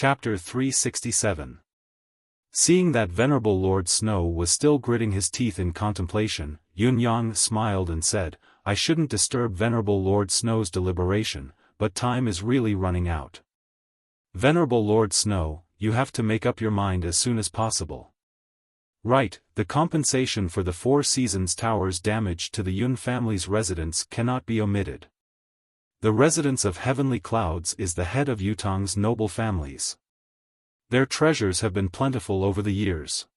Chapter 367. Seeing that Venerable Lord Snow was still gritting his teeth in contemplation, Yun-yang smiled and said, "I shouldn't disturb Venerable Lord Snow's deliberation, but time is really running out. Venerable Lord Snow, you have to make up your mind as soon as possible." "Right, the compensation for the Four Seasons Tower's damage to the Yun family's residence cannot be omitted. The residence of Heavenly Clouds is the head of Yutong's noble families. Their treasures have been plentiful over the years.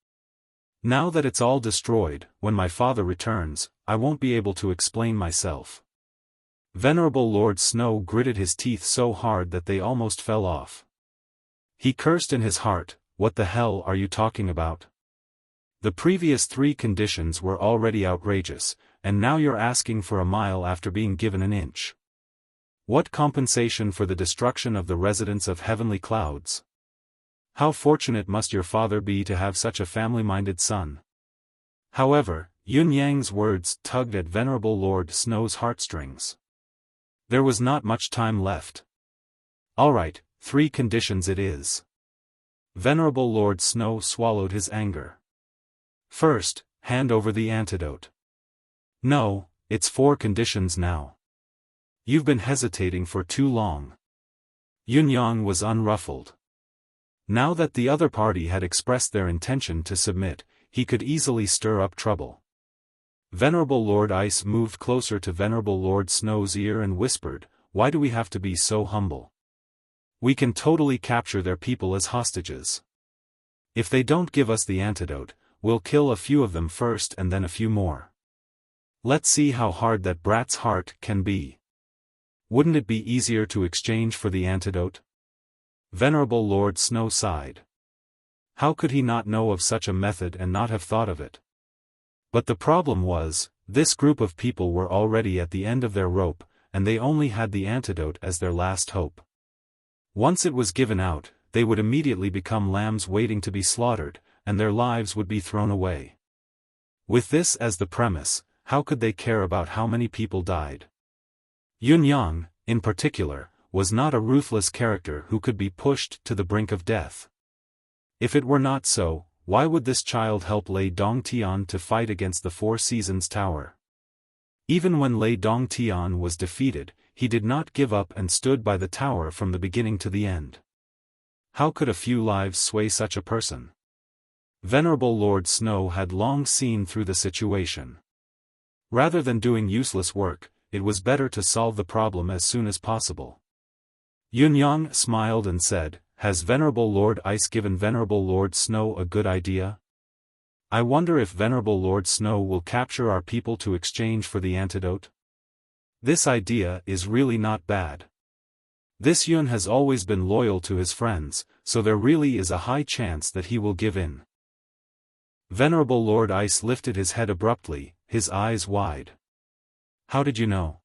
Now that it's all destroyed, when my father returns, I won't be able to explain myself." Venerable Lord Snow gritted his teeth so hard that they almost fell off. He cursed in his heart, "What the hell are you talking about? The previous 3 conditions were already outrageous, and now you're asking for a mile after being given an inch. What compensation for the destruction of the residence of Heavenly Clouds? How fortunate must your father be to have such a family-minded son?" However, Yun-yang's words tugged at Venerable Lord Snow's heartstrings. There was not much time left. "All right, 3 conditions it is." Venerable Lord Snow swallowed his anger. "First, hand over the antidote." "No, it's 4 conditions now. You've been hesitating for too long." Yun-yang was unruffled. Now that the other party had expressed their intention to submit, he could easily stir up trouble. Venerable Lord Ice moved closer to Venerable Lord Snow's ear and whispered, "Why do we have to be so humble? We can totally capture their people as hostages. If they don't give us the antidote, we'll kill a few of them first and then a few more. Let's see how hard that brat's heart can be. Wouldn't it be easier to exchange for the antidote?" Venerable Lord Snow sighed. How could he not know of such a method and not have thought of it? But the problem was, this group of people were already at the end of their rope, and they only had the antidote as their last hope. Once it was given out, they would immediately become lambs waiting to be slaughtered, and their lives would be thrown away. With this as the premise, how could they care about how many people died? Yun-yang, in particular, was not a ruthless character who could be pushed to the brink of death. If it were not so, why would this child help Lei Dongtian to fight against the Four Seasons Tower? Even when Lei Dongtian was defeated, he did not give up and stood by the tower from the beginning to the end. How could a few lives sway such a person? Venerable Lord Snow had long seen through the situation. Rather than doing useless work, it was better to solve the problem as soon as possible. Yun-yang smiled and said, "Has Venerable Lord Ice given Venerable Lord Snow a good idea? I wonder if Venerable Lord Snow will capture our people to exchange for the antidote? This idea is really not bad. This Yun has always been loyal to his friends, so there really is a high chance that he will give in." Venerable Lord Ice lifted his head abruptly, his eyes wide. "How did you know?"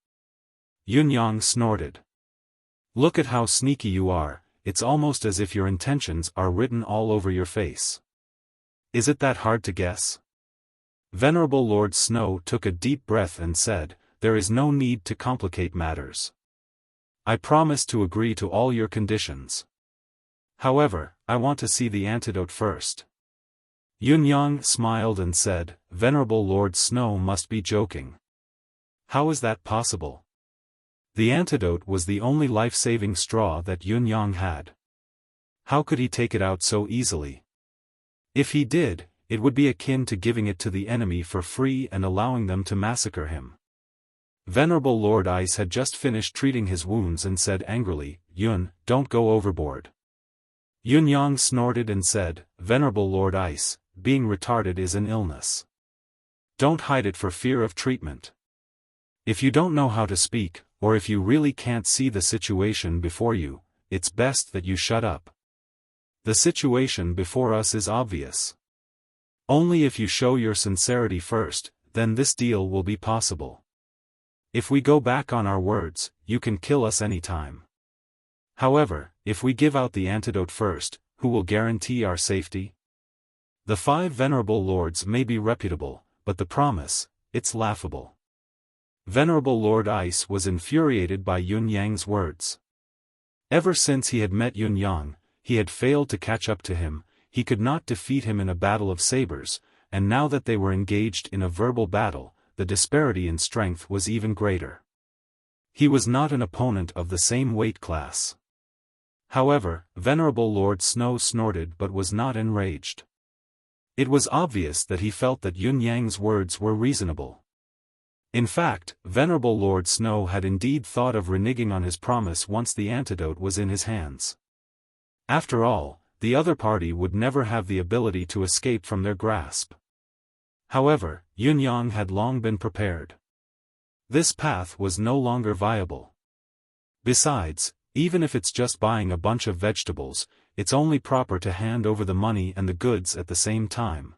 Yun-yang snorted. "Look at how sneaky you are, it's almost as if your intentions are written all over your face. Is it that hard to guess?" Venerable Lord Snow took a deep breath and said, "There is no need to complicate matters. I promise to agree to all your conditions. However, I want to see the antidote first." Yun-yang smiled and said, "Venerable Lord Snow must be joking. How is that possible?" The antidote was the only life-saving straw that Yun-yang had. How could he take it out so easily? If he did, it would be akin to giving it to the enemy for free and allowing them to massacre him. Venerable Lord Ice had just finished treating his wounds and said angrily, "Yun, don't go overboard." Yun-yang snorted and said, "Venerable Lord Ice, being retarded is an illness. Don't hide it for fear of treatment. If you don't know how to speak, or if you really can't see the situation before you, it's best that you shut up. The situation before us is obvious. Only if you show your sincerity first, then this deal will be possible. If we go back on our words, you can kill us anytime. However, if we give out the antidote first, who will guarantee our safety? The 5 venerable lords may be reputable, but the promise, it's laughable." Venerable Lord Ice was infuriated by Yun-yang's words. Ever since he had met Yun-yang, he had failed to catch up to him, he could not defeat him in a battle of sabers, and now that they were engaged in a verbal battle, the disparity in strength was even greater. He was not an opponent of the same weight class. However, Venerable Lord Snow snorted but was not enraged. It was obvious that he felt that Yun Yang's words were reasonable. In fact, Venerable Lord Snow had indeed thought of reneging on his promise once the antidote was in his hands. After all, the other party would never have the ability to escape from their grasp. However, Yun Yang had long been prepared. This path was no longer viable. Besides, even if it's just buying a bunch of vegetables, it's only proper to hand over the money and the goods at the same time.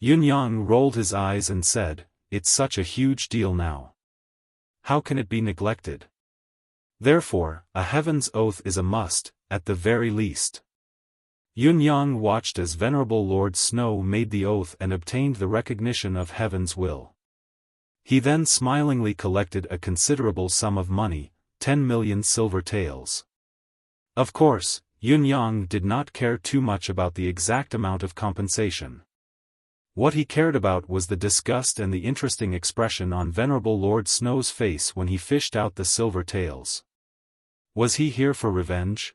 Yun Yang rolled his eyes and said, "It's such a huge deal now. How can it be neglected? Therefore, a heaven's oath is a must, at the very least." Yun Yang watched as Venerable Lord Snow made the oath and obtained the recognition of heaven's will. He then smilingly collected a considerable sum of money, 10 million silver taels. Of course, Yun Yang did not care too much about the exact amount of compensation. What he cared about was the disgust and the interesting expression on Venerable Lord Snow's face when he fished out the silver taels. Was he here for revenge?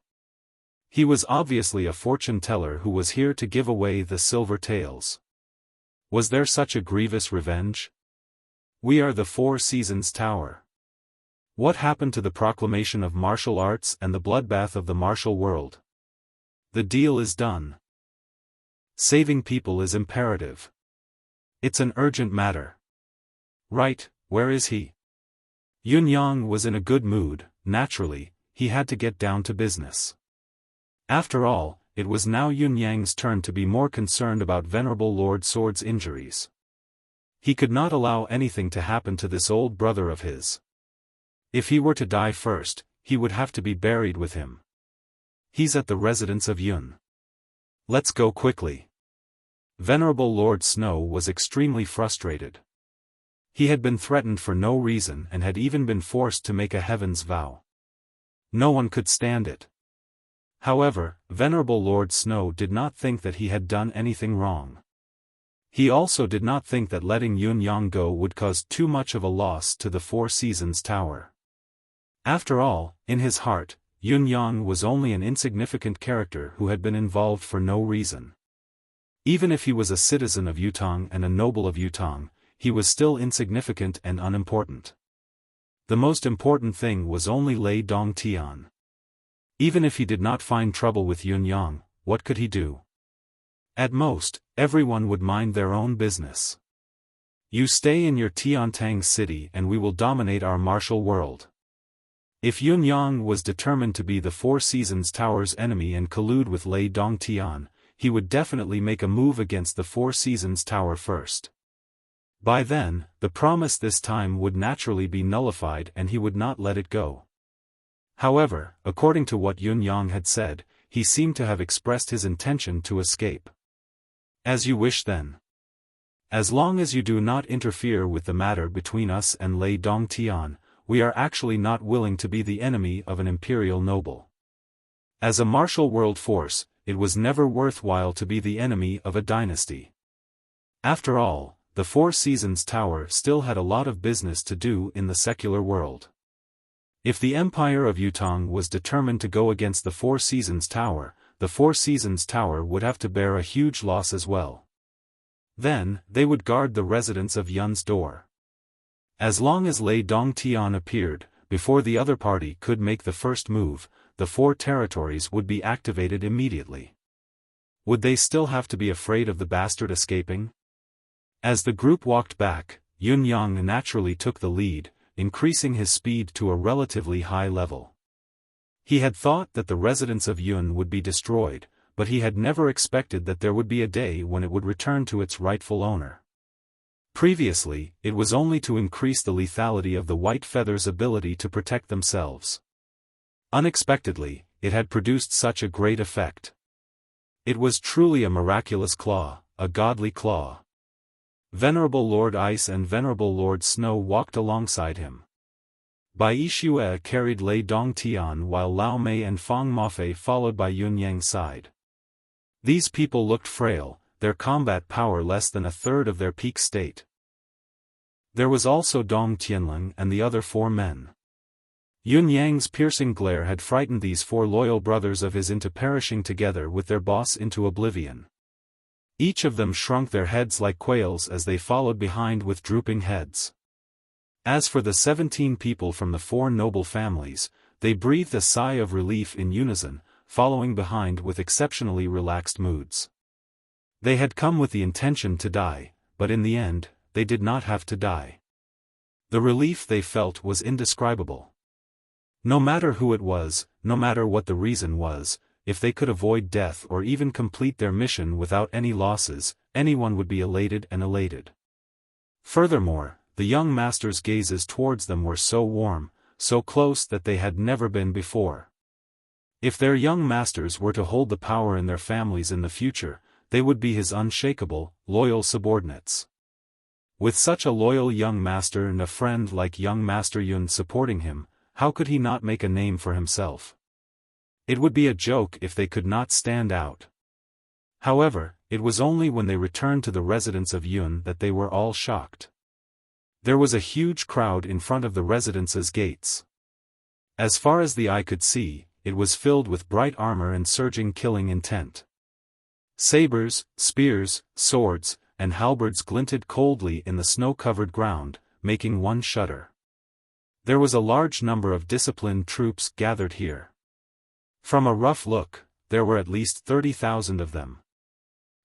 He was obviously a fortune-teller who was here to give away the silver taels. Was there such a grievous revenge? We are the Four Seasons Tower. What happened to the proclamation of martial arts and the bloodbath of the martial world? The deal is done. Saving people is imperative. It's an urgent matter. Right, where is he? Yun Yang was in a good mood. Naturally, he had to get down to business. After all, it was now Yun Yang's turn to be more concerned about Venerable Lord Sword's injuries. He could not allow anything to happen to this old brother of his. If he were to die first, he would have to be buried with him. He's at the residence of Yun. Let's go quickly. Venerable Lord Snow was extremely frustrated. He had been threatened for no reason and had even been forced to make a heaven's vow. No one could stand it. However, Venerable Lord Snow did not think that he had done anything wrong. He also did not think that letting Yun Yang go would cause too much of a loss to the Four Seasons Tower. After all, in his heart, Yun Yang was only an insignificant character who had been involved for no reason. Even if he was a citizen of Yutong and a noble of Yutong, he was still insignificant and unimportant. The most important thing was only Lei Dongtian. Even if he did not find trouble with Yun Yang, what could he do? At most, everyone would mind their own business. You stay in your Tiantang city and we will dominate our martial world. If Yun Yang was determined to be the Four Seasons Tower's enemy and collude with Lei Dongtian, he would definitely make a move against the Four Seasons Tower first. By then, the promise this time would naturally be nullified and he would not let it go. However, according to what Yun Yang had said, he seemed to have expressed his intention to escape. As you wish then. As long as you do not interfere with the matter between us and Lei Dongtian, we are actually not willing to be the enemy of an imperial noble. As a martial world force, it was never worthwhile to be the enemy of a dynasty. After all, the Four Seasons Tower still had a lot of business to do in the secular world. If the Empire of Yutong was determined to go against the Four Seasons Tower, the Four Seasons Tower would have to bear a huge loss as well. Then, they would guard the residence of Yun's door. As long as Lei Dongtian appeared, before the other party could make the first move, the four territories would be activated immediately. Would they still have to be afraid of the bastard escaping? As the group walked back, Yun Yang naturally took the lead, increasing his speed to a relatively high level. He had thought that the residence of Yun would be destroyed, but he had never expected that there would be a day when it would return to its rightful owner. Previously, it was only to increase the lethality of the White Feather's ability to protect themselves. Unexpectedly, it had produced such a great effect. It was truly a miraculous claw, a godly claw. Venerable Lord Ice and Venerable Lord Snow walked alongside him. Bai Yixue carried Lei Dongtian while Lao Mei and Fang Mafei followed by Yun Yang's side. These people looked frail, their combat power less than a third of their peak state. There was also Dong Tianlong and the other 4 men. Yun Yang's piercing glare had frightened these 4 loyal brothers of his into perishing together with their boss into oblivion. Each of them shrunk their heads like quails as they followed behind with drooping heads. As for the 17 people from the 4 noble families, they breathed a sigh of relief in unison, following behind with exceptionally relaxed moods. They had come with the intention to die, but in the end, they did not have to die. The relief they felt was indescribable. No matter who it was, no matter what the reason was, if they could avoid death or even complete their mission without any losses, anyone would be elated and elated. Furthermore, the young master's gazes towards them were so warm, so close that they had never been before. If their young masters were to hold the power in their families in the future, they would be his unshakable, loyal subordinates. With such a loyal young master and a friend like young Master Yun supporting him, how could he not make a name for himself? It would be a joke if they could not stand out. However, it was only when they returned to the residence of Yun that they were all shocked. There was a huge crowd in front of the residence's gates. As far as the eye could see, it was filled with bright armor and surging killing intent. Sabers, spears, swords, and halberds glinted coldly in the snow-covered ground, making one shudder. There was a large number of disciplined troops gathered here. From a rough look, there were at least 30,000 of them.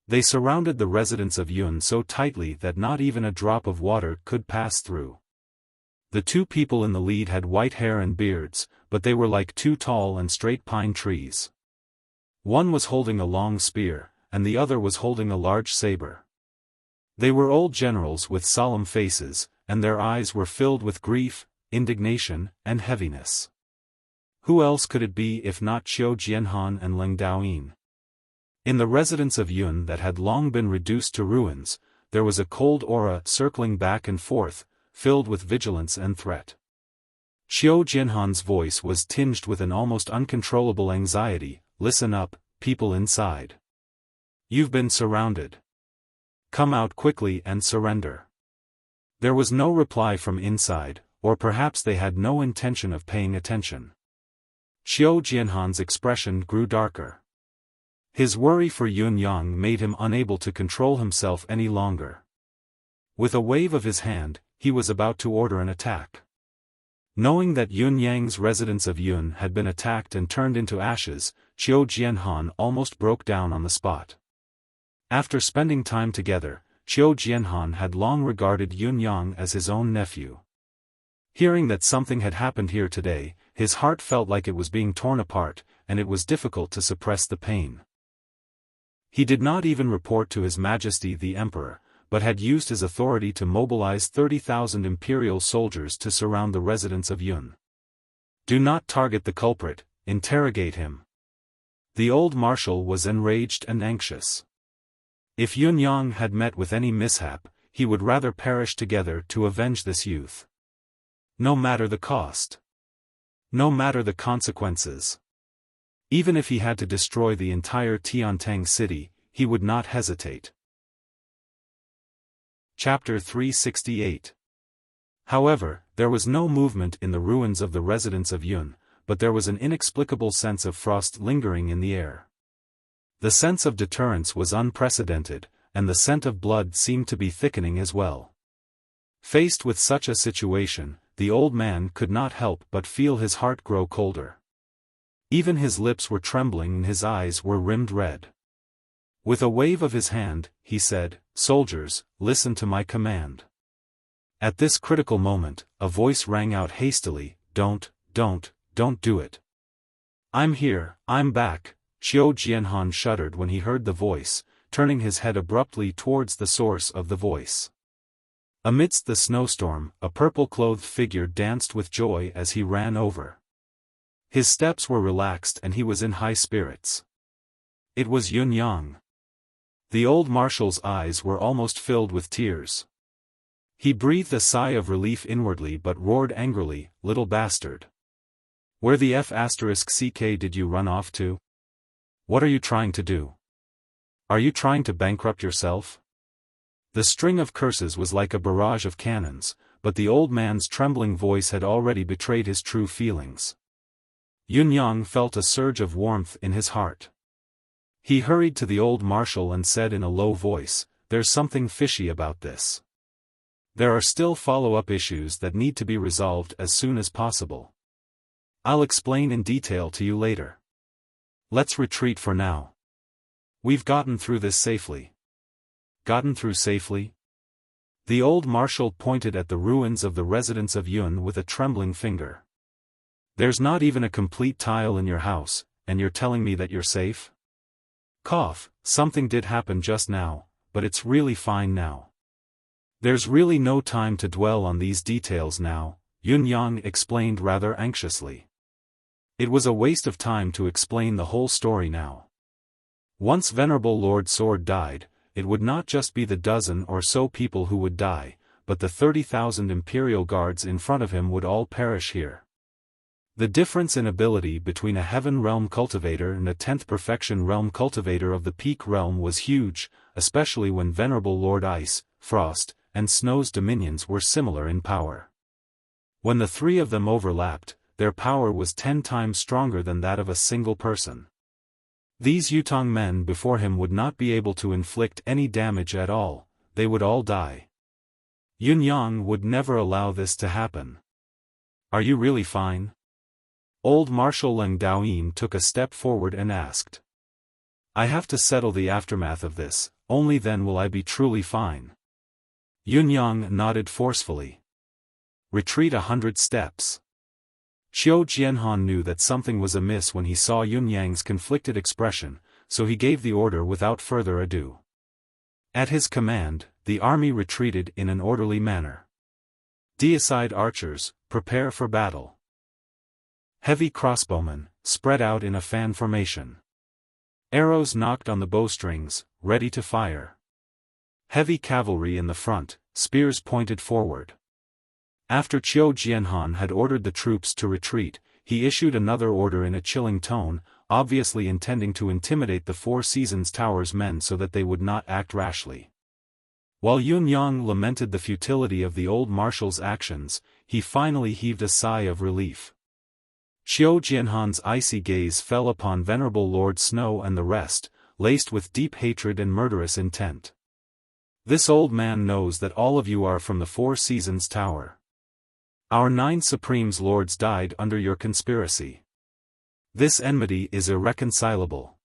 They surrounded the residence of Yun so tightly that not even a drop of water could pass through. The 2 people in the lead had white hair and beards, but they were like 2 tall and straight pine trees. One was holding a long spear, and the other was holding a large saber. They were old generals with solemn faces, and their eyes were filled with grief, indignation, and heaviness. Who else could it be if not Qiu Jianhan and Leng Daoyin? In the residence of Yun that had long been reduced to ruins, there was a cold aura circling back and forth, filled with vigilance and threat. Qiu Jianhan's voice was tinged with an almost uncontrollable anxiety. Listen up, people inside. You've been surrounded. Come out quickly and surrender. There was no reply from inside, or perhaps they had no intention of paying attention. Qiu Jianhan's expression grew darker. His worry for Yun Yang made him unable to control himself any longer. With a wave of his hand, he was about to order an attack. Knowing that Yun Yang's residence of Yun had been attacked and turned into ashes, Qiu Jianhan almost broke down on the spot. After spending time together, Qiu Jianhan had long regarded Yun Yang as his own nephew. Hearing that something had happened here today, his heart felt like it was being torn apart, and it was difficult to suppress the pain. He did not even report to His Majesty the Emperor, but had used his authority to mobilize 30,000 imperial soldiers to surround the residence of Yun. Do not target the culprit, interrogate him. The old marshal was enraged and anxious. If Yun Yang had met with any mishap, he would rather perish together to avenge this youth. No matter the cost. No matter the consequences. Even if he had to destroy the entire Tiantang city, he would not hesitate. Chapter 368. However, there was no movement in the ruins of the residence of Yun, but there was an inexplicable sense of frost lingering in the air. The sense of deterrence was unprecedented, and the scent of blood seemed to be thickening as well. Faced with such a situation, the old man could not help but feel his heart grow colder. Even his lips were trembling and his eyes were rimmed red. With a wave of his hand, he said, "Soldiers, listen to my command." At this critical moment, a voice rang out hastily, Don't do it. I'm here, I'm back." Qiu Jianhan shuddered when he heard the voice, turning his head abruptly towards the source of the voice. Amidst the snowstorm, a purple-clothed figure danced with joy as he ran over. His steps were relaxed and he was in high spirits. It was Yun Yang. The old marshal's eyes were almost filled with tears. He breathed a sigh of relief inwardly but roared angrily, "Little bastard. Where the F***ck did you run off to? What are you trying to do? Are you trying to bankrupt yourself?" The string of curses was like a barrage of cannons, but the old man's trembling voice had already betrayed his true feelings. Yun-yang felt a surge of warmth in his heart. He hurried to the old marshal and said in a low voice, "There's something fishy about this. There are still follow-up issues that need to be resolved as soon as possible. I'll explain in detail to you later. Let's retreat for now. We've gotten through this safely." Gotten through safely? The old marshal pointed at the ruins of the residence of Yun with a trembling finger. "There's not even a complete tile in your house, and you're telling me that you're safe?" Cough, something did happen just now, but it's really fine now. There's really no time to dwell on these details now, Yun-yang explained rather anxiously. It was a waste of time to explain the whole story now. Once Venerable Lord Sword died, it would not just be the dozen or so people who would die, but the 30,000 imperial guards in front of him would all perish here. The difference in ability between a Heaven Realm cultivator and a 10th Perfection Realm cultivator of the Peak Realm was huge, especially when Venerable Lord Ice, Frost, and Snow's dominions were similar in power. When the three of them overlapped, their power was 10 times stronger than that of a single person. These Yutong men before him would not be able to inflict any damage at all, they would all die. Yun-yang would never allow this to happen. "Are you really fine?" Old Marshal Leng Daoyin took a step forward and asked. "I have to settle the aftermath of this, only then will I be truly fine." Yun-yang nodded forcefully. "Retreat 100 steps." Qiu Jianhan knew that something was amiss when he saw Yun-yang's conflicted expression, so he gave the order without further ado. At his command, the army retreated in an orderly manner. Deicide archers, prepare for battle. Heavy crossbowmen, spread out in a fan formation. Arrows knocked on the bowstrings, ready to fire. Heavy cavalry in the front, spears pointed forward. After Qiu Jianhan had ordered the troops to retreat, he issued another order in a chilling tone, obviously intending to intimidate the Four Seasons Tower's men so that they would not act rashly. While Yun-yang lamented the futility of the old marshal's actions, he finally heaved a sigh of relief. Qiu Jianhan's icy gaze fell upon Venerable Lord Snow and the rest, laced with deep hatred and murderous intent. "This old man knows that all of you are from the Four Seasons Tower. Our 9 Supremes Lords died under your conspiracy. This enmity is irreconcilable.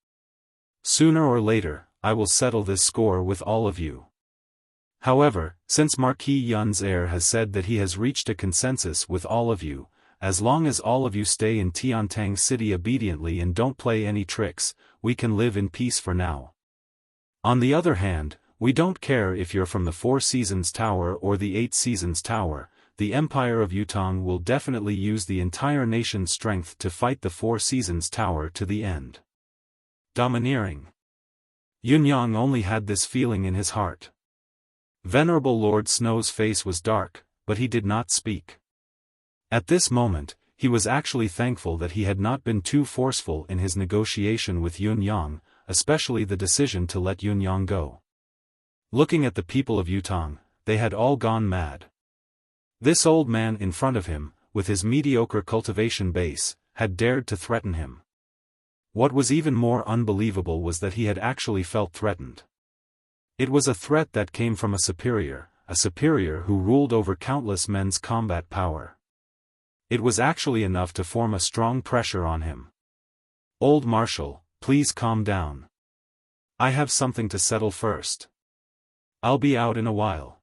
Sooner or later, I will settle this score with all of you. However, since Marquis Yun's heir has said that he has reached a consensus with all of you, as long as all of you stay in Tiantang City obediently and don't play any tricks, we can live in peace for now. On the other hand, we don't care if you're from the Four Seasons Tower or the 8 Seasons Tower, the Empire of Yutong will definitely use the entire nation's strength to fight the Four Seasons Tower to the end." Domineering. Yun-yang only had this feeling in his heart. Venerable Lord Snow's face was dark, but he did not speak. At this moment, he was actually thankful that he had not been too forceful in his negotiation with Yun-yang, especially the decision to let Yun-yang go. Looking at the people of Yutong, they had all gone mad. This old man in front of him, with his mediocre cultivation base, had dared to threaten him. What was even more unbelievable was that he had actually felt threatened. It was a threat that came from a superior who ruled over countless men's combat power. It was actually enough to form a strong pressure on him. "Old Marshal, please calm down. I have something to settle first. I'll be out in a while.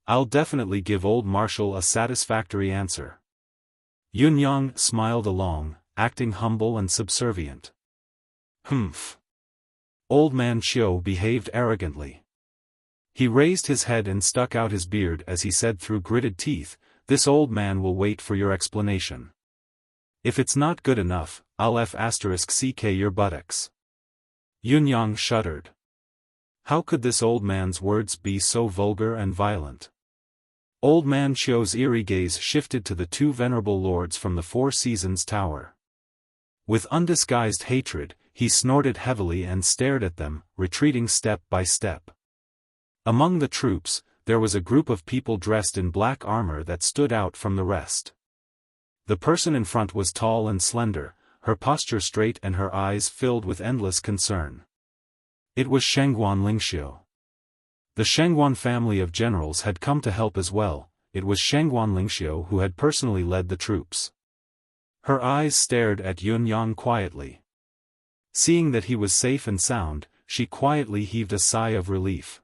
I'll definitely give Old Marshal a satisfactory answer." Yun-yang smiled along, acting humble and subservient. "Humph." Old man Qiu behaved arrogantly. He raised his head and stuck out his beard as he said through gritted teeth, "This old man will wait for your explanation. If it's not good enough, I'll **ck your buttocks." Yun-yang shuddered. How could this old man's words be so vulgar and violent? Old Man Qiu's eerie gaze shifted to the two venerable lords from the Four Seasons Tower. With undisguised hatred, he snorted heavily and stared at them, retreating step by step. Among the troops, there was a group of people dressed in black armor that stood out from the rest. The person in front was tall and slender, her posture straight and her eyes filled with endless concern. It was Shangguan Lingxiu. The Shangguan family of generals had come to help as well. It was Shangguan Lingxiu who had personally led the troops. Her eyes stared at Yun Yang quietly. Seeing that he was safe and sound, she quietly heaved a sigh of relief.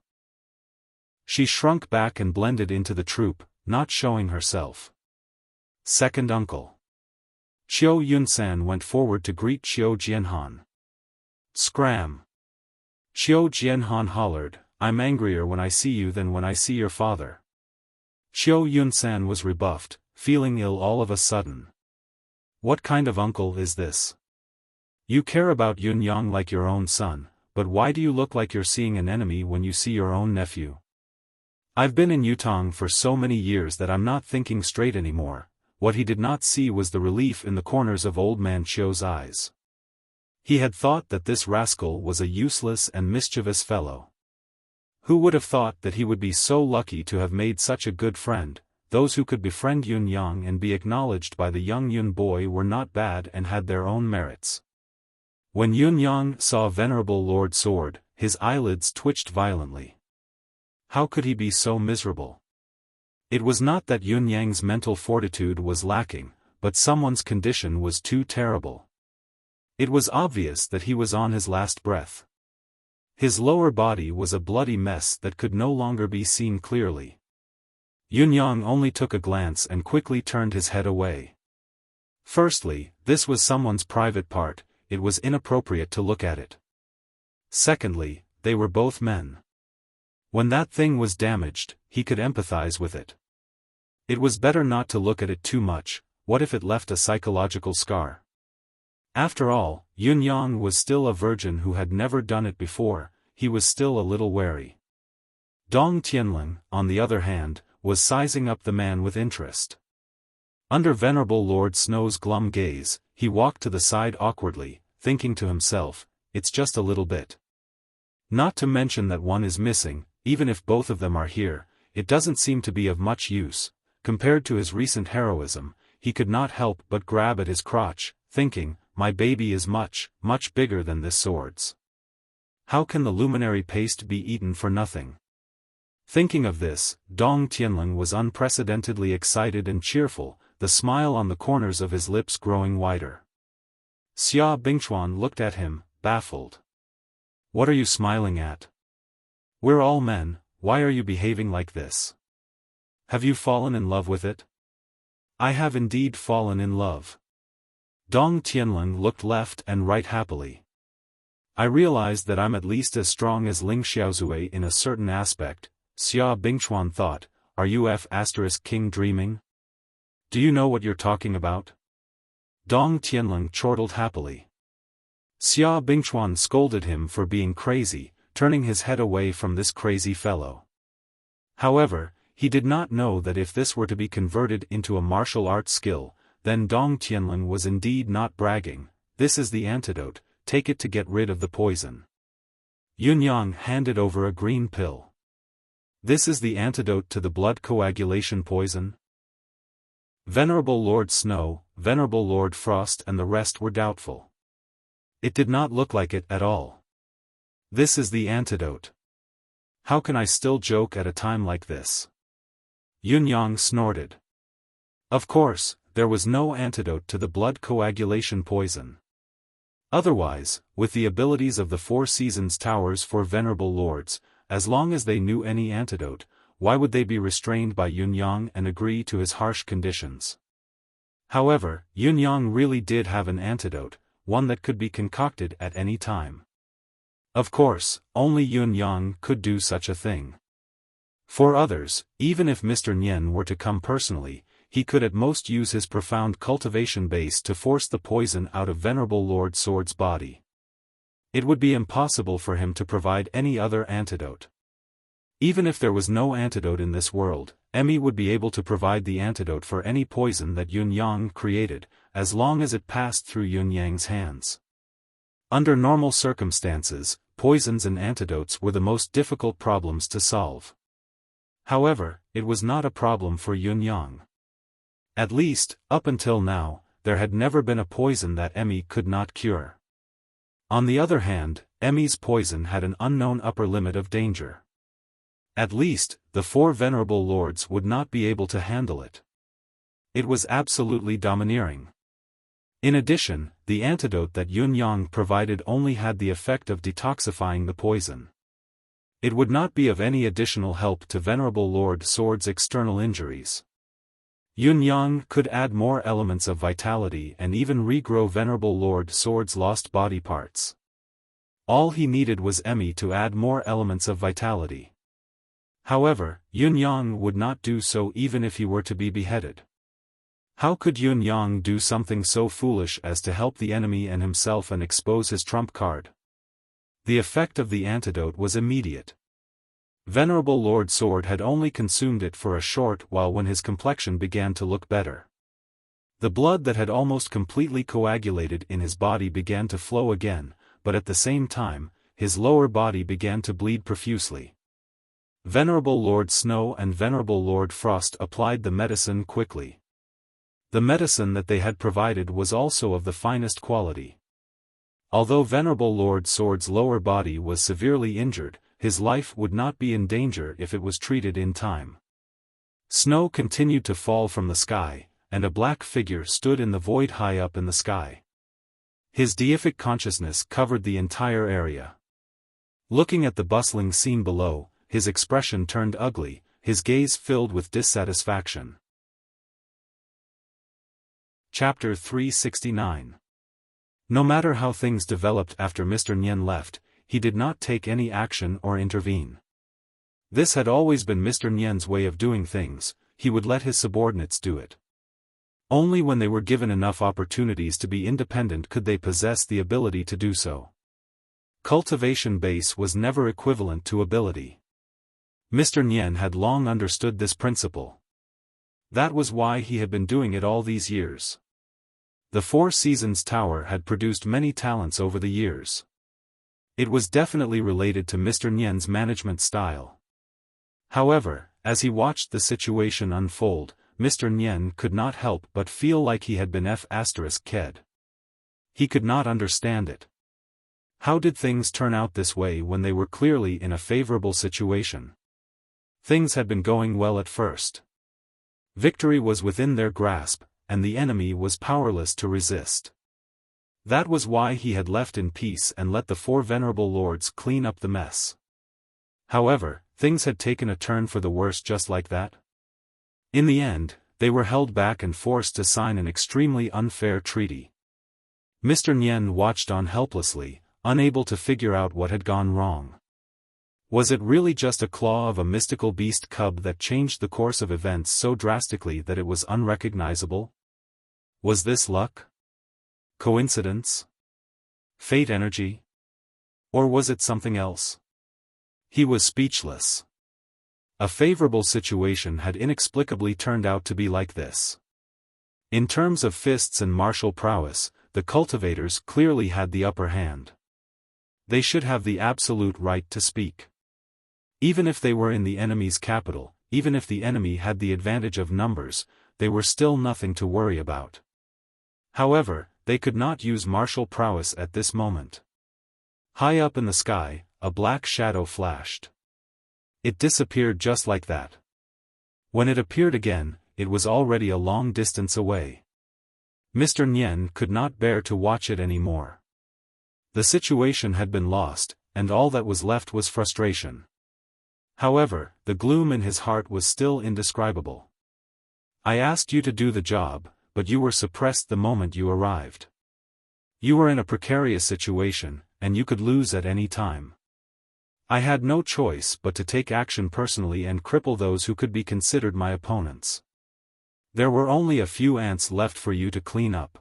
She shrunk back and blended into the troop, not showing herself. Second uncle. Qiu Yunsan went forward to greet Qiu Jianhan. Scram! Qiu Jianhan hollered, "I'm angrier when I see you than when I see your father." Qiu Yunsan was rebuffed, feeling ill all of a sudden. What kind of uncle is this? You care about Yun Yang like your own son, but why do you look like you're seeing an enemy when you see your own nephew? I've been in Yutong for so many years that I'm not thinking straight anymore. What he did not see was the relief in the corners of Old Man Qiu's eyes. He had thought that this rascal was a useless and mischievous fellow. Who would have thought that he would be so lucky to have made such a good friend? Those who could befriend Yun Yang and be acknowledged by the young Yun boy were not bad and had their own merits. When Yun Yang saw Venerable Lord Sword, his eyelids twitched violently. How could he be so miserable? It was not that Yun Yang's mental fortitude was lacking, but someone's condition was too terrible. It was obvious that he was on his last breath. His lower body was a bloody mess that could no longer be seen clearly. Yun Yang only took a glance and quickly turned his head away. Firstly, this was someone's private part, it was inappropriate to look at it. Secondly, they were both men. When that thing was damaged, he could empathize with it. It was better not to look at it too much. What if it left a psychological scar? After all, Yun Yang was still a virgin who had never done it before. He was still a little wary. Dong Tianling, on the other hand, was sizing up the man with interest. Under Venerable Lord Snow's glum gaze, he walked to the side awkwardly, thinking to himself, "It's just a little bit. Not to mention that one is missing. Even if both of them are here, it doesn't seem to be of much use." Compared to his recent heroism, he could not help but grab at his crotch, thinking, "My baby is much, much bigger than this sword's. How can the luminary paste be eaten for nothing?" Thinking of this, Dong Tianling was unprecedentedly excited and cheerful, the smile on the corners of his lips growing wider. Xia Bingchuan looked at him, baffled. "What are you smiling at? We're all men, why are you behaving like this? Have you fallen in love with it?" "I have indeed fallen in love." Dong Tianling looked left and right happily. "I realized that I'm at least as strong as Ling Xiaozui in a certain aspect," Xia Bingchuan thought. "Are you King dreaming? Do you know what you're talking about?" Dong Tianling chortled happily. Xia Bingchuan scolded him for being crazy, turning his head away from this crazy fellow. However, he did not know that if this were to be converted into a martial arts skill, then Dong Tianling was indeed not bragging. "This is the antidote, take it to get rid of the poison." Yun Yang handed over a green pill. "This is the antidote to the blood coagulation poison?" Venerable Lord Snow, Venerable Lord Frost and the rest were doubtful. It did not look like it at all. "This is the antidote. How can I still joke at a time like this?" Yun Yang snorted. Of course, there was no antidote to the blood coagulation poison. Otherwise, with the abilities of the Four Seasons Towers for Venerable Lords, as long as they knew any antidote, why would they be restrained by Yun Yang and agree to his harsh conditions? However, Yun Yang really did have an antidote, one that could be concocted at any time. Of course, only Yun Yang could do such a thing. For others, even if Mr. Nian were to come personally, he could at most use his profound cultivation base to force the poison out of Venerable Lord Sword's body. It would be impossible for him to provide any other antidote. Even if there was no antidote in this world, Emmy would be able to provide the antidote for any poison that Yun Yang created, as long as it passed through Yun Yang's hands. Under normal circumstances, poisons and antidotes were the most difficult problems to solve. However, it was not a problem for Yun Yang. At least, up until now, there had never been a poison that Emmy could not cure. On the other hand, Emmy's poison had an unknown upper limit of danger. At least, the 4 venerable lords would not be able to handle it. It was absolutely domineering. In addition, the antidote that Yun Yang provided only had the effect of detoxifying the poison. It would not be of any additional help to Venerable Lord Sword's external injuries. Yun Yang could add more elements of vitality and even regrow Venerable Lord Sword's lost body parts. All he needed was Emmy to add more elements of vitality. However, Yun Yang would not do so even if he were to be beheaded. How could Yun Yang do something so foolish as to help the enemy and himself and expose his trump card? The effect of the antidote was immediate. Venerable Lord Sword had only consumed it for a short while when his complexion began to look better. The blood that had almost completely coagulated in his body began to flow again, but at the same time, his lower body began to bleed profusely. Venerable Lord Snow and Venerable Lord Frost applied the medicine quickly. The medicine that they had provided was also of the finest quality. Although Venerable Lord Sword's lower body was severely injured, his life would not be in danger if it was treated in time. Snow continued to fall from the sky, and a black figure stood in the void high up in the sky. His deific consciousness covered the entire area. Looking at the bustling scene below, his expression turned ugly, his gaze filled with dissatisfaction. Chapter 369. No matter how things developed after Mr. Nyen left, he did not take any action or intervene. This had always been Mr. Nyen's way of doing things, he would let his subordinates do it. Only when they were given enough opportunities to be independent could they possess the ability to do so. Cultivation base was never equivalent to ability. Mr. Nyen had long understood this principle. That was why he had been doing it all these years. The Four Seasons Tower had produced many talents over the years. It was definitely related to Mr. Nyen's management style. However, as he watched the situation unfold, Mr. Nyen could not help but feel like he had been f***ed. He could not understand it. How did things turn out this way when they were clearly in a favorable situation? Things had been going well at first. Victory was within their grasp, and the enemy was powerless to resist. That was why he had left in peace and let the 4 venerable lords clean up the mess. However, things had taken a turn for the worse just like that. In the end, they were held back and forced to sign an extremely unfair treaty. Mr. Nyen watched on helplessly, unable to figure out what had gone wrong. Was it really just a claw of a mystical beast cub that changed the course of events so drastically that it was unrecognizable? Was this luck? Coincidence? Fate energy? Or was it something else? He was speechless. A favorable situation had inexplicably turned out to be like this. In terms of fists and martial prowess, the cultivators clearly had the upper hand. They should have the absolute right to speak. Even if they were in the enemy's capital, even if the enemy had the advantage of numbers, they were still nothing to worry about. However, they could not use martial prowess at this moment. High up in the sky, a black shadow flashed. It disappeared just like that. When it appeared again, it was already a long distance away. Mr. Nyen could not bear to watch it anymore. The situation had been lost, and all that was left was frustration. However, the gloom in his heart was still indescribable. I asked you to do the job, but you were suppressed the moment you arrived. You were in a precarious situation, and you could lose at any time. I had no choice but to take action personally and cripple those who could be considered my opponents. There were only a few ants left for you to clean up.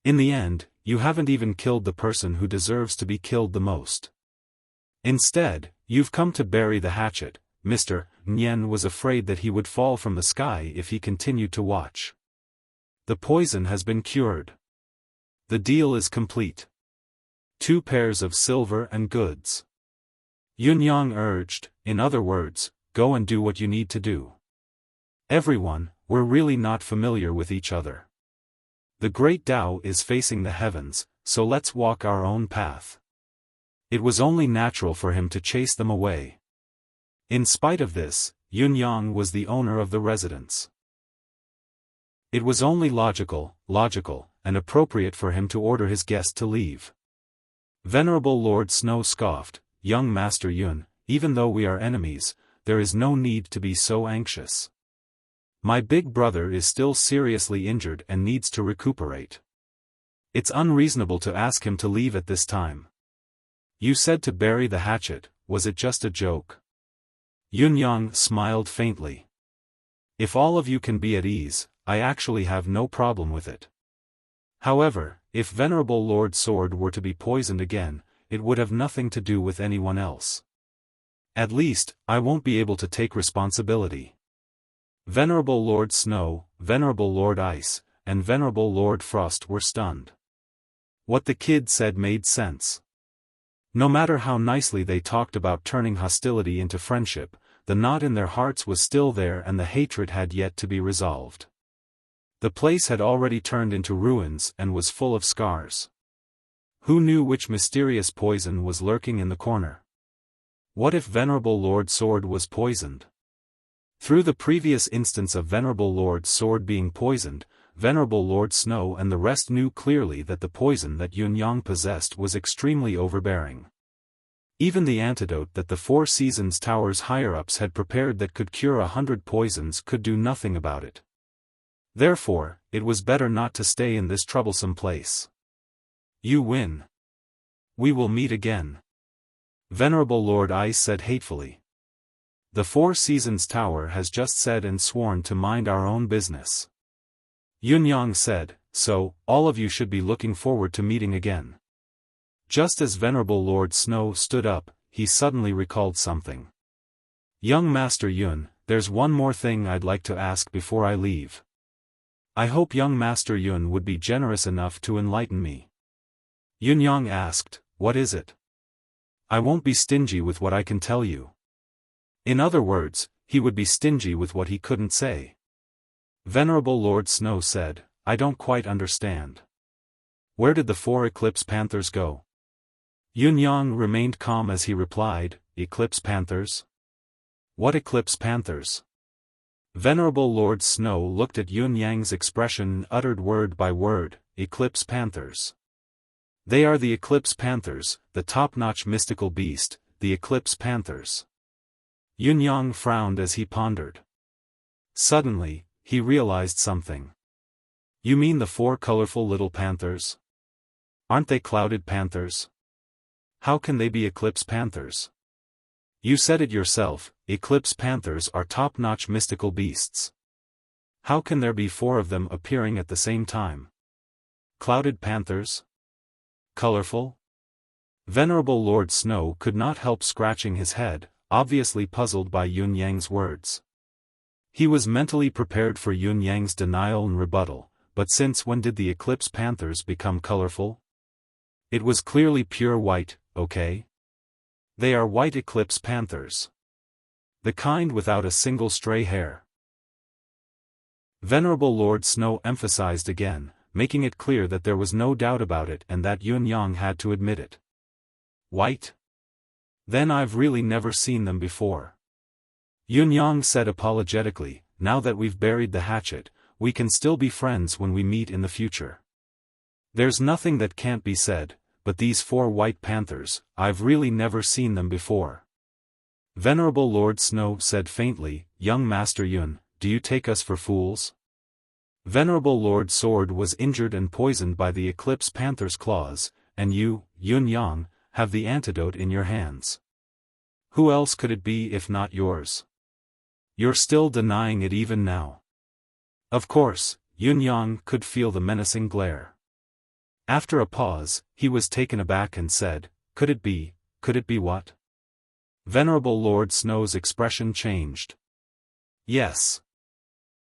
In the end, you haven't even killed the person who deserves to be killed the most. Instead, you've come to bury the hatchet, Mr. Nyen was afraid that he would fall from the sky if he continued to watch. The poison has been cured. The deal is complete. 2 pairs of silver and goods. Yunyang urged, in other words, go and do what you need to do. Everyone, we're really not familiar with each other. The great Tao is facing the heavens, so let's walk our own path. It was only natural for him to chase them away. In spite of this, Yunyang was the owner of the residence. It was only logical, and appropriate for him to order his guest to leave. Venerable Lord Snow scoffed, young Master Yun, even though we are enemies, there is no need to be so anxious. My big brother is still seriously injured and needs to recuperate. It's unreasonable to ask him to leave at this time. You said to bury the hatchet, was it just a joke? Yunyang smiled faintly. If all of you can be at ease, I actually have no problem with it. However, if Venerable Lord Sword were to be poisoned again, it would have nothing to do with anyone else. At least, I won't be able to take responsibility. Venerable Lord Snow, Venerable Lord Ice, and Venerable Lord Frost were stunned. What the kid said made sense. No matter how nicely they talked about turning hostility into friendship, the knot in their hearts was still there and the hatred had yet to be resolved. The place had already turned into ruins and was full of scars. Who knew which mysterious poison was lurking in the corner? What if Venerable Lord Sword was poisoned? Through the previous instance of Venerable Lord Sword being poisoned, Venerable Lord Snow and the rest knew clearly that the poison that Yunyang possessed was extremely overbearing. Even the antidote that the Four Seasons Tower's higher-ups had prepared that could cure 100 poisons could do nothing about it. Therefore, it was better not to stay in this troublesome place. You win. We will meet again. Venerable Lord Ice said hatefully. The Four Seasons Tower has just said and sworn to mind our own business. Yunyang said, so, all of you should be looking forward to meeting again. Just as Venerable Lord Snow stood up, he suddenly recalled something. Young Master Yun, there's one more thing I'd like to ask before I leave. I hope young Master Yun would be generous enough to enlighten me. Yunyang asked, what is it? I won't be stingy with what I can tell you. In other words, he would be stingy with what he couldn't say. Venerable Lord Snow said, I don't quite understand. Where did the 4 Eclipse Panthers go? Yunyang remained calm as he replied, Eclipse Panthers? What Eclipse Panthers? Venerable Lord Snow looked at Yunyang's expression and uttered word by word, Eclipse Panthers. They are the Eclipse Panthers, the top-notch mystical beast, the Eclipse Panthers. Yunyang frowned as he pondered. Suddenly, he realized something. You mean the 4 colorful little panthers? Aren't they clouded panthers? How can they be Eclipse Panthers? You said it yourself, Eclipse Panthers are top-notch mystical beasts. How can there be 4 of them appearing at the same time? Clouded panthers? Colorful? Venerable Lord Snow could not help scratching his head, obviously puzzled by Yunyang's words. He was mentally prepared for Yunyang's denial and rebuttal, but since when did the Eclipse Panthers become colorful? It was clearly pure white, okay? They are white Eclipse Panthers. The kind without a single stray hair. Venerable Lord Snow emphasized again, making it clear that there was no doubt about it and that Yunyang had to admit it. White? Then I've really never seen them before. Yunyang said apologetically, now that we've buried the hatchet, we can still be friends when we meet in the future. There's nothing that can't be said, but these 4 white panthers, I've really never seen them before. Venerable Lord Snow said faintly, young Master Yun, do you take us for fools? Venerable Lord Sword was injured and poisoned by the Eclipse Panther's claws, and you, Yunyang, have the antidote in your hands. Who else could it be if not yours? You're still denying it even now. Of course, Yunyang could feel the menacing glare. After a pause, he was taken aback and said, could it be what? Venerable Lord Snow's expression changed. Yes.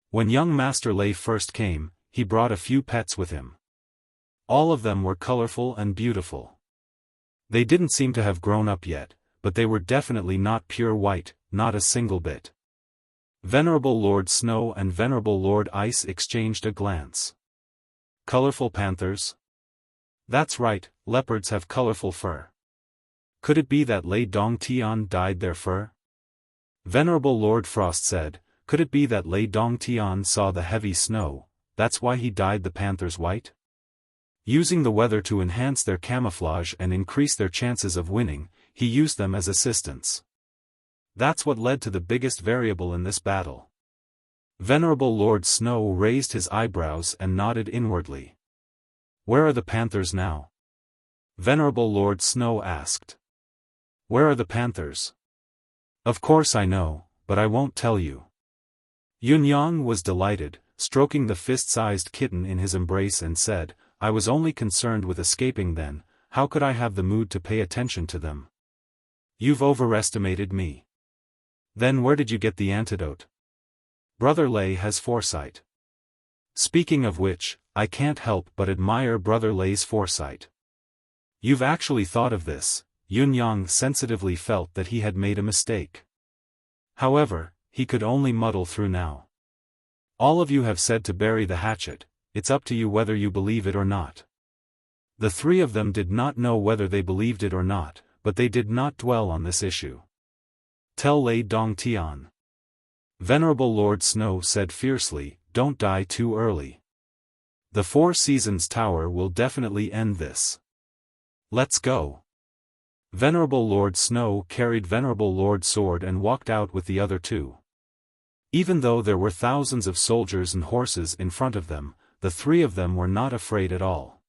When young Master Lei first came, he brought a few pets with him. All of them were colorful and beautiful. They didn't seem to have grown up yet, but they were definitely not pure white, not a single bit. Venerable Lord Snow and Venerable Lord Ice exchanged a glance. Colorful panthers? That's right, leopards have colorful fur. Could it be that Lei Dongtian dyed their fur? Venerable Lord Frost said, could it be that Lei Dongtian saw the heavy snow, that's why he dyed the panthers white? Using the weather to enhance their camouflage and increase their chances of winning, he used them as assistants. That's what led to the biggest variable in this battle. Venerable Lord Snow raised his eyebrows and nodded inwardly. Where are the panthers now? Venerable Lord Snow asked. Where are the panthers? Of course I know, but I won't tell you. Yunyang was delighted, stroking the fist-sized kitten in his embrace and said, I was only concerned with escaping then, how could I have the mood to pay attention to them? You've overestimated me. Then where did you get the antidote? Brother Lei has foresight. Speaking of which, I can't help but admire Brother Lei's foresight. You've actually thought of this. Yunyang sensitively felt that he had made a mistake. However, he could only muddle through now. All of you have said to bury the hatchet, it's up to you whether you believe it or not. The three of them did not know whether they believed it or not, but they did not dwell on this issue. Tell Lei Dongtian. Venerable Lord Snow said fiercely, don't die too early. The Four Seasons Tower will definitely end this. Let's go. Venerable Lord Snow carried Venerable Lord Sword and walked out with the other two. Even though there were thousands of soldiers and horses in front of them, the three of them were not afraid at all.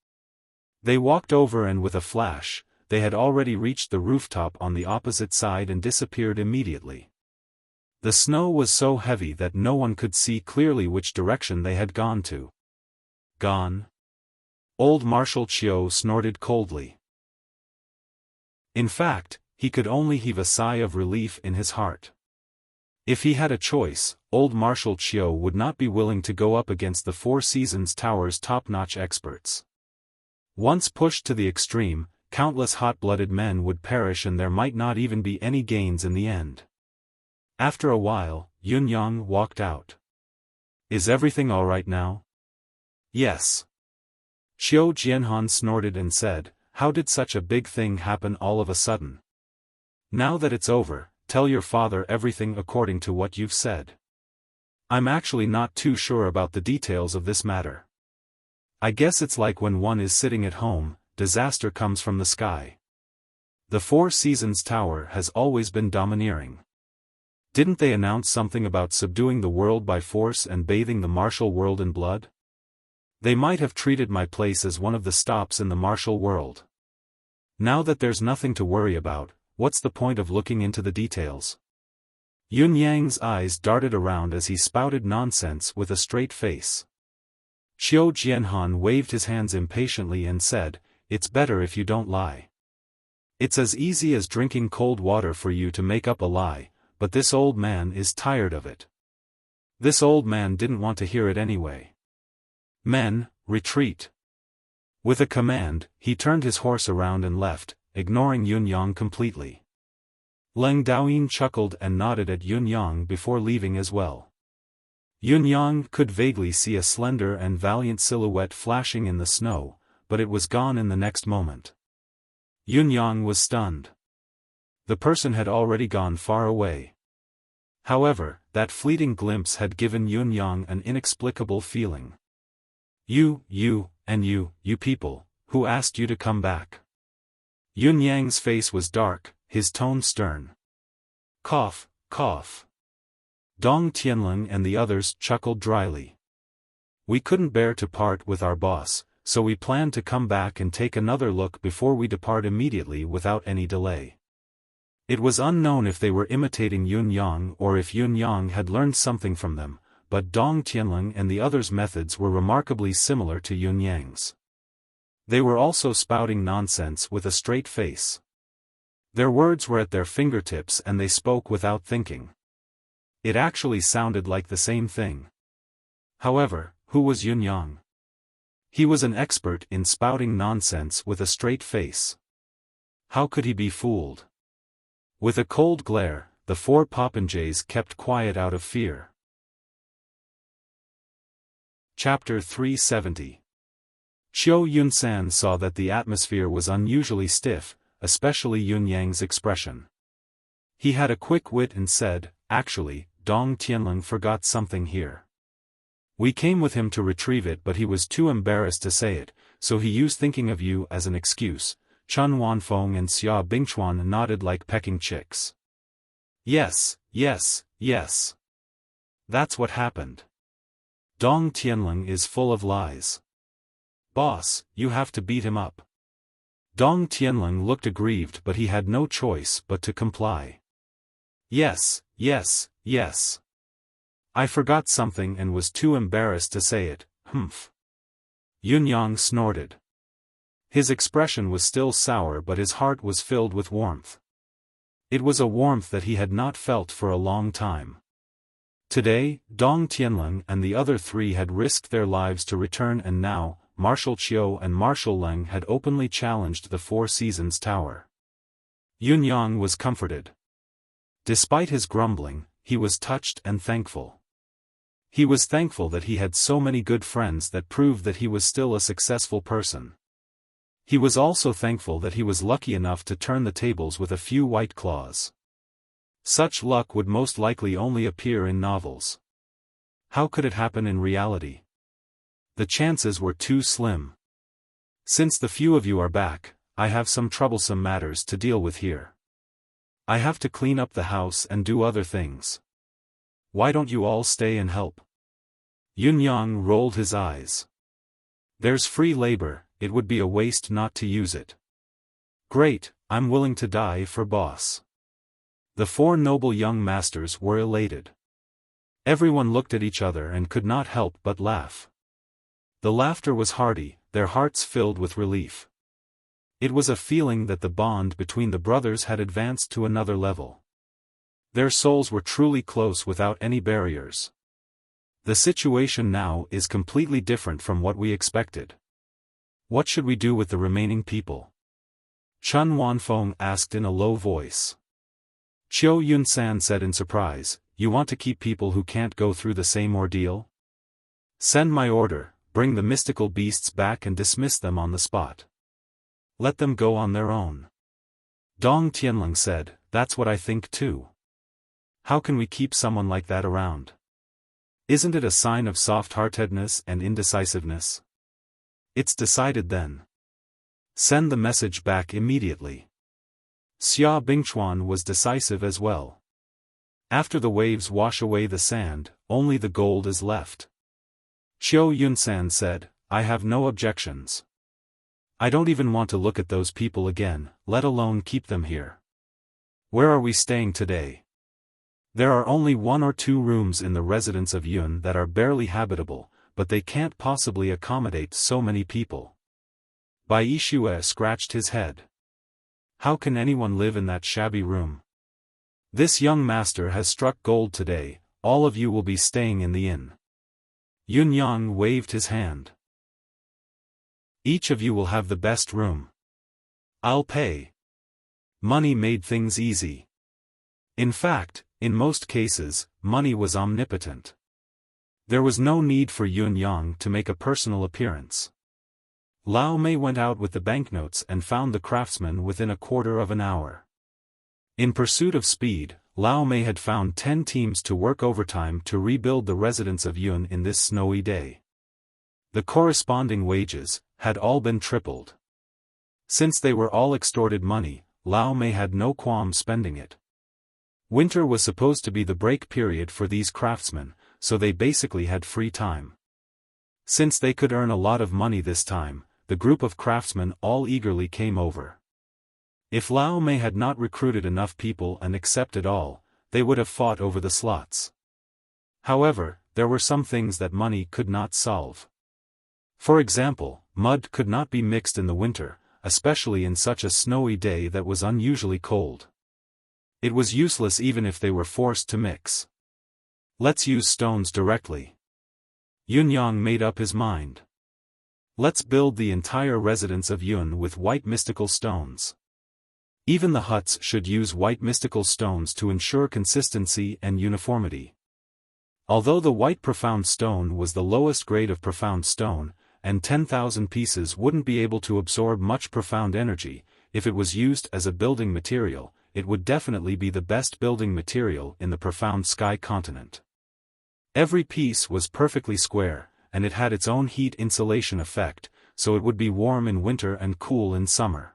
They walked over and with a flash, they had already reached the rooftop on the opposite side and disappeared immediately. The snow was so heavy that no one could see clearly which direction they had gone to. Gone? Old Marshal Chiu snorted coldly. In fact, he could only heave a sigh of relief in his heart. If he had a choice, old Marshal Chiu would not be willing to go up against the Four Seasons Tower's top-notch experts. Once pushed to the extreme, countless hot-blooded men would perish and there might not even be any gains in the end. After a while, Yunyang walked out. Is everything all right now? Yes. Xiao Jianhan snorted and said, how did such a big thing happen all of a sudden? Now that it's over, tell your father everything according to what you've said. I'm actually not too sure about the details of this matter. I guess it's like when one is sitting at home, disaster comes from the sky. The Four Seasons Tower has always been domineering. Didn't they announce something about subduing the world by force and bathing the martial world in blood? They might have treated my place as one of the stops in the martial world. Now that there's nothing to worry about, what's the point of looking into the details? Yunyang's eyes darted around as he spouted nonsense with a straight face. Xiao Jianhan waved his hands impatiently and said, it's better if you don't lie. It's as easy as drinking cold water for you to make up a lie, but this old man is tired of it. This old man didn't want to hear it anyway. Men, retreat. With a command, he turned his horse around and left, ignoring Yunyang completely. Leng Daoyin chuckled and nodded at Yunyang before leaving as well. Yunyang could vaguely see a slender and valiant silhouette flashing in the snow, but it was gone in the next moment. Yunyang was stunned. The person had already gone far away. However, that fleeting glimpse had given Yunyang an inexplicable feeling. You people, who asked you to come back? Yunyang's face was dark, his tone stern. Cough, cough. Dong Tianlong and the others chuckled dryly. We couldn't bear to part with our boss, so we planned to come back and take another look before we depart immediately without any delay. It was unknown if they were imitating Yunyang or if Yunyang had learned something from them, but Dong Tianlong and the others' methods were remarkably similar to Yunyang's. They were also spouting nonsense with a straight face. Their words were at their fingertips and they spoke without thinking. It actually sounded like the same thing. However, who was Yunyang? He was an expert in spouting nonsense with a straight face. How could he be fooled? With a cold glare, the four popinjays kept quiet out of fear. Chapter 370. Qiu Yunsan saw that the atmosphere was unusually stiff, especially Yunyang's expression. He had a quick wit and said, "Actually, Dong Tianling forgot something here. We came with him to retrieve it but he was too embarrassed to say it, so he used thinking of you as an excuse." Chun Wanfeng and Xia Bingchuan nodded like pecking chicks. Yes. That's what happened. Dong Tianling is full of lies. Boss, you have to beat him up. Dong Tianling looked aggrieved but he had no choice but to comply. Yes. I forgot something and was too embarrassed to say it, humph. Yunyang snorted. His expression was still sour but his heart was filled with warmth. It was a warmth that he had not felt for a long time. Today, Dong Tianling and the other three had risked their lives to return and now, Marshal Qiu and Marshal Leng had openly challenged the Four Seasons Tower. Yunyang was comforted. Despite his grumbling, he was touched and thankful. He was thankful that he had so many good friends that proved that he was still a successful person. He was also thankful that he was lucky enough to turn the tables with a few white claws. Such luck would most likely only appear in novels. How could it happen in reality? The chances were too slim. Since the few of you are back, I have some troublesome matters to deal with here. I have to clean up the house and do other things. Why don't you all stay and help? Yunyang rolled his eyes. There's free labor, it would be a waste not to use it. Great, I'm willing to die for boss. The four noble young masters were elated. Everyone looked at each other and could not help but laugh. The laughter was hearty, their hearts filled with relief. It was a feeling that the bond between the brothers had advanced to another level. Their souls were truly close without any barriers. The situation now is completely different from what we expected. What should we do with the remaining people? Chun Wanfeng asked in a low voice. Qiu Yunsan said in surprise, "You want to keep people who can't go through the same ordeal? Send my order, bring the mystical beasts back and dismiss them on the spot. Let them go on their own." Dong Tianling said, "That's what I think too. How can we keep someone like that around? Isn't it a sign of soft-heartedness and indecisiveness? It's decided then. Send the message back immediately." Xia Bingchuan was decisive as well. After the waves wash away the sand, only the gold is left. Qiu Yunsan said, "I have no objections. I don't even want to look at those people again, let alone keep them here. Where are we staying today? There are only 1 or 2 rooms in the residence of Yun that are barely habitable, but they can't possibly accommodate so many people." Bai Yishue scratched his head. How can anyone live in that shabby room? This young master has struck gold today, all of you will be staying in the inn. Yunyang waved his hand. Each of you will have the best room. I'll pay. Money made things easy. In fact, in most cases, money was omnipotent. There was no need for Yunyang to make a personal appearance. Lao Mei went out with the banknotes and found the craftsman within a quarter of an hour. In pursuit of speed, Lao Mei had found 10 teams to work overtime to rebuild the residence of Yun in this snowy day. The corresponding wages had all been tripled. Since they were all extorted money, Lao Mei had no qualm spending it. Winter was supposed to be the break period for these craftsmen, so they basically had free time. Since they could earn a lot of money this time, the group of craftsmen all eagerly came over. If Lao Mei had not recruited enough people and accepted all, they would have fought over the slots. However, there were some things that money could not solve. For example, mud could not be mixed in the winter, especially in such a snowy day that was unusually cold. It was useless even if they were forced to mix. Let's use stones directly. Yunyang made up his mind. Let's build the entire residence of Yun with white mystical stones. Even the huts should use white mystical stones to ensure consistency and uniformity. Although the white profound stone was the lowest grade of profound stone, and 10,000 pieces wouldn't be able to absorb much profound energy, if it was used as a building material, it would definitely be the best building material in the profound sky continent. Every piece was perfectly square, and it had its own heat insulation effect, so it would be warm in winter and cool in summer.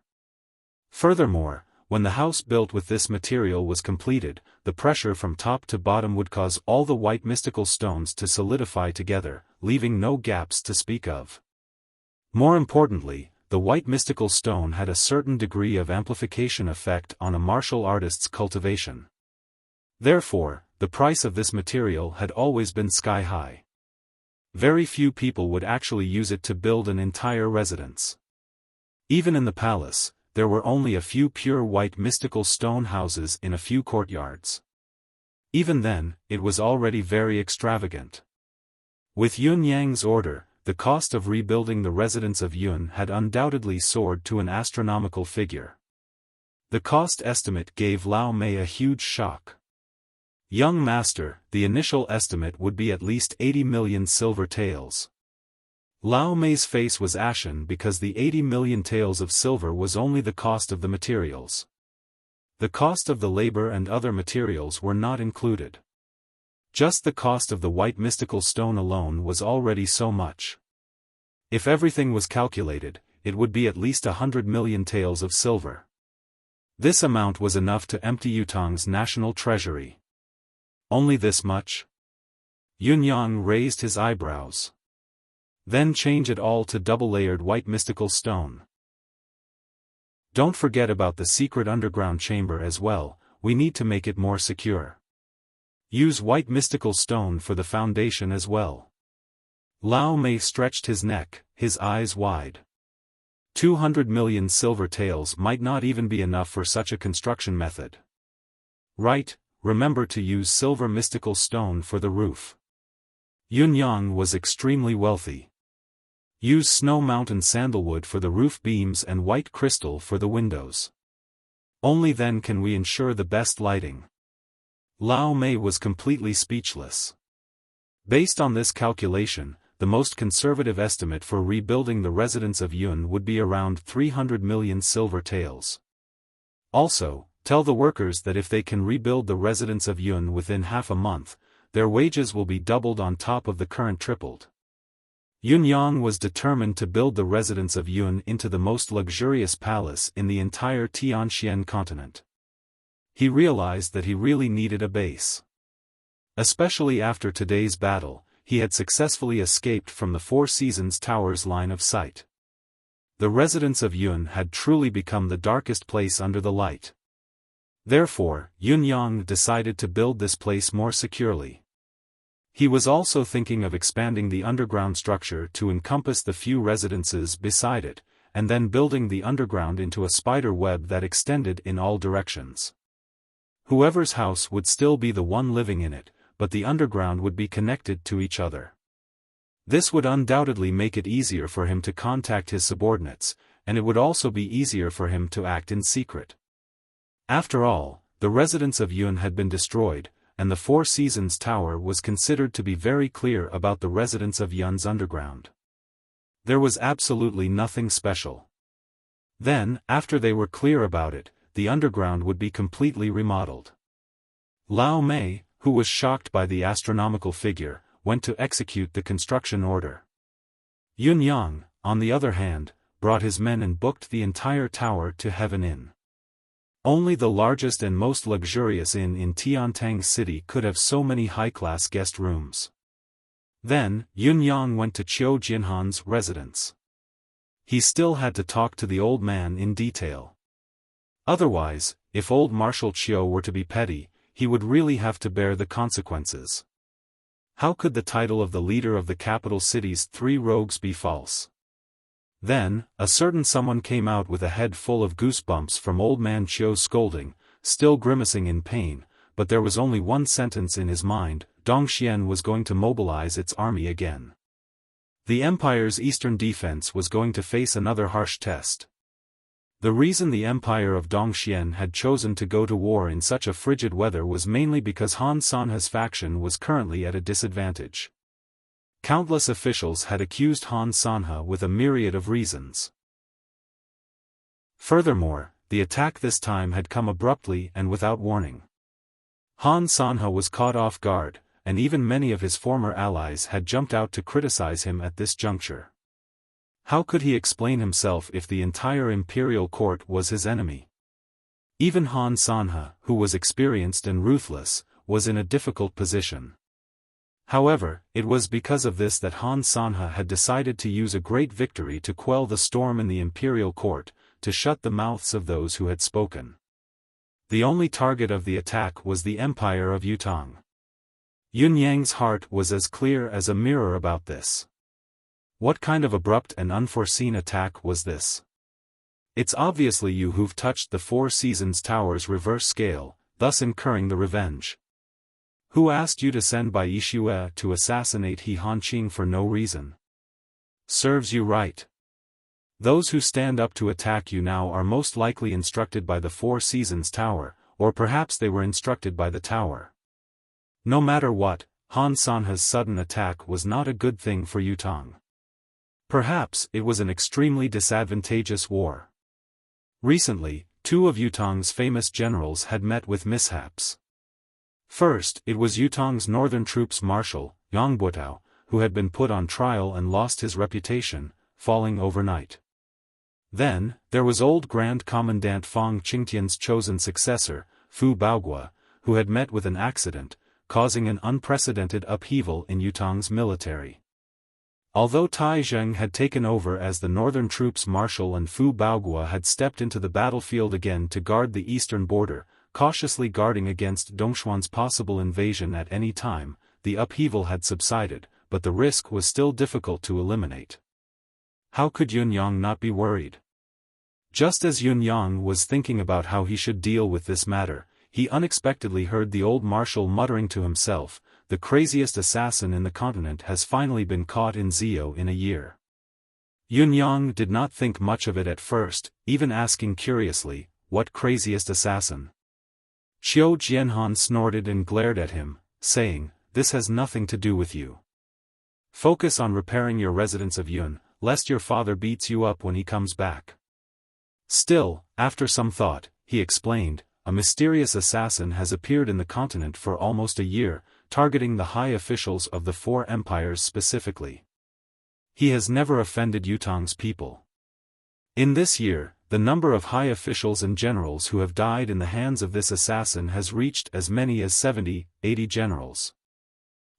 Furthermore, when the house built with this material was completed, the pressure from top to bottom would cause all the white mystical stones to solidify together, leaving no gaps to speak of. More importantly, the white mystical stone had a certain degree of amplification effect on a martial artist's cultivation. Therefore, the price of this material had always been sky-high. Very few people would actually use it to build an entire residence. Even in the palace, there were only a few pure white mystical stone houses in a few courtyards. Even then, it was already very extravagant. With Yun Yang's order, the cost of rebuilding the residence of Yun had undoubtedly soared to an astronomical figure. The cost estimate gave Lao Mei a huge shock. Young master, the initial estimate would be at least 80 million silver taels. Lao Mei's face was ashen because the 80 million taels of silver was only the cost of the materials. The cost of the labor and other materials were not included. Just the cost of the white mystical stone alone was already so much. If everything was calculated, it would be at least 100 million taels of silver. This amount was enough to empty Yutong's national treasury. Only this much? Yunyang raised his eyebrows. Then change it all to double-layered white mystical stone. Don't forget about the secret underground chamber as well, we need to make it more secure. Use white mystical stone for the foundation as well. Lao Mei stretched his neck, his eyes wide. 200 million silver taels might not even be enough for such a construction method. Right, remember to use silver mystical stone for the roof. Yunyang was extremely wealthy. Use Snow Mountain sandalwood for the roof beams and white crystal for the windows. Only then can we ensure the best lighting. Lao Mei was completely speechless. Based on this calculation, the most conservative estimate for rebuilding the residence of Yun would be around 300 million silver taels. Also, tell the workers that if they can rebuild the residence of Yun within half a month, their wages will be doubled on top of the current tripled. Yunyang was determined to build the residence of Yun into the most luxurious palace in the entire Tianxian continent. He realized that he really needed a base. Especially after today's battle, he had successfully escaped from the Four Seasons Tower's line of sight. The residence of Yun had truly become the darkest place under the light. Therefore, Yunyang decided to build this place more securely. He was also thinking of expanding the underground structure to encompass the few residences beside it, and then building the underground into a spider web that extended in all directions. Whoever's house would still be the one living in it, but the underground would be connected to each other. This would undoubtedly make it easier for him to contact his subordinates, and it would also be easier for him to act in secret. After all, the residence of Yun had been destroyed, and the Four Seasons Tower was considered to be very clear about the residence of Yun's underground. There was absolutely nothing special. Then, after they were clear about it, the underground would be completely remodeled. Lao Mei, who was shocked by the astronomical figure, went to execute the construction order. Yunyang, on the other hand, brought his men and booked the entire tower to Heaven Inn. Only the largest and most luxurious inn in Tiantang City could have so many high-class guest rooms. Then, Yunyang went to Qiu Jinhan's residence. He still had to talk to the old man in detail. Otherwise, if old Marshal Qiu were to be petty, he would really have to bear the consequences. How could the title of the leader of the capital city's 3 rogues be false? Then, a certain someone came out with a head full of goosebumps from old man Qiu's scolding, still grimacing in pain, but there was only one sentence in his mind: Dongxian was going to mobilize its army again. The empire's eastern defense was going to face another harsh test. The reason the empire of Dongxian had chosen to go to war in such a frigid weather was mainly because Han Sanhe's faction was currently at a disadvantage. Countless officials had accused Han Sanhe with a myriad of reasons. Furthermore, the attack this time had come abruptly and without warning. Han Sanhe was caught off guard, and even many of his former allies had jumped out to criticize him at this juncture. How could he explain himself if the entire imperial court was his enemy? Even Han Sanhe, who was experienced and ruthless, was in a difficult position. However, it was because of this that Han Sanhe had decided to use a great victory to quell the storm in the imperial court, to shut the mouths of those who had spoken. The only target of the attack was the empire of Yutong. Yun Yang's heart was as clear as a mirror about this. What kind of abrupt and unforeseen attack was this? It's obviously you who've touched the Four Seasons Tower's reverse scale, thus incurring the revenge. Who asked you to send Bai Yixue to assassinate He Hanqing for no reason? Serves you right. Those who stand up to attack you now are most likely instructed by the Four Seasons Tower, or perhaps they were instructed by the tower. No matter what, Han Sanhe's sudden attack was not a good thing for Yutong. Perhaps it was an extremely disadvantageous war. Recently, two of Yutong's famous generals had met with mishaps. First, it was Yutong's northern troops marshal, Yang Butao, who had been put on trial and lost his reputation, falling overnight. Then, there was old Grand Commandant Fang Qingtian's chosen successor, Fu Baogua, who had met with an accident, causing an unprecedented upheaval in Yutong's military. Although Tai Zheng had taken over as the northern troops marshal and Fu Baogua had stepped into the battlefield again to guard the eastern border, cautiously guarding against Dongxuan's possible invasion at any time, the upheaval had subsided, but the risk was still difficult to eliminate. How could Yun Yang not be worried? Just as Yun Yang was thinking about how he should deal with this matter, he unexpectedly heard the old marshal muttering to himself, "The craziest assassin in the continent has finally been caught in Zio in a year." Yun Yang did not think much of it at first, even asking curiously, "What craziest assassin?" Qiu Jianhan snorted and glared at him, saying, "This has nothing to do with you. Focus on repairing your residence of Yun, lest your father beats you up when he comes back." Still, after some thought, he explained, "A mysterious assassin has appeared in the continent for almost a year, targeting the high officials of the four empires specifically. He has never offended Yutong's people. In this year, the number of high officials and generals who have died in the hands of this assassin has reached as many as 70, 80 generals.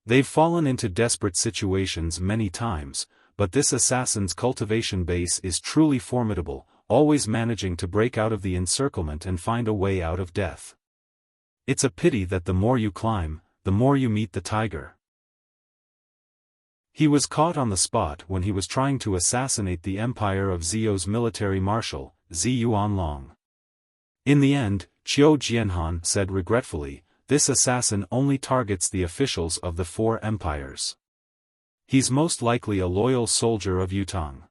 They've fallen into desperate situations many times, but this assassin's cultivation base is truly formidable, always managing to break out of the encirclement and find a way out of death. It's a pity that the more you climb, the more you meet the tiger." He was caught on the spot when he was trying to assassinate the empire of Zio's military marshal, Zi Yuanlong. In the end, Qiu Jianhan said regretfully, "This assassin only targets the officials of the four empires. He's most likely a loyal soldier of Yutong.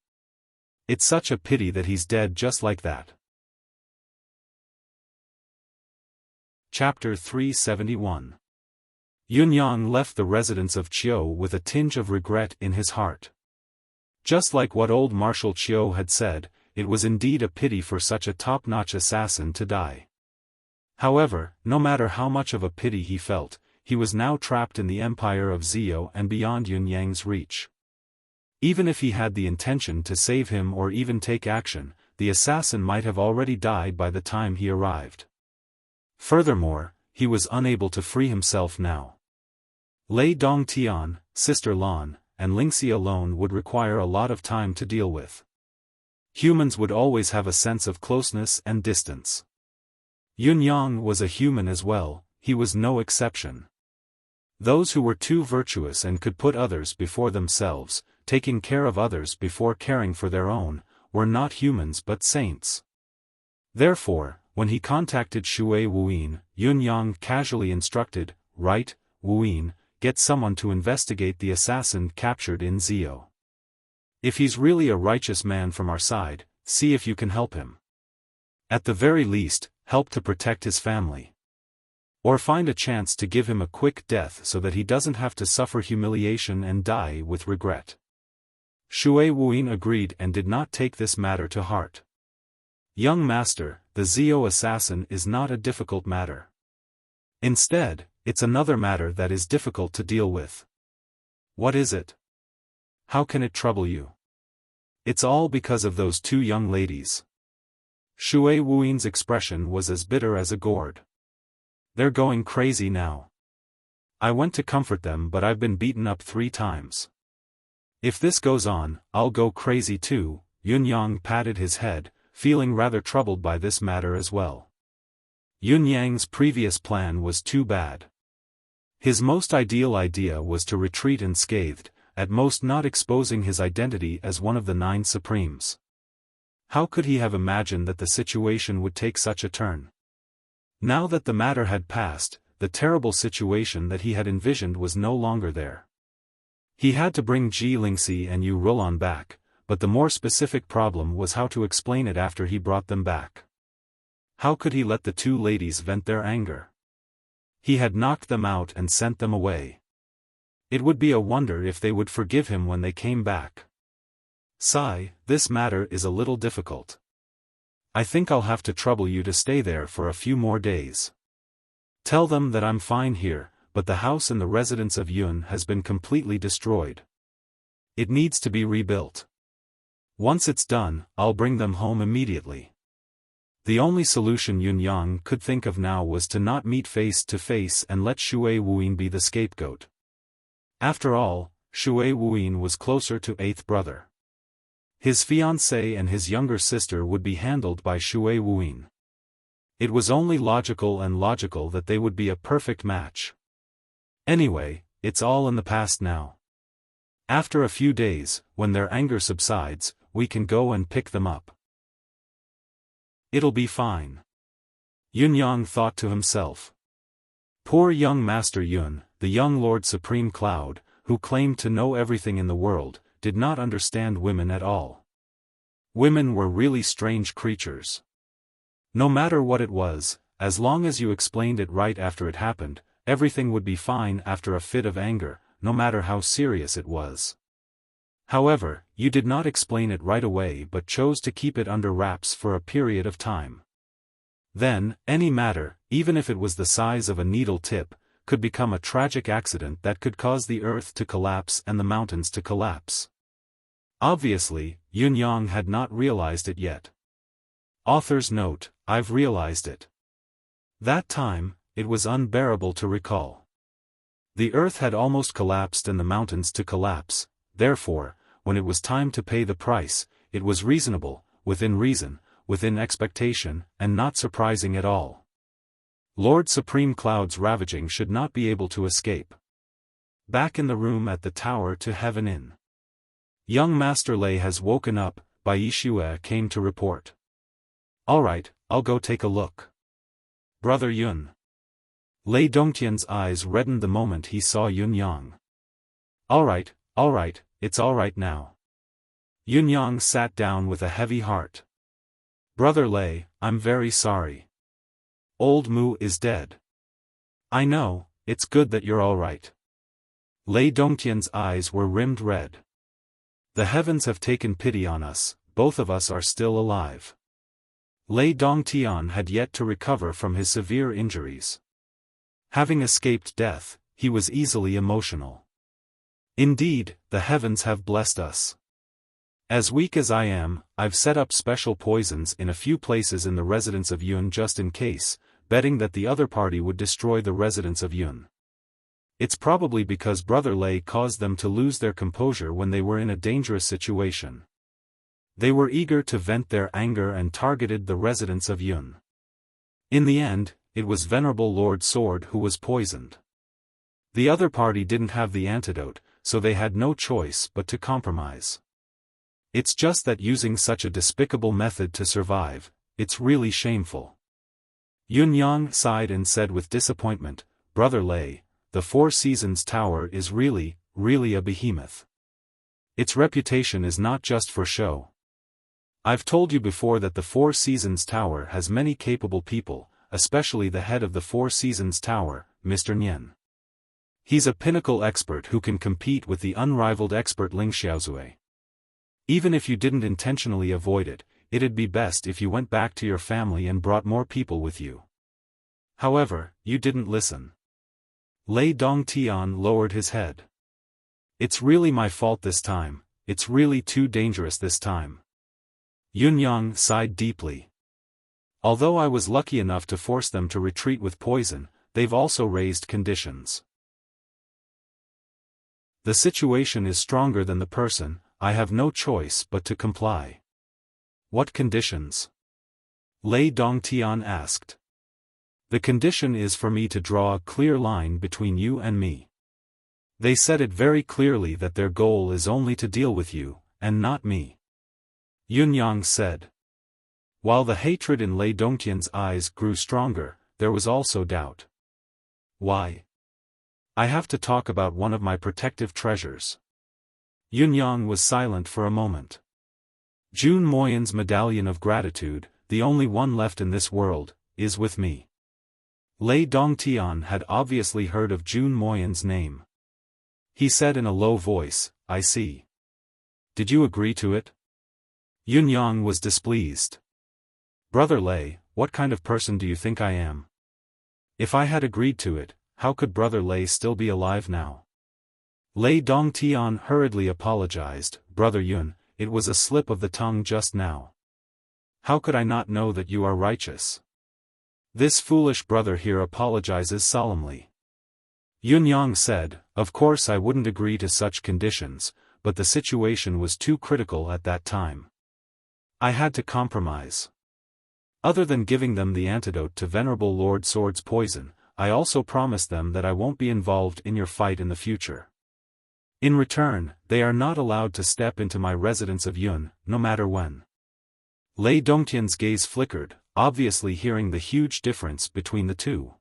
It's such a pity that he's dead just like that." Chapter 371. Yun Yang left the residence of Qiu with a tinge of regret in his heart. Just like what old Marshal Qiu had said, it was indeed a pity for such a top-notch assassin to die. However, no matter how much of a pity he felt, he was now trapped in the empire of Zio and beyond Yun Yang's reach. Even if he had the intention to save him or even take action, the assassin might have already died by the time he arrived. Furthermore, he was unable to free himself now. Lei Dongtian, Sister Lan, and Lingxi alone would require a lot of time to deal with. Humans would always have a sense of closeness and distance. Yun Yang was a human as well, he was no exception. Those who were too virtuous and could put others before themselves, taking care of others before caring for their own, were not humans but saints. Therefore, when he contacted Shui Wuyin, Yun Yang casually instructed, "Right, Wuyin, get someone to investigate the assassin captured in Zio. If he's really a righteous man from our side, see if you can help him. At the very least, help to protect his family. Or find a chance to give him a quick death so that he doesn't have to suffer humiliation and die with regret." Shui Wuyin agreed and did not take this matter to heart. "Young master, the Zio assassin is not a difficult matter. Instead, it's another matter that is difficult to deal with." "What is it? How can it trouble you?" "It's all because of those two young ladies." Shui Wuyin's expression was as bitter as a gourd. "They're going crazy now. I went to comfort them but I've been beaten up 3 times. If this goes on, I'll go crazy too." Yun Yang patted his head, feeling rather troubled by this matter as well. Yun Yang's previous plan was too bad. His most ideal idea was to retreat unscathed, at most not exposing his identity as one of the 9 Supremes. How could he have imagined that the situation would take such a turn? Now that the matter had passed, the terrible situation that he had envisioned was no longer there. He had to bring Ji Lingxi and Yu Rulan back, but the more specific problem was how to explain it after he brought them back. How could he let the 2 ladies vent their anger? He had knocked them out and sent them away. It would be a wonder if they would forgive him when they came back. "Sigh, this matter is a little difficult. I think I'll have to trouble you to stay there for a few more days. Tell them that I'm fine here, but the house and the residence of Yun has been completely destroyed. It needs to be rebuilt. Once it's done, I'll bring them home immediately." The only solution Yun Yang could think of now was to not meet face to face and let Shui Wuyin be the scapegoat. After all, Shui Wuyin was closer to 8th brother. His fiancée and his younger sister would be handled by Shui Wuyin. It was only logical that they would be a perfect match. Anyway, it's all in the past now. After a few days, when their anger subsides, we can go and pick them up. It'll be fine. Yun Yang thought to himself. Poor young Master Yun, the young Lord Supreme Cloud, who claimed to know everything in the world, did not understand women at all. Women were really strange creatures. No matter what it was, as long as you explained it right after it happened, everything would be fine after a fit of anger, no matter how serious it was. However, you did not explain it right away but chose to keep it under wraps for a period of time. Then, any matter, even if it was the size of a needle tip, could become a tragic accident that could cause the earth to collapse and the mountains to collapse. Obviously, Yun Yang had not realized it yet. Author's note, I've realized it. That time, it was unbearable to recall. The earth had almost collapsed and the mountains to collapse, therefore, when it was time to pay the price, it was reasonable, within reason, within expectation, and not surprising at all. Lord Supreme Cloud's ravaging should not be able to escape. Back in the room at the Tower to Heaven Inn. Young Master Lei has woken up, Bai Yixue came to report. Alright, I'll go take a look. Brother Yun. Lei Dongtian's eyes reddened the moment he saw Yun Yang. Alright, it's alright now. Yun Yang sat down with a heavy heart. Brother Lei, I'm very sorry. Old Mu is dead. I know, it's good that you're alright. Lei Dongtian's eyes were rimmed red. The heavens have taken pity on us, both of us are still alive. Lei Dongtian had yet to recover from his severe injuries. Having escaped death, he was easily emotional. Indeed, the heavens have blessed us. As weak as I am, I've set up special poisons in a few places in the residence of Yun just in case, betting that the other party would destroy the residence of Yun. It's probably because Brother Lei caused them to lose their composure when they were in a dangerous situation. They were eager to vent their anger and targeted the residence of Yun. In the end, it was Venerable Lord Sword who was poisoned. The other party didn't have the antidote, so they had no choice but to compromise. It's just that using such a despicable method to survive, it's really shameful. Yun Yang sighed and said with disappointment, Brother Lei, the Four Seasons Tower is really a behemoth. Its reputation is not just for show. I've told you before that the Four Seasons Tower has many capable people, especially the head of the Four Seasons Tower, Mr. Nian. He's a pinnacle expert who can compete with the unrivaled expert Ling Xiaozui. Even if you didn't intentionally avoid it, it'd be best if you went back to your family and brought more people with you. However, you didn't listen. Lei Dongtian lowered his head. It's really my fault this time, it's really too dangerous this time. Yun Yang sighed deeply. Although I was lucky enough to force them to retreat with poison, they've also raised conditions. The situation is stronger than the person, I have no choice but to comply. What conditions? Lei Dongtian asked. The condition is for me to draw a clear line between you and me. They said it very clearly that their goal is only to deal with you, and not me. Yun Yang said. While the hatred in Lei Dongtian's eyes grew stronger, there was also doubt. Why? I have to talk about one of my protective treasures. Yun Yang was silent for a moment. Jun Moyan's medallion of gratitude, the only one left in this world, is with me. Lei Dongtian had obviously heard of Jun Moyan's name. He said in a low voice, I see. Did you agree to it? Yun Yang was displeased. Brother Lei, what kind of person do you think I am? If I had agreed to it, how could Brother Lei still be alive now? Lei Dongtian hurriedly apologized, Brother Yun, it was a slip of the tongue just now. How could I not know that you are righteous? This foolish brother here apologizes solemnly. Yun Yang said, Of course I wouldn't agree to such conditions, but the situation was too critical at that time. I had to compromise. Other than giving them the antidote to Venerable Lord Sword's poison, I also promised them that I won't be involved in your fight in the future. In return, they are not allowed to step into my residence of Yun, no matter when. Lei Dongtian's gaze flickered, obviously hearing the huge difference between the two.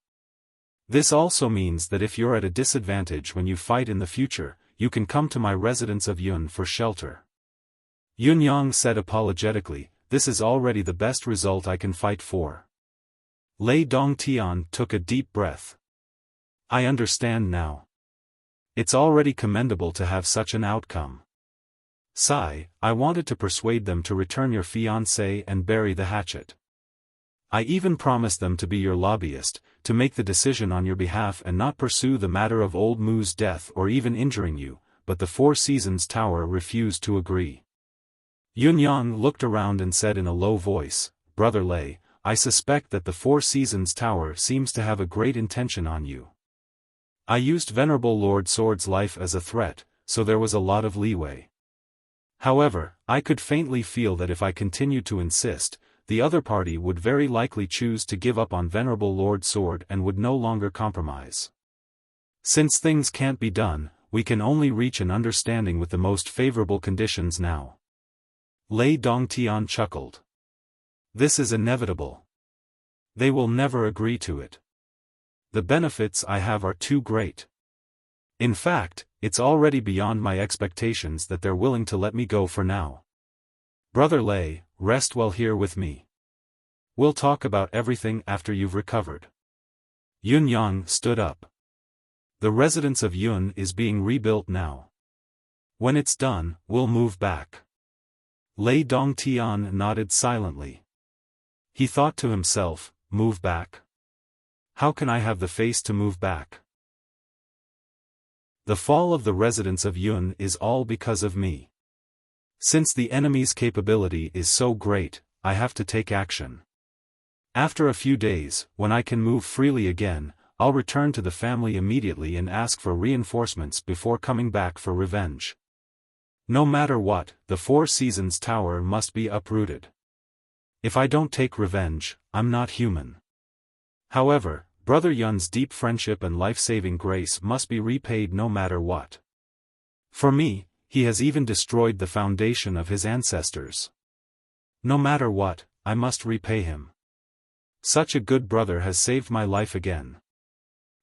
This also means that if you're at a disadvantage when you fight in the future, you can come to my residence of Yun for shelter. Yun Yang said apologetically, this is already the best result I can fight for. Lei Dongtian took a deep breath. I understand now. It's already commendable to have such an outcome. Sigh, I wanted to persuade them to return your fiancé and bury the hatchet. I even promised them to be your lobbyist, to make the decision on your behalf and not pursue the matter of old Mu's death or even injuring you, but the Four Seasons Tower refused to agree. Yun Yang looked around and said in a low voice, Brother Lei, I suspect that the Four Seasons Tower seems to have a great intention on you. I used Venerable Lord Sword's life as a threat, so there was a lot of leeway. However, I could faintly feel that if I continued to insist, the other party would very likely choose to give up on Venerable Lord Sword and would no longer compromise. Since things can't be done, we can only reach an understanding with the most favorable conditions now. Lei Dongtian chuckled. This is inevitable. They will never agree to it. The benefits I have are too great. In fact, it's already beyond my expectations that they're willing to let me go for now. Brother Lei, rest well here with me. We'll talk about everything after you've recovered. Yun Yang stood up. The residence of Yun is being rebuilt now. When it's done, we'll move back. Lei Dongtian nodded silently. He thought to himself, move back? How can I have the face to move back? The fall of the residence of Yun is all because of me. Since the enemy's capability is so great, I have to take action. After a few days, when I can move freely again, I'll return to the family immediately and ask for reinforcements before coming back for revenge. No matter what, the Four Seasons Tower must be uprooted. If I don't take revenge, I'm not human. However, Brother Yun's deep friendship and life-saving grace must be repaid no matter what. For me, he has even destroyed the foundation of his ancestors. No matter what, I must repay him. Such a good brother has saved my life again.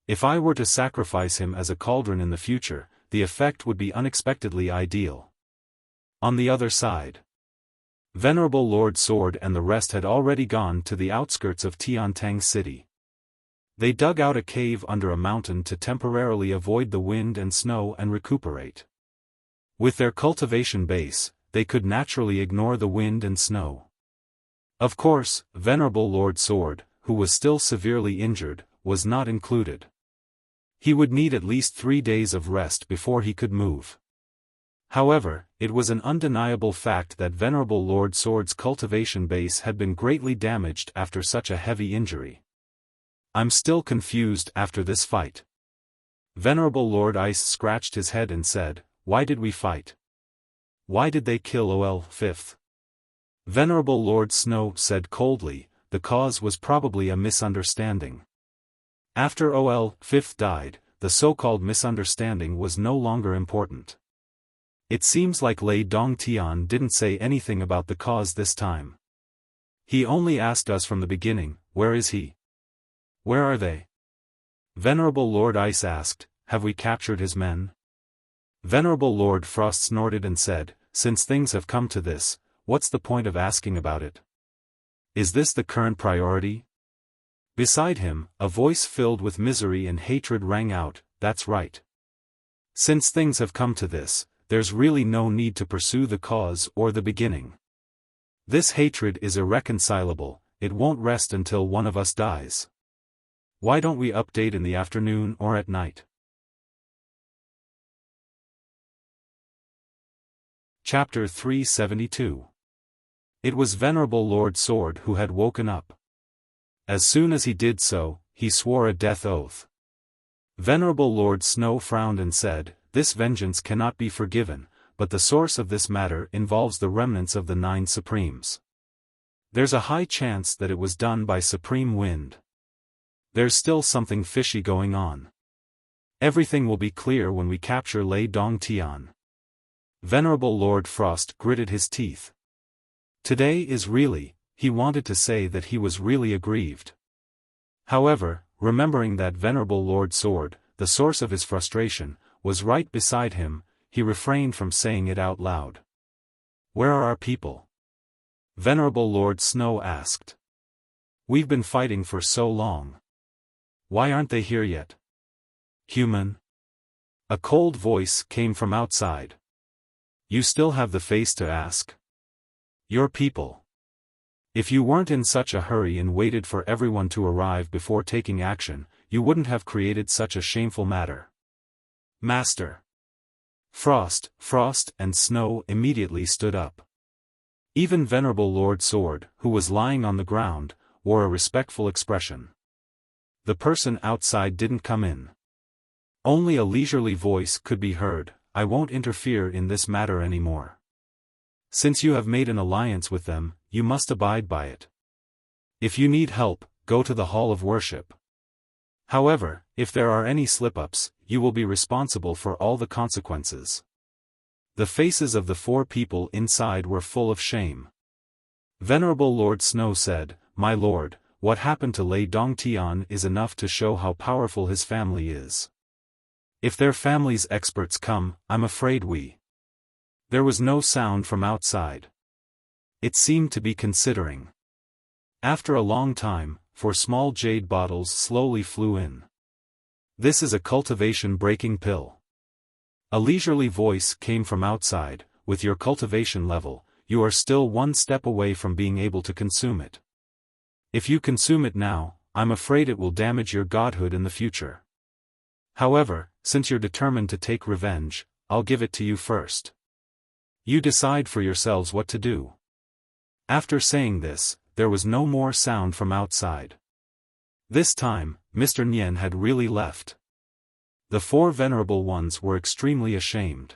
If I were to sacrifice him as a cauldron in the future, the effect would be unexpectedly ideal. On the other side, Venerable Lord Sword and the rest had already gone to the outskirts of Tiantang City. They dug out a cave under a mountain to temporarily avoid the wind and snow and recuperate. With their cultivation base, they could naturally ignore the wind and snow. Of course, Venerable Lord Sword, who was still severely injured, was not included. He would need at least 3 days of rest before he could move. However, it was an undeniable fact that Venerable Lord Sword's cultivation base had been greatly damaged after such a heavy injury. I'm still confused after this fight. Venerable Lord Ice scratched his head and said, "Why did we fight? Why did they kill OL 5th? Venerable Lord Snow said coldly, the cause was probably a misunderstanding. After OL 5th died, the so-called misunderstanding was no longer important. It seems like Lei Dongtian didn't say anything about the cause this time. He only asked us from the beginning, where is he? Where are they?" Venerable Lord Ice asked, "Have we captured his men?" Venerable Lord Frost snorted and said, "Since things have come to this, what's the point of asking about it? Is this the current priority?" Beside him, a voice filled with misery and hatred rang out, "That's right. Since things have come to this, there's really no need to pursue the cause or the beginning. This hatred is irreconcilable, it won't rest until one of us dies. Why don't we update in the afternoon or at night?" Chapter 372. It was Venerable Lord Sword who had woken up. As soon as he did so, he swore a death oath. Venerable Lord Snow frowned and said, "This vengeance cannot be forgiven, but the source of this matter involves the remnants of the 9 Supremes. There's a high chance that it was done by Supreme Wind. There's still something fishy going on. Everything will be clear when we capture Lei Dongtian." Venerable Lord Frost gritted his teeth. Today is really, he wanted to say that he was really aggrieved. However, remembering that Venerable Lord Sword, the source of his frustration, was right beside him, he refrained from saying it out loud. "Where are our people?" Venerable Lord Snow asked. "We've been fighting for so long. Why aren't they here yet?" "Human?" A cold voice came from outside. "You still have the face to ask? Your people. If you weren't in such a hurry and waited for everyone to arrive before taking action, you wouldn't have created such a shameful matter." "Master." Frost, and Snow immediately stood up. Even Venerable Lord Sword, who was lying on the ground, wore a respectful expression. The person outside didn't come in. Only a leisurely voice could be heard, "I won't interfere in this matter anymore. Since you have made an alliance with them, you must abide by it. If you need help, go to the Hall of Worship. However, if there are any slip-ups, you will be responsible for all the consequences." The faces of the 4 people inside were full of shame. Venerable Lord Snow said, "My lord, what happened to Lei Dongtian is enough to show how powerful his family is. If their family's experts come, I'm afraid we—" There was no sound from outside. It seemed to be considering. After a long time, 4 small jade bottles slowly flew in. "This is a cultivation-breaking pill." A leisurely voice came from outside, "With your cultivation level, you are still 1 step away from being able to consume it. If you consume it now, I'm afraid it will damage your godhood in the future. However, since you're determined to take revenge, I'll give it to you first. You decide for yourselves what to do." After saying this, there was no more sound from outside. This time, Mr. Nian had really left. The 4 venerable ones were extremely ashamed.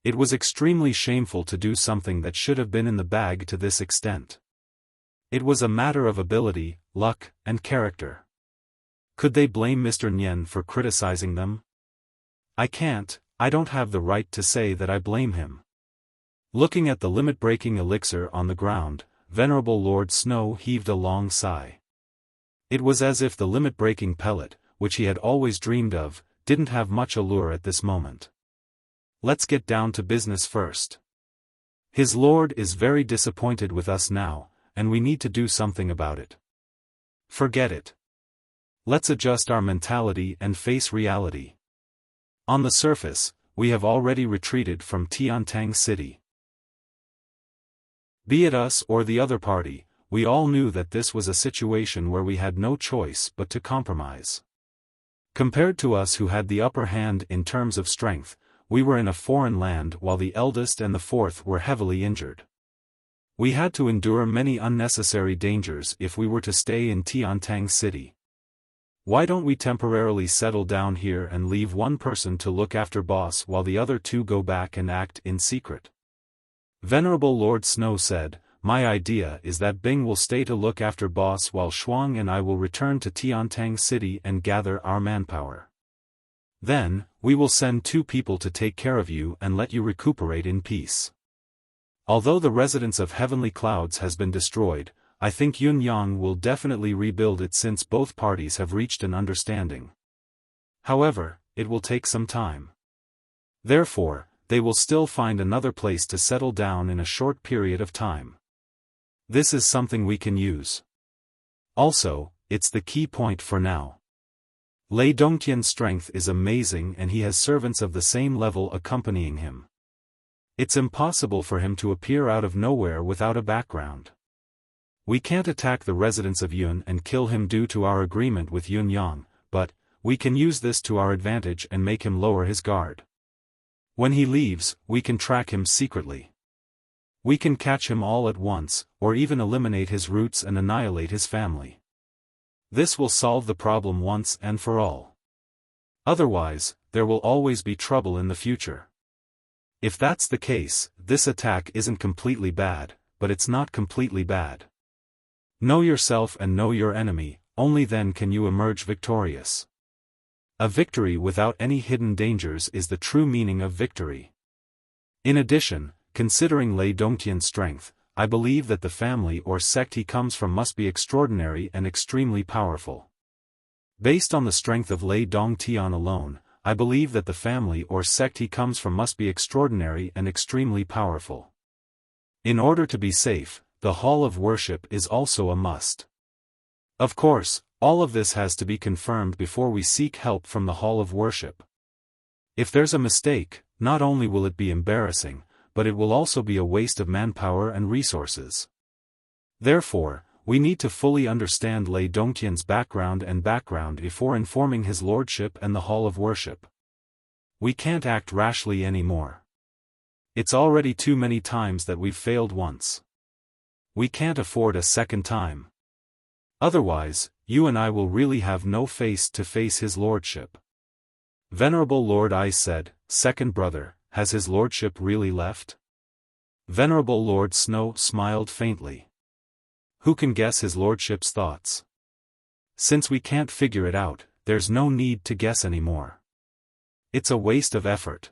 It was extremely shameful to do something that should have been in the bag to this extent. It was a matter of ability, luck, and character. Could they blame Mr. Nian for criticizing them? I I don't have the right to say that I blame him. Looking at the limit-breaking elixir on the ground, Venerable Lord Snow heaved a long sigh. It was as if the limit-breaking pellet, which he had always dreamed of, didn't have much allure at this moment. Let's get down to business first. His lord is very disappointed with us now, and we need to do something about it. Forget it. Let's adjust our mentality and face reality. On the surface, we have already retreated from Tiantang City. Be it us or the other party, we all knew that this was a situation where we had no choice but to compromise. Compared to us who had the upper hand in terms of strength, we were in a foreign land while the eldest and the fourth were heavily injured. We had to endure many unnecessary dangers if we were to stay in Tiantang City. Why don't we temporarily settle down here and leave one person to look after boss while the other two go back and act in secret? Venerable Lord Snow said, my idea is that Bing will stay to look after boss while Shuang and I will return to Tiantang City and gather our manpower. Then, we will send 2 people to take care of you and let you recuperate in peace. Although the residence of Heavenly Clouds has been destroyed, I think Yun Yang will definitely rebuild it since both parties have reached an understanding. However, it will take some time. Therefore, they will still find another place to settle down in a short period of time. This is something we can use. Also, it's the key point for now. Lei Dongtian's strength is amazing and he has servants of the same level accompanying him. It's impossible for him to appear out of nowhere without a background. We can't attack the residence of Yun and kill him due to our agreement with Yun Yang, but we can use this to our advantage and make him lower his guard. When he leaves, we can track him secretly. We can catch him all at once, or even eliminate his roots and annihilate his family. This will solve the problem once and for all. Otherwise, there will always be trouble in the future. If that's the case, this attack isn't completely bad, but it's not completely bad. Know yourself and know your enemy, only then can you emerge victorious. A victory without any hidden dangers is the true meaning of victory. In addition, considering Lei Dongtian's strength, I believe that the family or sect he comes from must be extraordinary and extremely powerful. Based on the strength of Lei Dongtian alone, I believe that the family or sect he comes from must be extraordinary and extremely powerful. In order to be safe, the Hall of Worship is also a must. Of course, all of this has to be confirmed before we seek help from the Hall of Worship. If there's a mistake, not only will it be embarrassing, but it will also be a waste of manpower and resources. Therefore, we need to fully understand Lei Dongtian's background before informing his lordship and the Hall of Worship. We can't act rashly anymore. It's already too many times that we've failed once. We can't afford a second time. Otherwise, you and I will really have no face to face his lordship. Venerable Lord I said, second brother, has his lordship really left? Venerable Lord Snow smiled faintly. Who can guess his lordship's thoughts? Since we can't figure it out, there's no need to guess anymore. It's a waste of effort.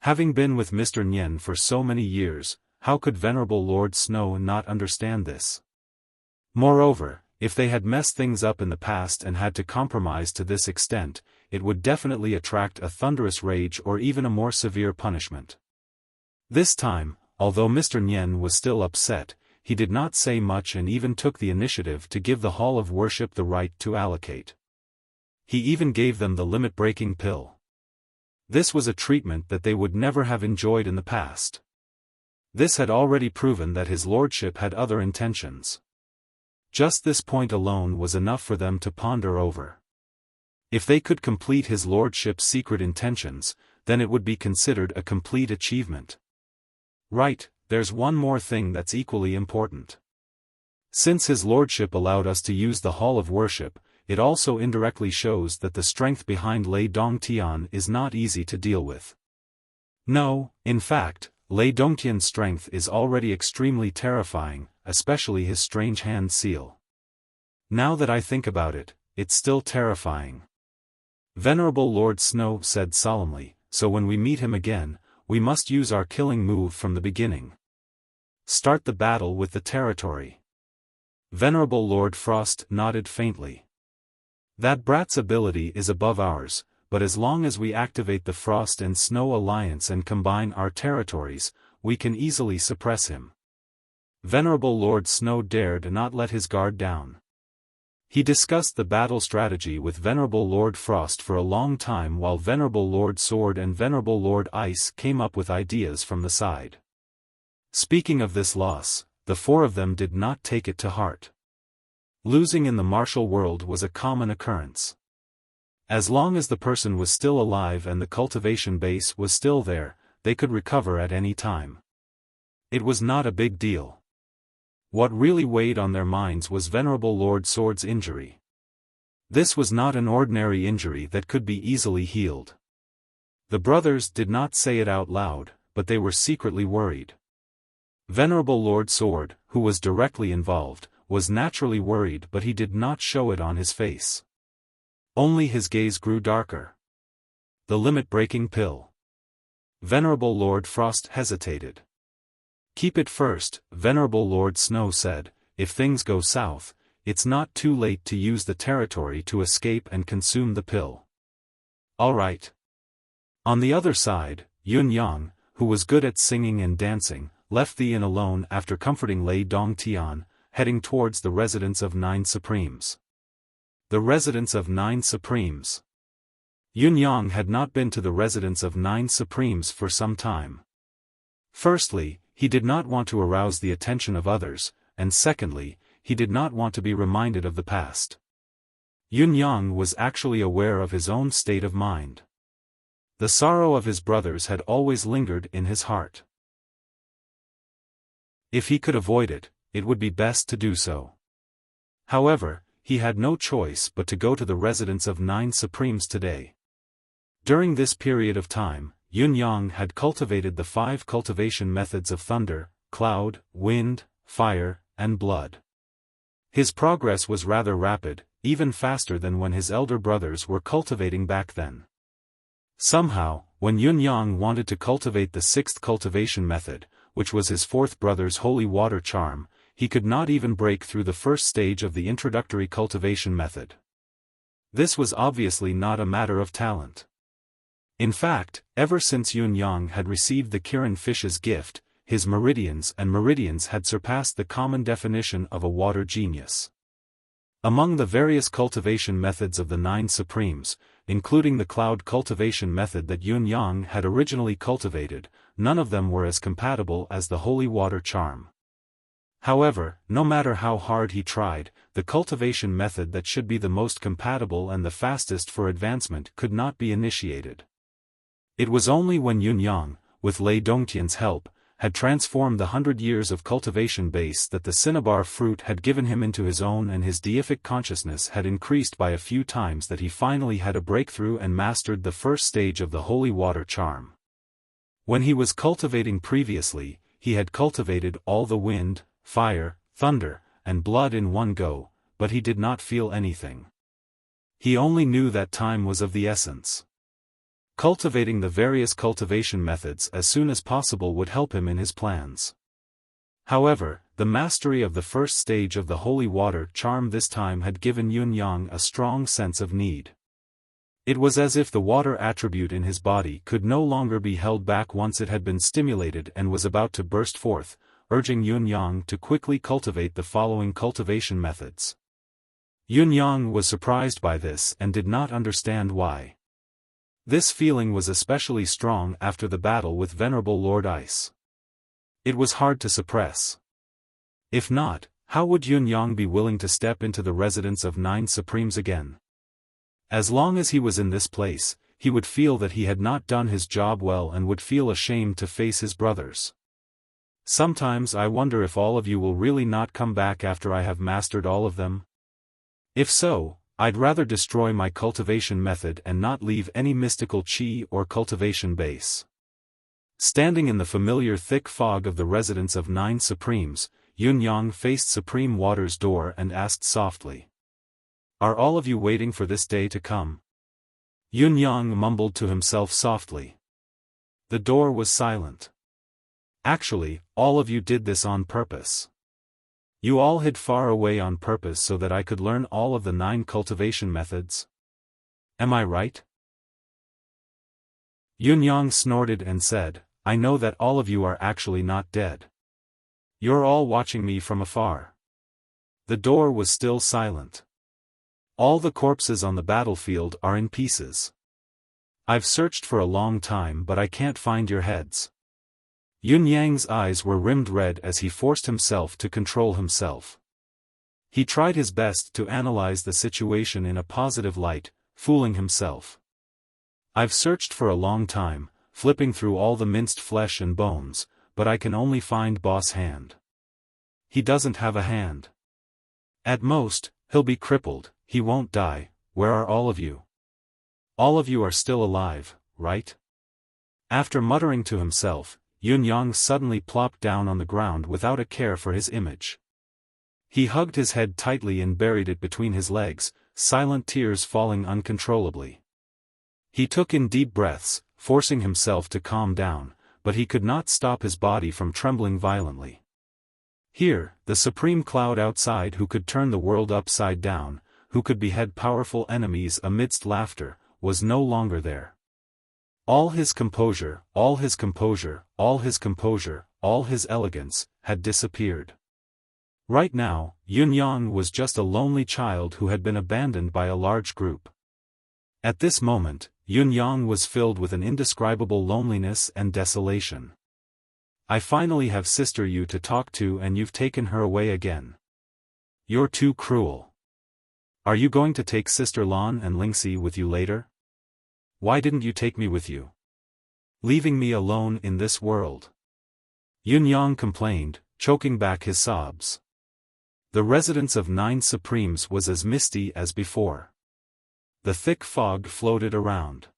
Having been with Mr. Nian for so many years, how could Venerable Lord Snow not understand this? Moreover, if they had messed things up in the past and had to compromise to this extent, it would definitely attract a thunderous rage or even a more severe punishment. This time, although Mr. Nian was still upset, he did not say much and even took the initiative to give the Hall of Worship the right to allocate. He even gave them the limit-breaking pill. This was a treatment that they would never have enjoyed in the past. This had already proven that his lordship had other intentions. Just this point alone was enough for them to ponder over. If they could complete his lordship's secret intentions, then it would be considered a complete achievement. Right, there's one more thing that's equally important. Since his lordship allowed us to use the Hall of Worship, it also indirectly shows that the strength behind Lei Dongtian is not easy to deal with. No, in fact, Lei Dongtian's strength is already extremely terrifying, especially his strange hand seal. Now that I think about it, it's still terrifying. Venerable Lord Snow said solemnly, so when we meet him again, we must use our killing move from the beginning. Start the battle with the territory. Venerable Lord Frost nodded faintly. That brat's ability is above ours, but as long as we activate the Frost and Snow Alliance and combine our territories, we can easily suppress him. Venerable Lord Snow dared not let his guard down. He discussed the battle strategy with Venerable Lord Frost for a long time while Venerable Lord Sword and Venerable Lord Ice came up with ideas from the side. Speaking of this loss, the four of them did not take it to heart. Losing in the martial world was a common occurrence. As long as the person was still alive and the cultivation base was still there, they could recover at any time. It was not a big deal. What really weighed on their minds was Venerable Lord Sword's injury. This was not an ordinary injury that could be easily healed. The brothers did not say it out loud, but they were secretly worried. Venerable Lord Sword, who was directly involved, was naturally worried, but he did not show it on his face. Only his gaze grew darker. The limit-breaking pill. Venerable Lord Frost hesitated. Keep it first, Venerable Lord Snow said. If things go south, it's not too late to use the territory to escape and consume the pill. All right. On the other side, Yun Yang, who was good at singing and dancing, left the inn alone after comforting Lei Dongtian, heading towards the residence of 9 Supremes. The residence of 9 Supremes. Yun Yang had not been to the residence of 9 Supremes for some time. Firstly, he did not want to arouse the attention of others, and secondly, he did not want to be reminded of the past. Yun Yang was actually aware of his own state of mind. The sorrow of his brothers had always lingered in his heart. If he could avoid it, it would be best to do so. However, he had no choice but to go to the residence of 9 Supremes today. During this period of time, Yun Yang had cultivated the 5 cultivation methods of thunder, cloud, wind, fire, and blood. His progress was rather rapid, even faster than when his elder brothers were cultivating back then. Somehow, when Yun Yang wanted to cultivate the 6th cultivation method, which was his 4th brother's holy water charm, he could not even break through the first stage of the introductory cultivation method. This was obviously not a matter of talent. In fact, ever since Yun Yang had received the Kirin fish's gift, his meridians had surpassed the common definition of a water genius. Among the various cultivation methods of the 9 Supremes, including the cloud cultivation method that Yun Yang had originally cultivated, none of them were as compatible as the holy water charm. However, no matter how hard he tried, the cultivation method that should be the most compatible and the fastest for advancement could not be initiated. It was only when Yun Yang, with Lei Dongtian's help, had transformed the 100 years of cultivation base that the cinnabar fruit had given him into his own and his deific consciousness had increased by a few times that he finally had a breakthrough and mastered the first stage of the holy water charm. When he was cultivating previously, he had cultivated all the wind, fire, thunder, and blood in one go, but he did not feel anything. He only knew that time was of the essence. Cultivating the various cultivation methods as soon as possible would help him in his plans. However, the mastery of the first stage of the holy water charm this time had given Yun Yang a strong sense of need. It was as if the water attribute in his body could no longer be held back once it had been stimulated and was about to burst forth, urging Yun Yang to quickly cultivate the following cultivation methods. Yun Yang was surprised by this and did not understand why. This feeling was especially strong after the battle with Venerable Lord Ice. It was hard to suppress. If not, how would Yun Yang be willing to step into the residence of 9 Supremes again? As long as he was in this place, he would feel that he had not done his job well and would feel ashamed to face his brothers. Sometimes I wonder if all of you will really not come back after I have mastered all of them. If so, I'd rather destroy my cultivation method and not leave any mystical chi or cultivation base. Standing in the familiar thick fog of the residence of 9 Supremes, Yun Yang faced Supreme Water's door and asked softly. Are all of you waiting for this day to come? Yun Yang mumbled to himself softly. The door was silent. Actually, all of you did this on purpose. You all hid far away on purpose so that I could learn all of the 9 cultivation methods. Am I right? Yun Yang snorted and said, I know that all of you are actually not dead. You're all watching me from afar. The door was still silent. All the corpses on the battlefield are in pieces. I've searched for a long time but I can't find your heads. Yun Yang's eyes were rimmed red as he forced himself to control himself. He tried his best to analyze the situation in a positive light, fooling himself. I've searched for a long time, flipping through all the minced flesh and bones, but I can only find Boss' hand. He doesn't have a hand. At most, he'll be crippled, he won't die. Where are all of you? All of you are still alive, right? After muttering to himself, Yun Yang suddenly plopped down on the ground without a care for his image. He hugged his head tightly and buried it between his legs, silent tears falling uncontrollably. He took in deep breaths, forcing himself to calm down, but he could not stop his body from trembling violently. Here, the supreme cloud outside who could turn the world upside down, who could behead powerful enemies amidst laughter, was no longer there. All his composure, all his composure, all his composure, all his elegance, had disappeared. Right now, Yun Yang was just a lonely child who had been abandoned by a large group. At this moment, Yun Yang was filled with an indescribable loneliness and desolation. I finally have Sister Yu to talk to and you've taken her away again. You're too cruel. Are you going to take Sister Lan and Lingxi with you later? Why didn't you take me with you? Leaving me alone in this world. Yun Yang complained, choking back his sobs. The residence of 9 Supremes was as misty as before. The thick fog floated around.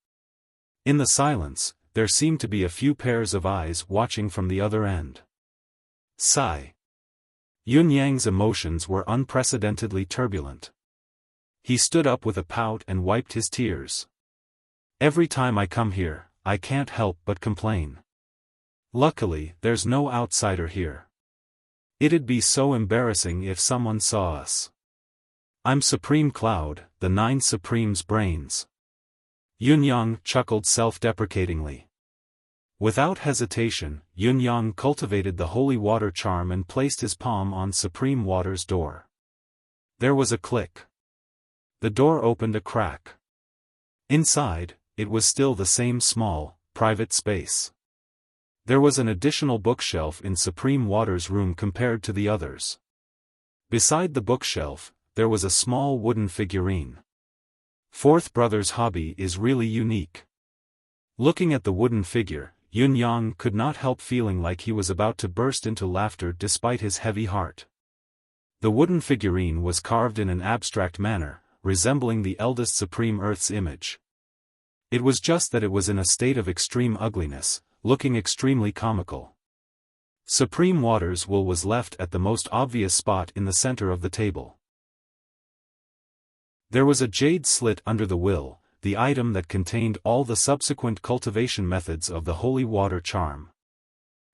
In the silence, there seemed to be a few pairs of eyes watching from the other end. Sigh. Yun Yang's emotions were unprecedentedly turbulent. He stood up with a pout and wiped his tears. Every time I come here, I can't help but complain. Luckily, there's no outsider here. It'd be so embarrassing if someone saw us. I'm Supreme Cloud, the 9 Supremes' brains. Yun Yang chuckled self-deprecatingly. Without hesitation, Yun Yang cultivated the holy water charm and placed his palm on Supreme Water's door. There was a click. The door opened a crack. Inside, it was still the same small, private space. There was an additional bookshelf in Supreme Water's room compared to the others. Beside the bookshelf, there was a small wooden figurine. Fourth brother's hobby is really unique. Looking at the wooden figure, Yun Yang could not help feeling like he was about to burst into laughter despite his heavy heart. The wooden figurine was carved in an abstract manner, resembling the eldest Supreme Earth's image. It was just that it was in a state of extreme ugliness, looking extremely comical. Supreme Water's will was left at the most obvious spot in the center of the table. There was a jade slit under the will, the item that contained all the subsequent cultivation methods of the holy water charm.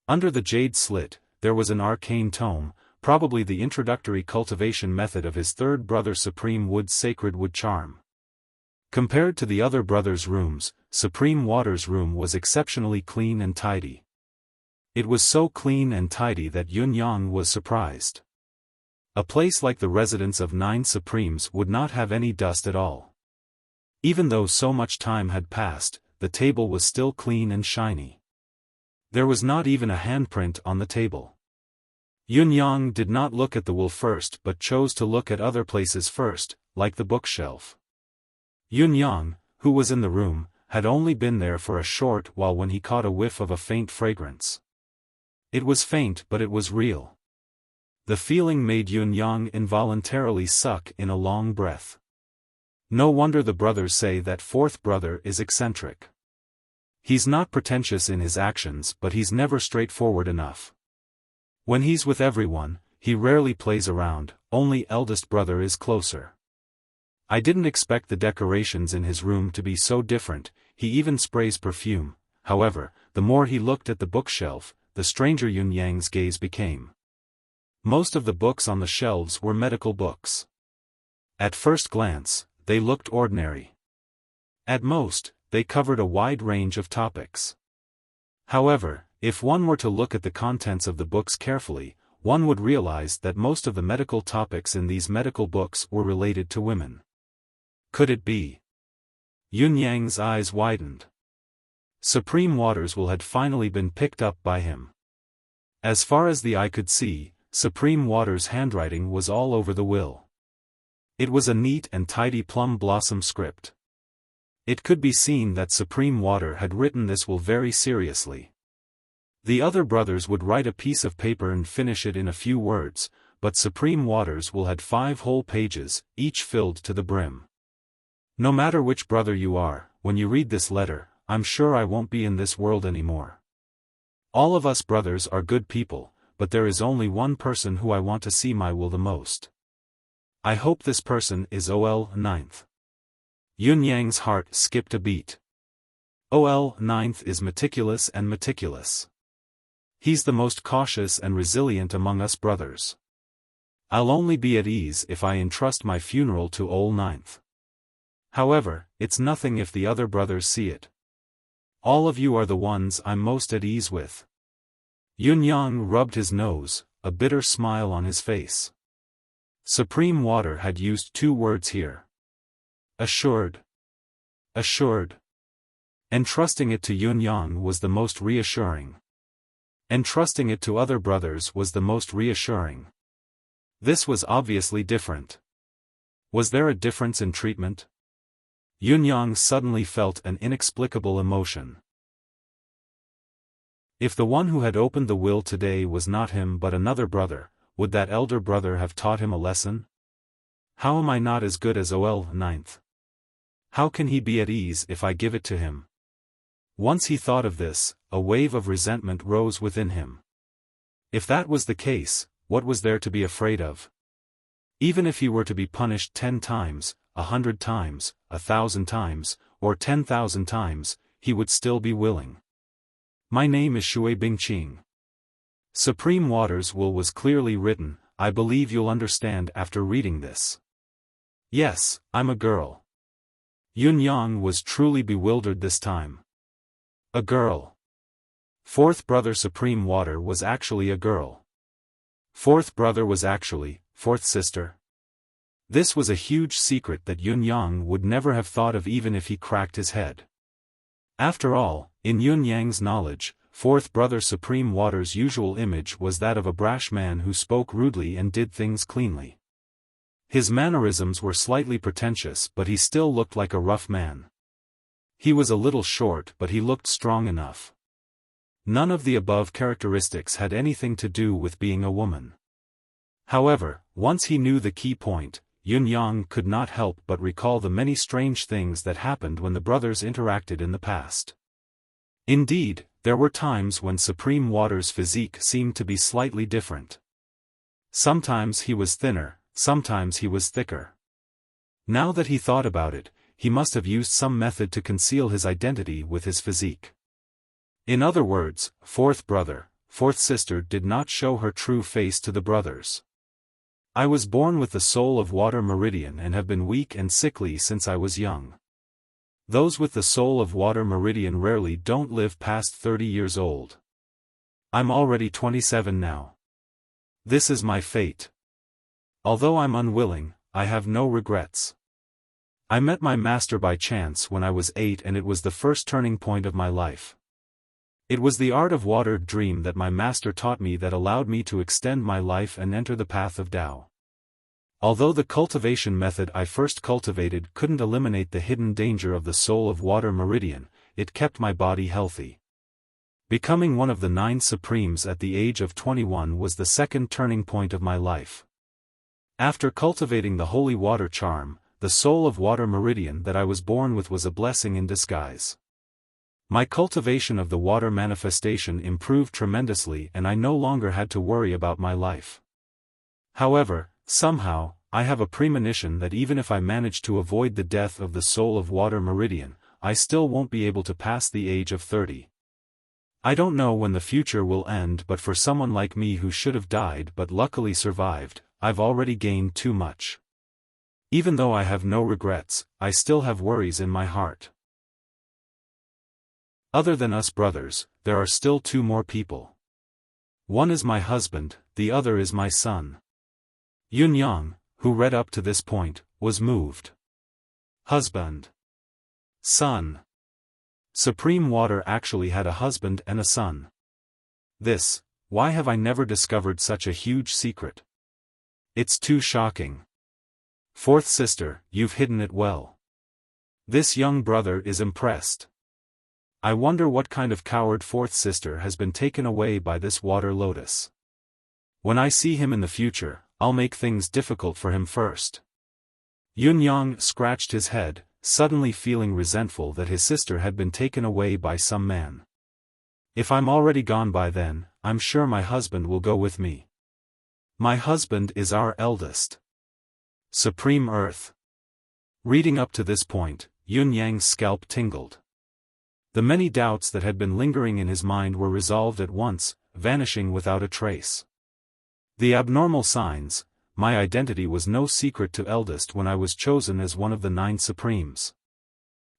Under the jade slit, there was an arcane tome, probably the introductory cultivation method of his third brother Supreme Wood's sacred wood charm. Compared to the other brothers' rooms, Supreme Water's room was exceptionally clean and tidy. It was so clean and tidy that Yun Yang was surprised. A place like the residence of 9 Supremes would not have any dust at all. Even though so much time had passed, the table was still clean and shiny. There was not even a handprint on the table. Yun Yang did not look at the will first but chose to look at other places first, like the bookshelf. Yun Yang, who was in the room, had only been there for a short while when he caught a whiff of a faint fragrance. It was faint but it was real. The feeling made Yun Yang involuntarily suck in a long breath. No wonder the brothers say that fourth brother is eccentric. He's not pretentious in his actions but he's never straightforward enough. When he's with everyone, he rarely plays around, only eldest brother is closer. I didn't expect the decorations in his room to be so different. He even sprays perfume. However, the more he looked at the bookshelf, the stranger Yun Yang's gaze became. Most of the books on the shelves were medical books. At first glance, they looked ordinary. At most, they covered a wide range of topics. However, if one were to look at the contents of the books carefully, one would realize that most of the medical topics in these medical books were related to women. Could it be? Yun Yang's eyes widened. Supreme Water's will had finally been picked up by him. As far as the eye could see, Supreme Water's handwriting was all over the will. It was a neat and tidy plum blossom script. It could be seen that Supreme Water had written this will very seriously. The other brothers would write a piece of paper and finish it in a few words, but Supreme Water's will had 5 whole pages, each filled to the brim. No matter which brother you are, when you read this letter, I'm sure I won't be in this world anymore. All of us brothers are good people, but there is only one person who I want to see my will the most. I hope this person is OL 9th. Yun Yang's heart skipped a beat. OL 9th is meticulous and meticulous. He's the most cautious and resilient among us brothers. I'll only be at ease if I entrust my funeral to OL 9th. However, it's nothing if the other brothers see it. All of you are the ones I'm most at ease with. Yun Yang rubbed his nose, a bitter smile on his face. Supreme Water had used 2 words here. Assured. Assured. Entrusting it to Yun Yang was the most reassuring. Entrusting it to other brothers was the most reassuring. This was obviously different. Was there a difference in treatment? Yun Yang suddenly felt an inexplicable emotion. If the one who had opened the will today was not him but another brother, would that elder brother have taught him a lesson? How am I not as good as OL 9th? How can he be at ease if I give it to him? Once he thought of this, a wave of resentment rose within him. If that was the case, what was there to be afraid of? Even if he were to be punished 10 times, 100 times, 1,000 times, or 10,000 times, he would still be willing. My name is Shui Bingqing. Supreme Water's will was clearly written. I believe you'll understand after reading this. Yes, I'm a girl. Yun Yang was truly bewildered this time. A girl. 4th brother Supreme Water was actually a girl. 4th brother was actually 4th sister. This was a huge secret that Yun Yang would never have thought of even if he cracked his head. After all, in Yun Yang's knowledge, 4th brother Supreme Water's usual image was that of a brash man who spoke rudely and did things cleanly. His mannerisms were slightly pretentious but he still looked like a rough man. He was a little short but he looked strong enough. None of the above characteristics had anything to do with being a woman. However, once he knew the key point, Yun Yang could not help but recall the many strange things that happened when the brothers interacted in the past. Indeed, there were times when Supreme Water's physique seemed to be slightly different. Sometimes he was thinner, sometimes he was thicker. Now that he thought about it, he must have used some method to conceal his identity with his physique. In other words, 4th brother, 4th sister did not show her true face to the brothers. I was born with the soul of water meridian and have been weak and sickly since I was young. Those with the soul of water meridian rarely don't live past 30 years old. I'm already 27 now. This is my fate. Although I'm unwilling, I have no regrets. I met my master by chance when I was 8 and it was the first turning point of my life. It was the art of water dream that my master taught me that allowed me to extend my life and enter the path of Tao. Although the cultivation method I first cultivated couldn't eliminate the hidden danger of the soul of water meridian, it kept my body healthy. Becoming one of the 9 supremes at the age of 21 was the second turning point of my life. After cultivating the holy water charm, the soul of water meridian that I was born with was a blessing in disguise. My cultivation of the water manifestation improved tremendously and I no longer had to worry about my life. However, somehow, I have a premonition that even if I manage to avoid the death of the soul of water meridian, I still won't be able to pass the age of 30. I don't know when the future will end, but for someone like me who should have died but luckily survived, I've already gained too much. Even though I have no regrets, I still have worries in my heart. Other than us brothers, there are still 2 more people. One is my husband, the other is my son. Yunyang, who read up to this point, was moved. Husband. Son. Supreme Water actually had a husband and a son. Why have I never discovered such a huge secret? It's too shocking. 4th sister, you've hidden it well. This young brother is impressed. I wonder what kind of coward 4th sister has been taken away by this water lotus. When I see him in the future, I'll make things difficult for him first. Yunyang scratched his head, suddenly feeling resentful that his sister had been taken away by some man. If I'm already gone by then, I'm sure my husband will go with me. My husband is our eldest. Supreme Earth. Reading up to this point, Yunyang's scalp tingled. The many doubts that had been lingering in his mind were resolved at once, vanishing without a trace. The abnormal signs. My identity was no secret to eldest when I was chosen as one of the 9 Supremes.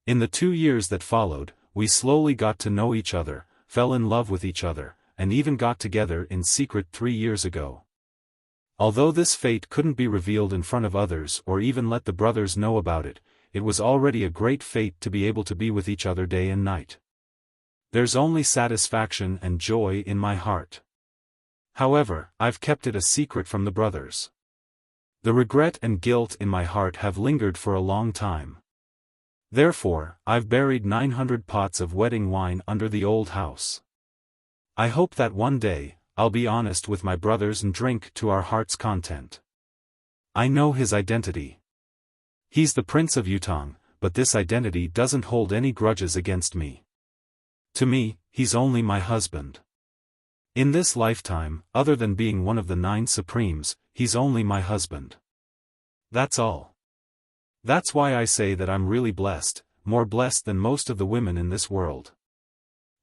In the 2 years that followed, we slowly got to know each other, fell in love with each other, and even got together in secret 3 years ago. Although this fate couldn't be revealed in front of others or even let the brothers know about it, it was already a great fate to be able to be with each other day and night. There's only satisfaction and joy in my heart. However, I've kept it a secret from the brothers. The regret and guilt in my heart have lingered for a long time. Therefore, I've buried 900 pots of wedding wine under the old house. I hope that one day, I'll be honest with my brothers and drink to our heart's content. I know his identity. He's the Prince of Yutong, but this identity doesn't hold any grudges against me. To me, he's only my husband. In this lifetime, other than being one of the 9 Supremes, he's only my husband. That's all. That's why I say that I'm really blessed, more blessed than most of the women in this world.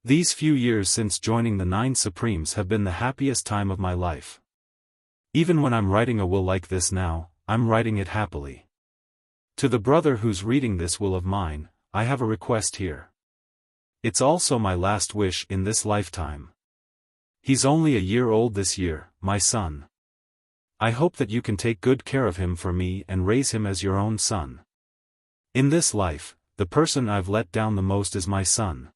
These few years since joining the 9 Supremes have been the happiest time of my life. Even when I'm writing a will like this now, I'm writing it happily. To the brother who's reading this will of mine, I have a request here. It's also my last wish in this lifetime. He's only a year old this year, my son. I hope that you can take good care of him for me and raise him as your own son. In this life, the person I've let down the most is my son.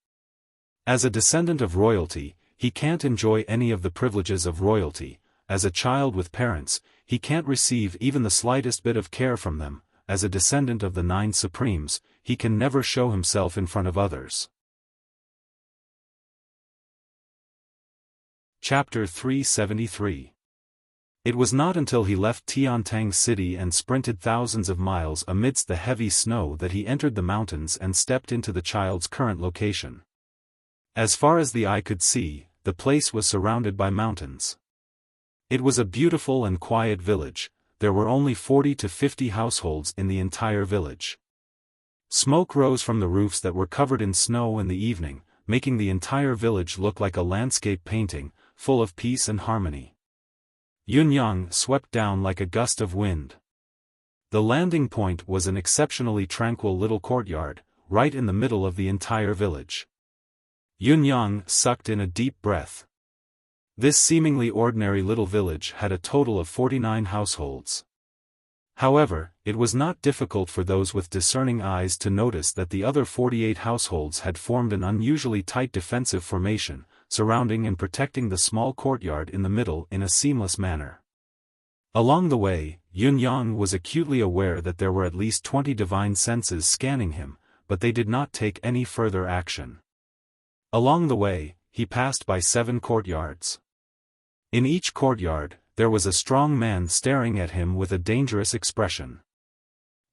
As a descendant of royalty, he can't enjoy any of the privileges of royalty. As a child with parents, he can't receive even the slightest bit of care from them. As a descendant of the 9 Supremes, he can never show himself in front of others. Chapter 373. It was not until he left Tiantang City and sprinted thousands of miles amidst the heavy snow that he entered the mountains and stepped into the child's current location. As far as the eye could see, the place was surrounded by mountains. It was a beautiful and quiet village. There were only 40 to 50 households in the entire village. Smoke rose from the roofs that were covered in snow in the evening, making the entire village look like a landscape painting, full of peace and harmony. Yunyang swept down like a gust of wind. The landing point was an exceptionally tranquil little courtyard, right in the middle of the entire village. Yunyang sucked in a deep breath. This seemingly ordinary little village had a total of 49 households. However, it was not difficult for those with discerning eyes to notice that the other 48 households had formed an unusually tight defensive formation, surrounding and protecting the small courtyard in the middle in a seamless manner. Along the way, Yunyang was acutely aware that there were at least 20 divine senses scanning him, but they did not take any further action. Along the way, he passed by 7 courtyards. In each courtyard, there was a strong man staring at him with a dangerous expression.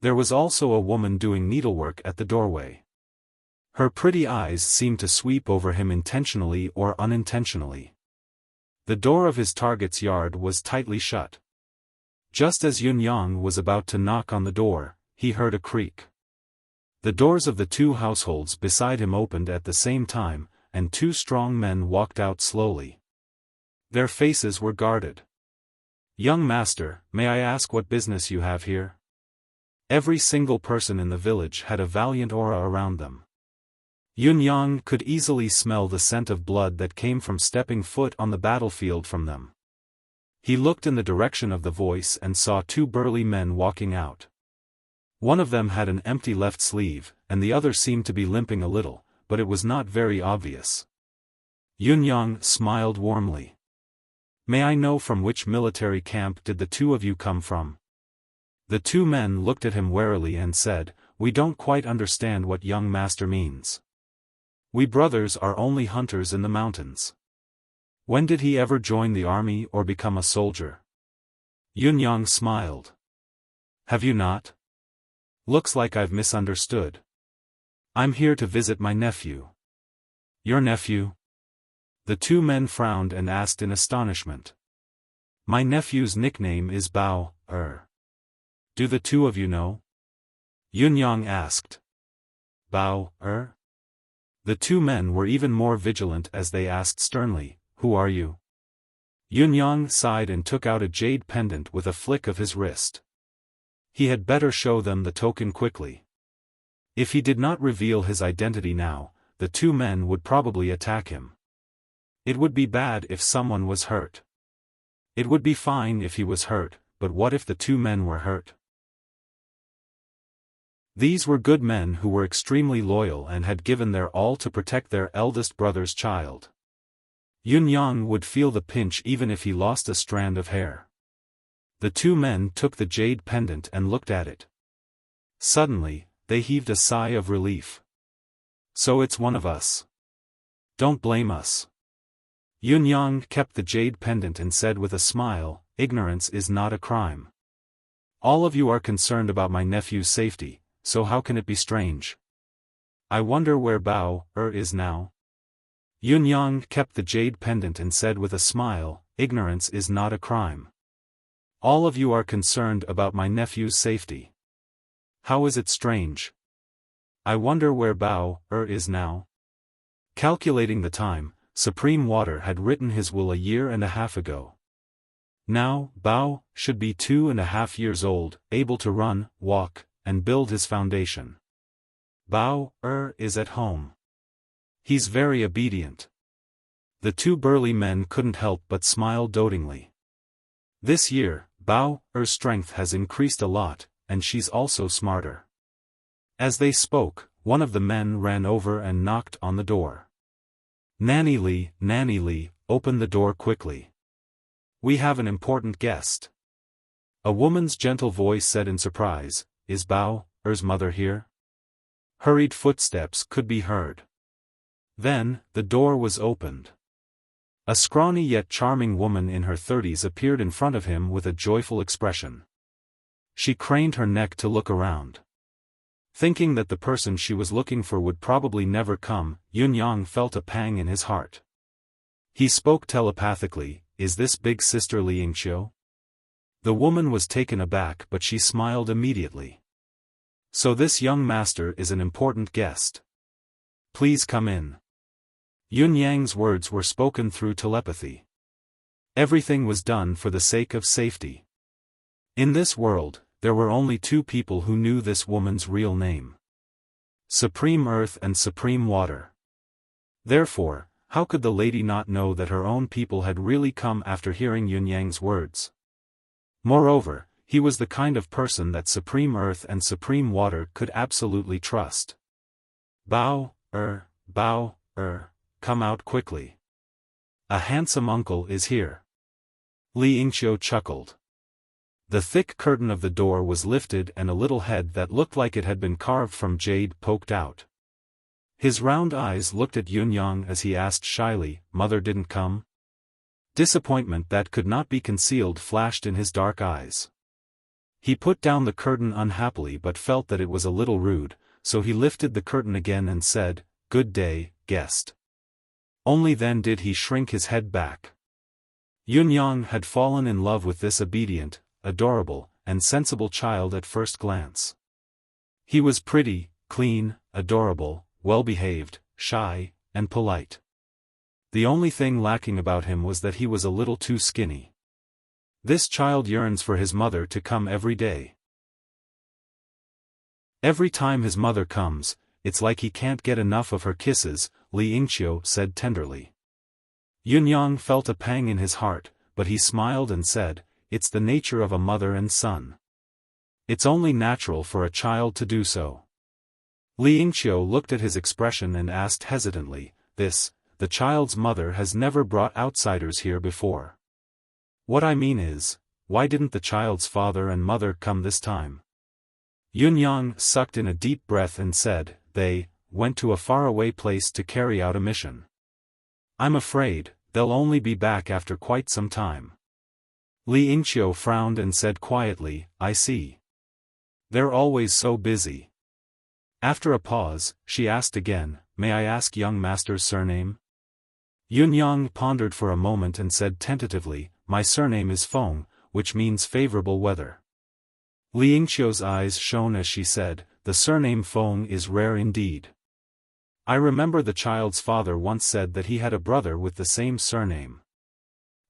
There was also a woman doing needlework at the doorway. Her pretty eyes seemed to sweep over him intentionally or unintentionally. The door of his target's yard was tightly shut. Just as Yun Yang was about to knock on the door, he heard a creak. The doors of the two households beside him opened at the same time, and two strong men walked out slowly. Their faces were guarded. "Young master, may I ask what business you have here?" Every single person in the village had a valiant aura around them. Yun Yang could easily smell the scent of blood that came from stepping foot on the battlefield from them. He looked in the direction of the voice and saw two burly men walking out. One of them had an empty left sleeve, and the other seemed to be limping a little, but it was not very obvious. Yun Yang smiled warmly. "May I know from which military camp did the two of you come from?" The two men looked at him warily and said, "We don't quite understand what young master means. We brothers are only hunters in the mountains." "When did he ever join the army or become a soldier?" Yun Yang smiled. "Have you not? Looks like I've misunderstood. I'm here to visit my nephew." "Your nephew?" The two men frowned and asked in astonishment. "My nephew's nickname is Bao. Do the two of you know?" Yun Yang asked. "Bao. The two men were even more vigilant as they asked sternly, "Who are you?" Yun Yang sighed and took out a jade pendant with a flick of his wrist. He had better show them the token quickly. If he did not reveal his identity now, the two men would probably attack him. It would be bad if someone was hurt. It would be fine if he was hurt, but what if the two men were hurt? These were good men who were extremely loyal and had given their all to protect their eldest brother's child. Yun Yang would feel the pinch even if he lost a strand of hair. The two men took the jade pendant and looked at it. Suddenly, they heaved a sigh of relief. "So it's one of us. Don't blame us." Yun Yang kept the jade pendant and said with a smile, "Ignorance is not a crime. All of you are concerned about my nephew's safety, so how can it be strange? I wonder where Bao is now." Yun Yang kept the jade pendant and said with a smile, "Ignorance is not a crime. All of you are concerned about my nephew's safety. How is it strange? I wonder where Bao is now." Calculating the time, Supreme Water had written his will a year and a half ago. Now, Bao should be 2.5 years old, able to run, walk, and build his foundation. Bao is at home. He's very obedient. The two burly men couldn't help but smile dotingly. This year, Bao's strength has increased a lot, and she's also smarter. As they spoke, one of the men ran over and knocked on the door. Nanny Li, open the door quickly. We have an important guest." A woman's gentle voice said in surprise, "Is Bao's mother here?" Hurried footsteps could be heard. Then, the door was opened. A scrawny yet charming woman in her 30s appeared in front of him with a joyful expression. She craned her neck to look around. Thinking that the person she was looking for would probably never come, Yun Yang felt a pang in his heart. He spoke telepathically, "Is this big sister Li Yingqiu?" The woman was taken aback but she smiled immediately. "So this young master is an important guest. Please come in." Yun Yang's words were spoken through telepathy. Everything was done for the sake of safety. In this world, there were only two people who knew this woman's real name: Supreme Earth and Supreme Water. Therefore, how could the lady not know that her own people had really come after hearing Yun Yang's words? Moreover, he was the kind of person that Supreme Earth and Supreme Water could absolutely trust. Bao, come out quickly. A handsome uncle is here." Li Yingqiu chuckled. The thick curtain of the door was lifted and a little head that looked like it had been carved from jade poked out. His round eyes looked at Yun Yang as he asked shyly, "Mother didn't come?" Disappointment that could not be concealed flashed in his dark eyes. He put down the curtain unhappily but felt that it was a little rude, so he lifted the curtain again and said, "Good day, guest." Only then did he shrink his head back. Yun Yang had fallen in love with this obedient, adorable, and sensible child at first glance. He was pretty, clean, adorable, well-behaved, shy, and polite. The only thing lacking about him was that he was a little too skinny. This child yearns for his mother to come every day. Every time his mother comes, it's like he can't get enough of her kisses, Li Yingqiu said tenderly. Yunyang felt a pang in his heart, but he smiled and said, "It's the nature of a mother and son. It's only natural for a child to do so." Li Yingqiu looked at his expression and asked hesitantly, the child's mother has never brought outsiders here before. What I mean is, why didn't the child's father and mother come this time?" Yunyang sucked in a deep breath and said, "They went to a faraway place to carry out a mission. I'm afraid they'll only be back after quite some time." Li Yingqiu frowned and said quietly, "I see. They're always so busy." After a pause, she asked again, "May I ask young master's surname?" Yunyang pondered for a moment and said tentatively, "My surname is Feng, which means favorable weather." Li Yingqiu's eyes shone as she said, "The surname Feng is rare indeed. I remember the child's father once said that he had a brother with the same surname."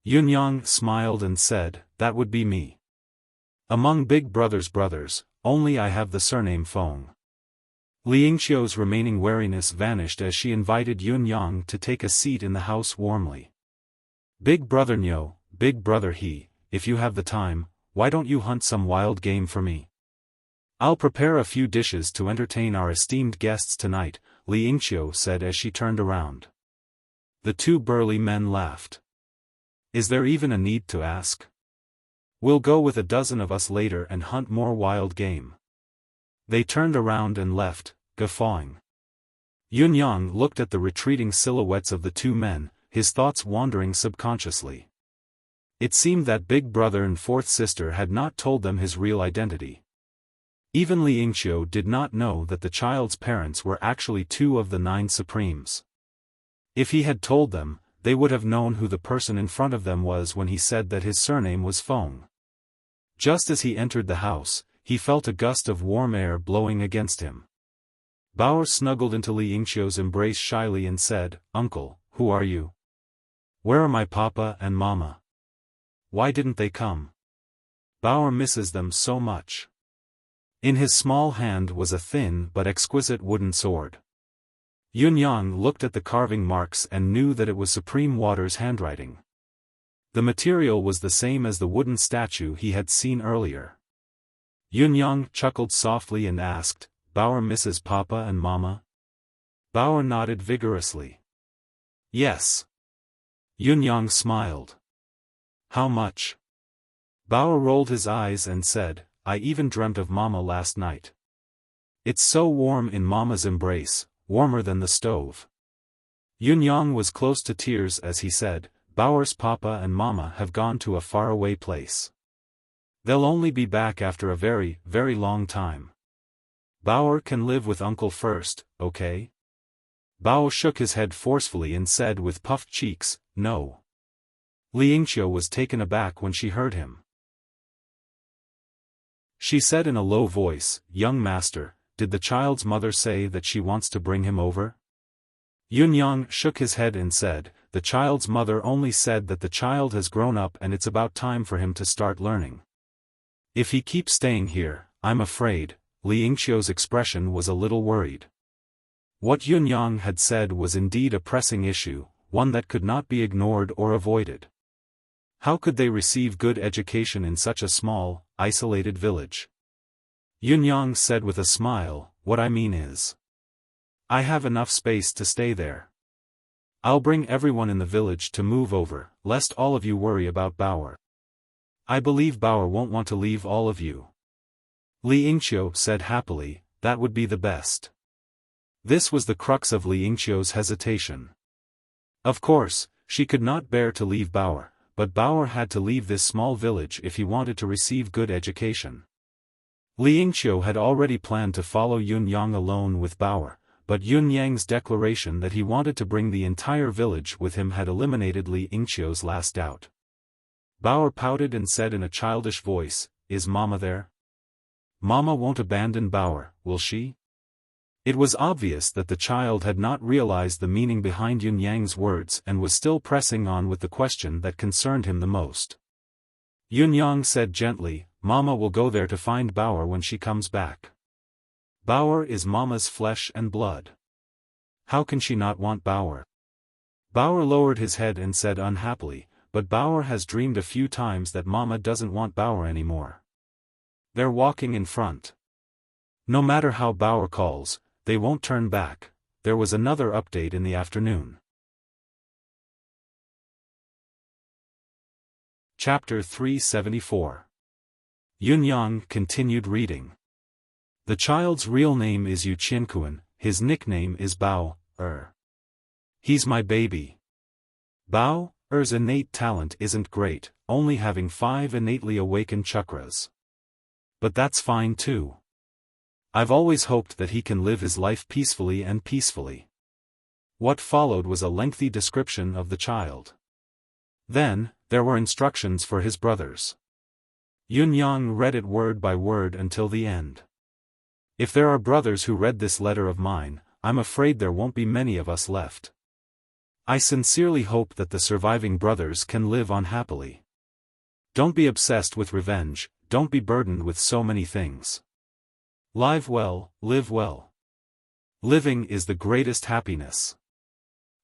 Yunyang smiled and said, "That would be me. Among Big Brother's brothers, only I have the surname Feng." Li Yingqiu's remaining wariness vanished as she invited Yunyang to take a seat in the house warmly. "Big Brother Nyo, Big Brother He, if you have the time, why don't you hunt some wild game for me? I'll prepare a few dishes to entertain our esteemed guests tonight," Li Yingqiu said as she turned around. The two burly men laughed. "Is there even a need to ask? We'll go with a dozen of us later and hunt more wild game." They turned around and left, guffawing. Yunyang looked at the retreating silhouettes of the two men, his thoughts wandering subconsciously. It seemed that Big Brother and fourth sister had not told them his real identity. Even Li Yingqiu did not know that the child's parents were actually two of the 9 Supremes. If he had told them, they would have known who the person in front of them was when he said that his surname was Feng. Just as he entered the house, he felt a gust of warm air blowing against him. Bauer snuggled into Li Yingqiu's embrace shyly and said, "Uncle, who are you? Where are my papa and mama? Why didn't they come? Bauer misses them so much." In his small hand was a thin but exquisite wooden sword. Yunyang looked at the carving marks and knew that it was Supreme Water's handwriting. The material was the same as the wooden statue he had seen earlier. Yunyang chuckled softly and asked, "Bauer misses Papa and Mama?" Bauer nodded vigorously. "Yes." Yunyang smiled. "How much?" Bauer rolled his eyes and said, "I even dreamt of Mama last night. It's so warm in Mama's embrace, warmer than the stove." Yunyang was close to tears as he said, "Bauer's Papa and Mama have gone to a faraway place. They'll only be back after a very, very long time. Bauer can live with Uncle first, okay?" Bauer shook his head forcefully and said with puffed cheeks, "No." Li Yingqiu was taken aback when she heard him. She said in a low voice, "Young master, did the child's mother say that she wants to bring him over?" Yunyang shook his head and said, "The child's mother only said that the child has grown up and it's about time for him to start learning. If he keeps staying here, I'm afraid." Li Yingqiu's expression was a little worried. What Yunyang had said was indeed a pressing issue, one that could not be ignored or avoided. How could they receive good education in such a small, isolated village? Yunyang said with a smile, "What I mean is, I have enough space to stay there. I'll bring everyone in the village to move over, lest all of you worry about Bauer. I believe Bauer won't want to leave all of you." Li Yingqiu said happily, "That would be the best." This was the crux of Li Yingqiu's hesitation. Of course, she could not bear to leave Bauer, but Bauer had to leave this small village if he wanted to receive good education. Li Yingqiu had already planned to follow Yunyang alone with Bauer, but Yunyang's declaration that he wanted to bring the entire village with him had eliminated Li Yingqiu's last doubt. Bao pouted and said in a childish voice, "Is Mama there? Mama won't abandon Bao, will she?" It was obvious that the child had not realized the meaning behind Yun Yang's words and was still pressing on with the question that concerned him the most. Yun Yang said gently, "Mama will go there to find Bao when she comes back. Bao is Mama's flesh and blood. How can she not want Bao?" Bao lowered his head and said unhappily, "But Bao has dreamed a few times that Mama doesn't want Bao anymore." They're walking in front. No matter how Bao calls, they won't turn back. There was another update in the afternoon. Chapter 374. Yun Yang continued reading. The child's real name is Yu Qiankuan, his nickname is Bao. He's my baby. Bao's innate talent isn't great, only having 5 innately awakened chakras. But that's fine too. I've always hoped that he can live his life peacefully and peacefully. What followed was a lengthy description of the child. Then, there were instructions for his brothers. Yun Yang read it word by word until the end. If there are brothers who read this letter of mine, I'm afraid there won't be many of us left. I sincerely hope that the surviving brothers can live on happily. Don't be obsessed with revenge, don't be burdened with so many things. Live well, live well. Living is the greatest happiness.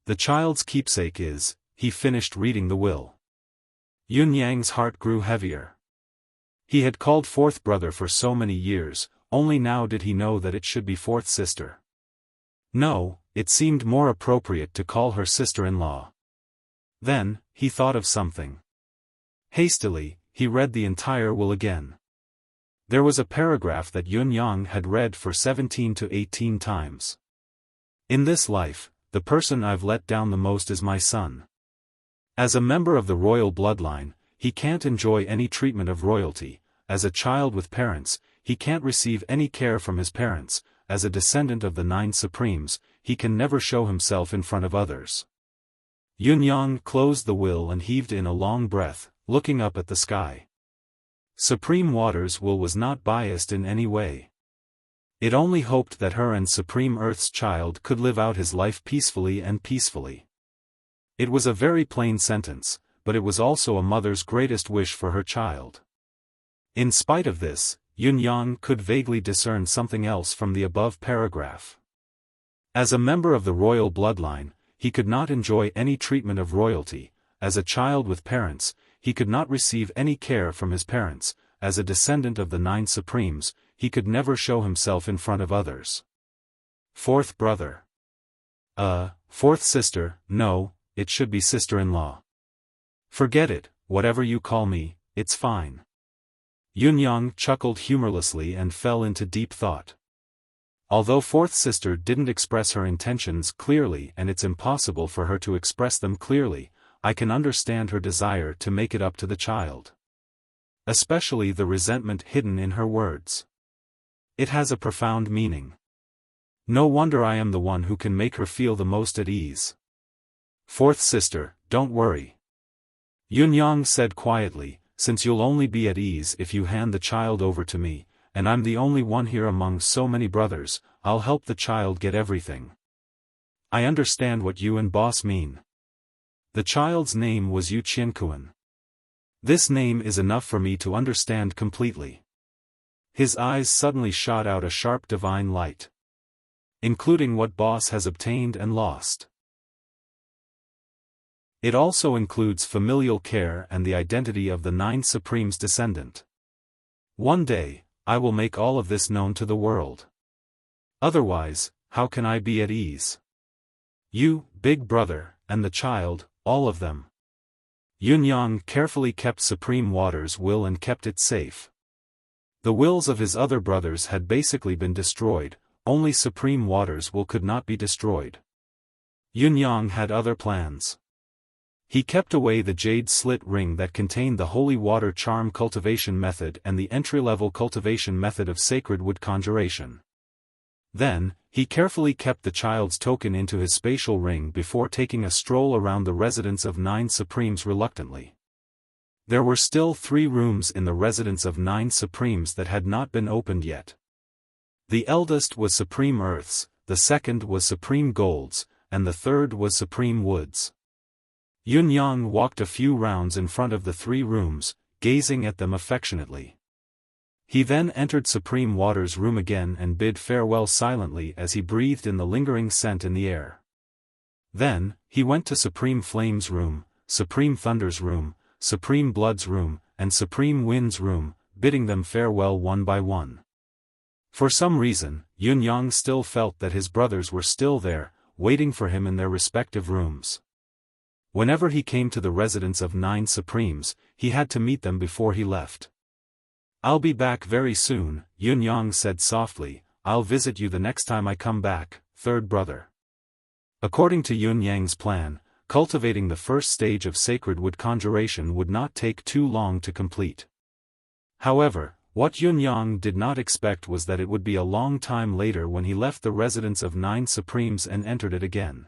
The child's keepsake is, he finished reading the will. Yun Yang's heart grew heavier. He had called fourth brother for so many years, only now did he know that it should be fourth sister. No, it seemed more appropriate to call her sister-in-law. Then, he thought of something. Hastily, he read the entire will again. There was a paragraph that Yun Yang had read for 17 to 18 times. In this life, the person I've let down the most is my son. As a member of the royal bloodline, he can't enjoy any treatment of royalty. As a child with parents, he can't receive any care from his parents. As a descendant of the 9 Supremes, he can never show himself in front of others. Yun Yang closed the will and heaved in a long breath, looking up at the sky. Supreme Water's will was not biased in any way. It only hoped that her and Supreme Earth's child could live out his life peacefully and peacefully. It was a very plain sentence, but it was also a mother's greatest wish for her child. In spite of this, Yun Yang could vaguely discern something else from the above paragraph. As a member of the royal bloodline, he could not enjoy any treatment of royalty. As a child with parents, he could not receive any care from his parents. As a descendant of the 9 Supremes, he could never show himself in front of others. Fourth brother. Fourth sister, no, it should be sister-in-law. Forget it, whatever you call me, it's fine. Yun Yang chuckled humorlessly and fell into deep thought. Although fourth sister didn't express her intentions clearly and it's impossible for her to express them clearly, I can understand her desire to make it up to the child. Especially the resentment hidden in her words. It has a profound meaning. No wonder I am the one who can make her feel the most at ease. Fourth sister, don't worry. Yun Yang said quietly, since you'll only be at ease if you hand the child over to me, and I'm the only one here among so many brothers, I'll help the child get everything. I understand what you and boss mean. The child's name was Yu Qiankuan. This name is enough for me to understand completely. His eyes suddenly shot out a sharp divine light. Including what boss has obtained and lost. It also includes familial care and the identity of the 9 Supremes' descendant. One day, I will make all of this known to the world. Otherwise, how can I be at ease? You, big brother, and the child, all of them. Yun Yang carefully kept Supreme Water's will and kept it safe. The wills of his other brothers had basically been destroyed, only Supreme Water's will could not be destroyed. Yun Yang had other plans. He kept away the jade slit ring that contained the holy water charm cultivation method and the entry-level cultivation method of sacred wood conjuration. Then, he carefully kept the child's token into his spatial ring before taking a stroll around the residence of 9 Supremes reluctantly. There were still 3 rooms in the residence of 9 Supremes that had not been opened yet. The eldest was Supreme Earth's, the second was Supreme Gold's, and the third was Supreme Wood's. Yun-Yang walked a few rounds in front of the 3 rooms, gazing at them affectionately. He then entered Supreme Water's room again and bid farewell silently as he breathed in the lingering scent in the air. Then, he went to Supreme Flame's room, Supreme Thunder's room, Supreme Blood's room, and Supreme Wind's room, bidding them farewell one by one. For some reason, Yun-Yang still felt that his brothers were still there, waiting for him in their respective rooms. Whenever he came to the residence of 9 Supremes, he had to meet them before he left. "I'll be back very soon," Yun-Yang said softly. "I'll visit you the next time I come back, third brother." According to Yun-Yang's plan, cultivating the first stage of sacred wood conjuration would not take too long to complete. However, what Yun-Yang did not expect was that it would be a long time later when he left the residence of 9 Supremes and entered it again.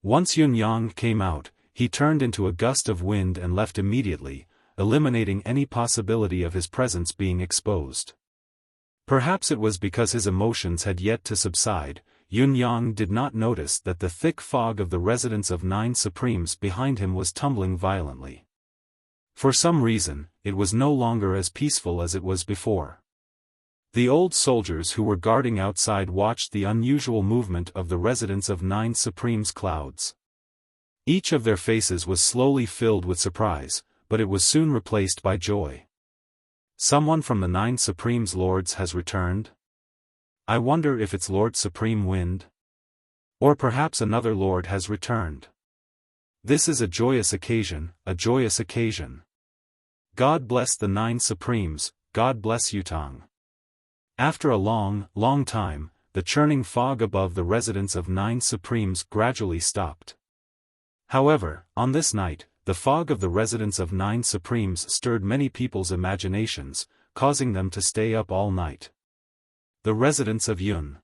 Once Yun-Yang came out, he turned into a gust of wind and left immediately, eliminating any possibility of his presence being exposed. Perhaps it was because his emotions had yet to subside, Yun-Yang did not notice that the thick fog of the residence of 9 Supremes behind him was tumbling violently. For some reason, it was no longer as peaceful as it was before. The old soldiers who were guarding outside watched the unusual movement of the residence of 9 Supremes' clouds. Each of their faces was slowly filled with surprise, but it was soon replaced by joy. "Someone from the 9 Supremes' lords has returned? I wonder if it's Lord Supreme Wind? Or perhaps another lord has returned. This is a joyous occasion, a joyous occasion. God bless the 9 Supremes, God bless Yutang." After a long, long time, the churning fog above the residence of 9 Supremes gradually stopped. However, on this night, the fog of the residence of 9 Supremes stirred many people's imaginations, causing them to stay up all night. The residence of Yun.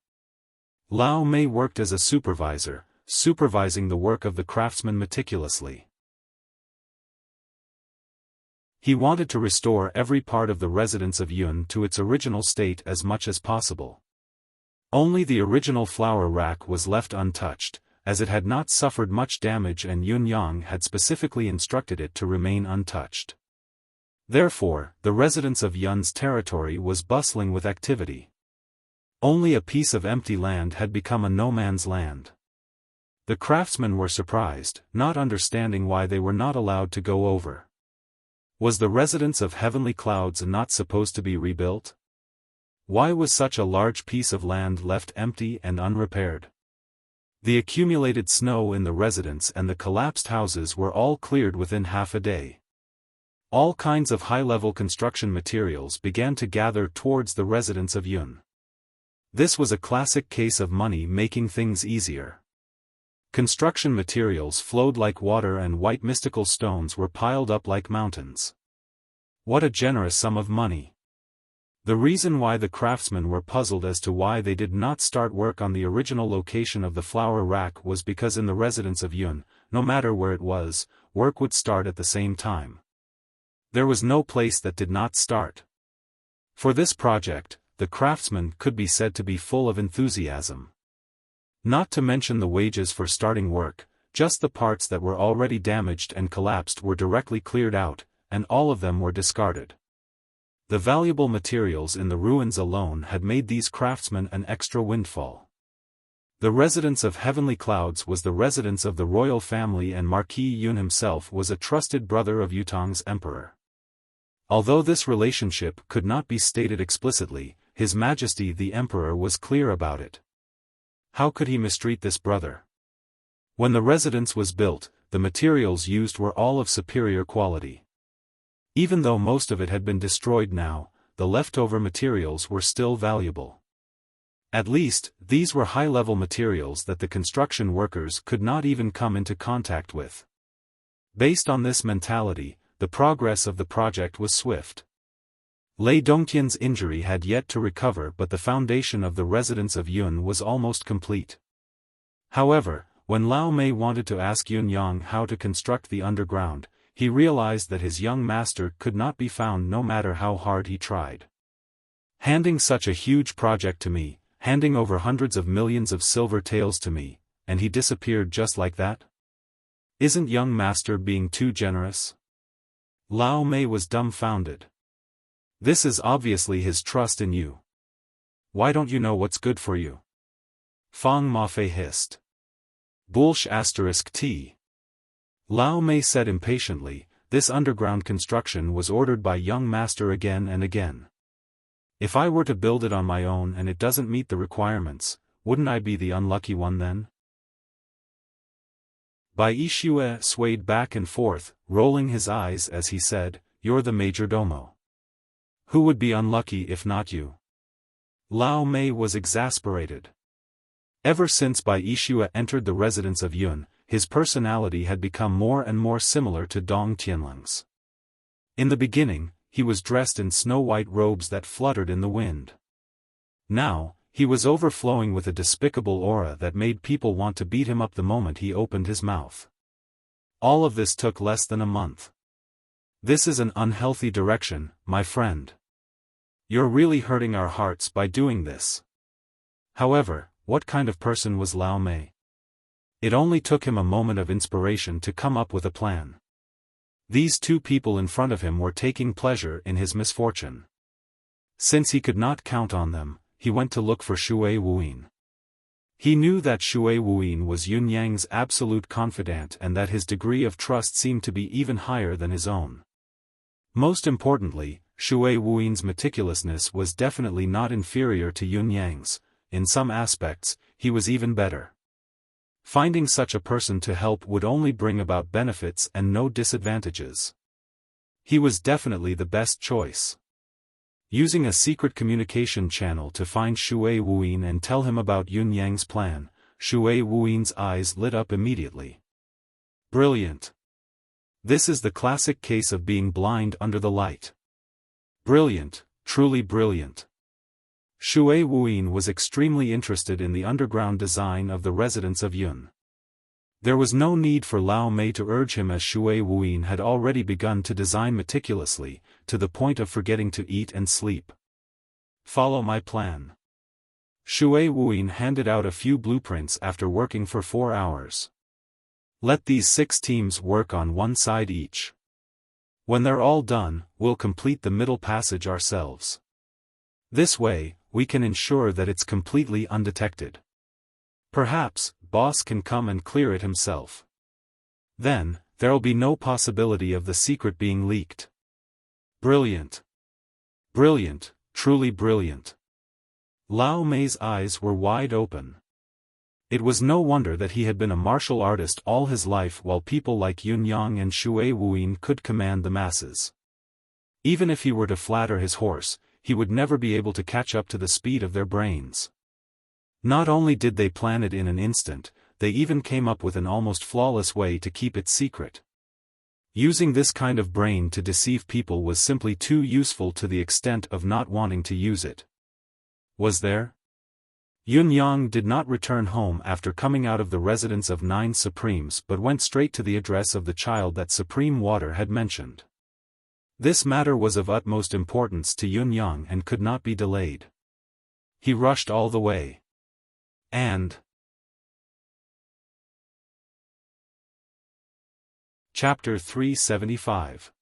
Lao Mei worked as a supervisor, supervising the work of the craftsmen meticulously. He wanted to restore every part of the residence of Yun to its original state as much as possible. Only the original flower rack was left untouched, as it had not suffered much damage and Yun-Yang had specifically instructed it to remain untouched. Therefore, the residence of Yun's territory was bustling with activity. Only a piece of empty land had become a no-man's land. The craftsmen were surprised, not understanding why they were not allowed to go over. Was the residence of heavenly clouds not supposed to be rebuilt? Why was such a large piece of land left empty and unrepaired? The accumulated snow in the residence and the collapsed houses were all cleared within half a day. All kinds of high-level construction materials began to gather towards the residence of Yun. This was a classic case of money making things easier. Construction materials flowed like water and white mystical stones were piled up like mountains. What a generous sum of money! The reason why the craftsmen were puzzled as to why they did not start work on the original location of the flower rack was because in the residence of Yun, no matter where it was, work would start at the same time. There was no place that did not start. For this project, the craftsmen could be said to be full of enthusiasm. Not to mention the wages for starting work, just the parts that were already damaged and collapsed were directly cleared out, and all of them were discarded. The valuable materials in the ruins alone had made these craftsmen an extra windfall. The residence of heavenly clouds was the residence of the royal family and Marquis Yun himself was a trusted brother of Yutang's emperor. Although this relationship could not be stated explicitly, His Majesty the Emperor was clear about it. How could he mistreat this brother? When the residence was built, the materials used were all of superior quality. Even though most of it had been destroyed now, the leftover materials were still valuable. At least, these were high-level materials that the construction workers could not even come into contact with. Based on this mentality, the progress of the project was swift. Lei Dongtian's injury had yet to recover but the foundation of the residence of Yun was almost complete. However, when Lao Mei wanted to ask Yun-Yang how to construct the underground, he realized that his young master could not be found no matter how hard he tried. Handing such a huge project to me, handing over hundreds of millions of silver taels to me, and he disappeared just like that? Isn't young master being too generous? Lao Mei was dumbfounded. This is obviously his trust in you. Why don't you know what's good for you? Fang Mafei hissed. Bullsh *t. Lao Mei said impatiently, this underground construction was ordered by young master again and again. If I were to build it on my own and it doesn't meet the requirements, wouldn't I be the unlucky one then? Bai Yixue swayed back and forth, rolling his eyes as he said, you're the major domo. Who would be unlucky if not you? Lao Mei was exasperated. Ever since Bai Yixue entered the residence of Yun, his personality had become more and more similar to Dong Tianling's. In the beginning, he was dressed in snow-white robes that fluttered in the wind. Now, he was overflowing with a despicable aura that made people want to beat him up the moment he opened his mouth. All of this took less than a month. This is an unhealthy direction, my friend. You're really hurting our hearts by doing this. However, what kind of person was Lao Mei? It only took him a moment of inspiration to come up with a plan. These two people in front of him were taking pleasure in his misfortune. Since he could not count on them, he went to look for Shui Wuyin. He knew that Shui Wuyin was Yun Yang's absolute confidant and that his degree of trust seemed to be even higher than his own. Most importantly, Shui Wuyin's meticulousness was definitely not inferior to Yun Yang's. In some aspects, he was even better. Finding such a person to help would only bring about benefits and no disadvantages. He was definitely the best choice. Using a secret communication channel to find Shui Wuyin and tell him about Yun Yang's plan, Shui Wuyin's eyes lit up immediately. Brilliant. This is the classic case of being blind under the light. Brilliant, truly brilliant. Shui Wuyin was extremely interested in the underground design of the residence of Yun. There was no need for Lao Mei to urge him as Shui Wuyin had already begun to design meticulously, to the point of forgetting to eat and sleep. Follow my plan. Shui Wuyin handed out a few blueprints after working for 4 hours. Let these 6 teams work on one side each. When they're all done, we'll complete the middle passage ourselves. This way, we can ensure that it's completely undetected. Perhaps, boss can come and clear it himself. Then, there'll be no possibility of the secret being leaked. Brilliant. Brilliant, truly brilliant. Lao Mei's eyes were wide open. It was no wonder that he had been a martial artist all his life while people like Yun Yang and Shui Wuyin could command the masses. Even if he were to flatter his horse, he would never be able to catch up to the speed of their brains. Not only did they plan it in an instant, they even came up with an almost flawless way to keep it secret. Using this kind of brain to deceive people was simply too useful to the extent of not wanting to use it. Was there? Yun Yang did not return home after coming out of the residence of 9 Supremes but went straight to the address of the child that Supreme Water had mentioned. This matter was of utmost importance to Yun Yang and could not be delayed. He rushed all the way. And Chapter 375.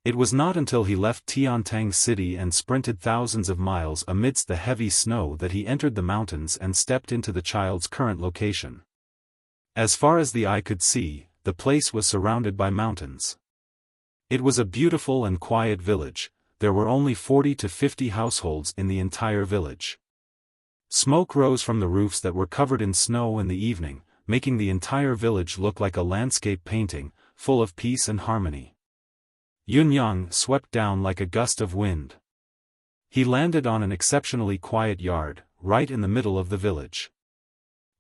It was not until he left Tiantang City and sprinted thousands of miles amidst the heavy snow that he entered the mountains and stepped into the child's current location. As far as the eye could see, the place was surrounded by mountains. It was a beautiful and quiet village. There were only 40 to 50 households in the entire village. Smoke rose from the roofs that were covered in snow in the evening, making the entire village look like a landscape painting, full of peace and harmony. Yun Yang swept down like a gust of wind. He landed on an exceptionally quiet yard, right in the middle of the village.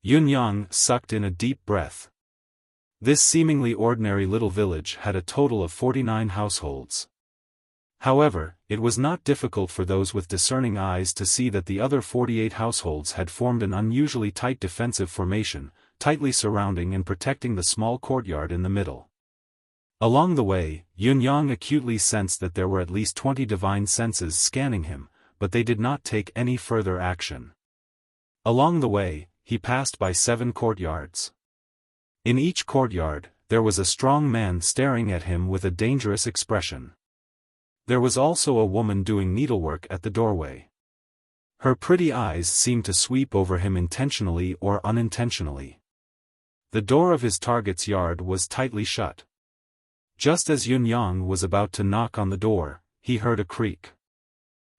Yun Yang sucked in a deep breath. This seemingly ordinary little village had a total of 49 households. However, it was not difficult for those with discerning eyes to see that the other 48 households had formed an unusually tight defensive formation, tightly surrounding and protecting the small courtyard in the middle. Along the way, Yun-yang acutely sensed that there were at least 20 divine senses scanning him, but they did not take any further action. Along the way, he passed by 7 courtyards. In each courtyard, there was a strong man staring at him with a dangerous expression. There was also a woman doing needlework at the doorway. Her pretty eyes seemed to sweep over him intentionally or unintentionally. The door of his target's yard was tightly shut. Just as Yun-yang was about to knock on the door, he heard a creak.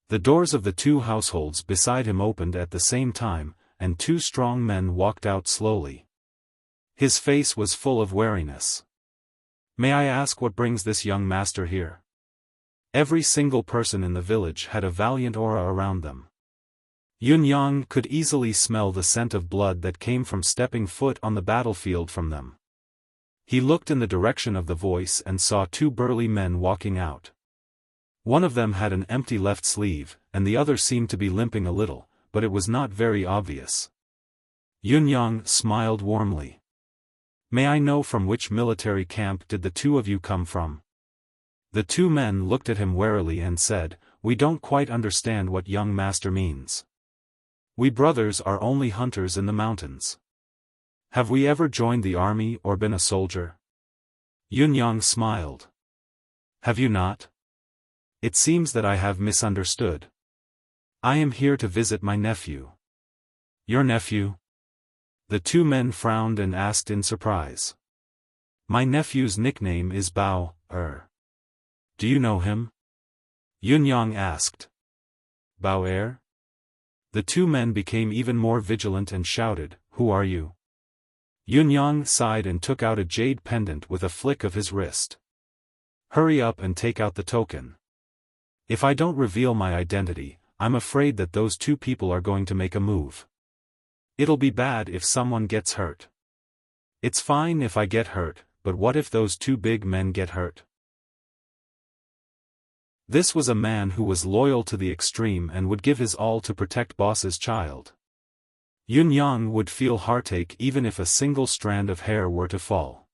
The doors of the 2 households beside him opened at the same time, and 2 strong men walked out slowly. His face was full of wariness. "May I ask what brings this young master here?" Every single person in the village had a valiant aura around them. Yun-yang could easily smell the scent of blood that came from stepping foot on the battlefield from them. He looked in the direction of the voice and saw 2 burly men walking out. One of them had an empty left sleeve, and the other seemed to be limping a little, but it was not very obvious. Yun-yang smiled warmly. "May I know from which military camp did the 2 of you come from?" The 2 men looked at him warily and said, "We don't quite understand what young master means. We brothers are only hunters in the mountains. Have we ever joined the army or been a soldier?" Yun-yang smiled. "Have you not? It seems that I have misunderstood. I am here to visit my nephew." "Your nephew?" The 2 men frowned and asked in surprise. "My nephew's nickname is Bao. Do you know him?" Yun-yang asked. "Bao? The 2 men became even more vigilant and shouted, "Who are you?" Yun-yang sighed and took out a jade pendant with a flick of his wrist. "Hurry up and take out the token. If I don't reveal my identity, I'm afraid that those 2 people are going to make a move. It'll be bad if someone gets hurt." "It's fine if I get hurt, but what if those 2 big men get hurt?" This was a man who was loyal to the extreme and would give his all to protect boss's child. Yun-yang would feel heartache even if a single strand of hair were to fall.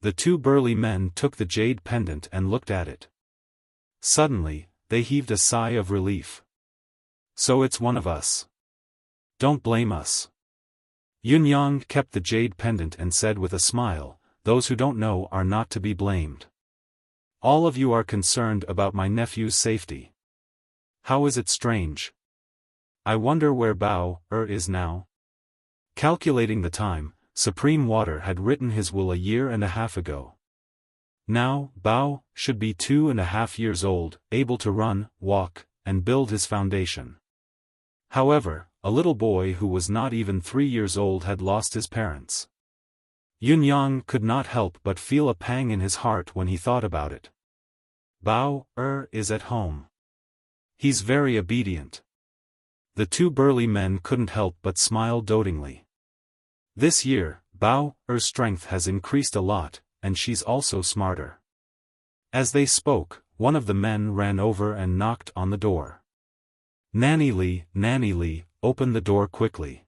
The 2 burly men took the jade pendant and looked at it. Suddenly, they heaved a sigh of relief. "So it's one of us. Don't blame us." Yun-yang kept the jade pendant and said with a smile, "Those who don't know are not to be blamed. All of you are concerned about my nephew's safety. How is it strange? I wonder where Bao is now." Calculating the time, Supreme Water had written his will a year and a half ago. Now, Bao should be 2.5 years old, able to run, walk, and build his foundation. However, a little boy who was not even 3 years old had lost his parents. Yun-yang could not help but feel a pang in his heart when he thought about it. Bao is at home. He's very obedient. The 2 burly men couldn't help but smile dotingly. This year, Bao's strength has increased a lot, and she's also smarter. As they spoke, one of the men ran over and knocked on the door. Nanny Li, open the door quickly.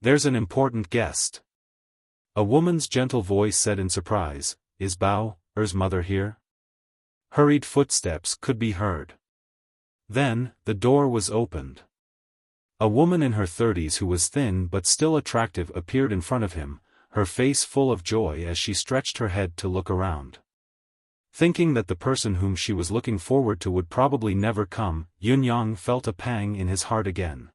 There's an important guest." A woman's gentle voice said in surprise, "Is Bao's mother here?" Hurried footsteps could be heard. Then, the door was opened. A woman in her 30s who was thin but still attractive appeared in front of him, her face full of joy as she stretched her head to look around. Thinking that the person whom she was looking forward to would probably never come, Yun-yang felt a pang in his heart again.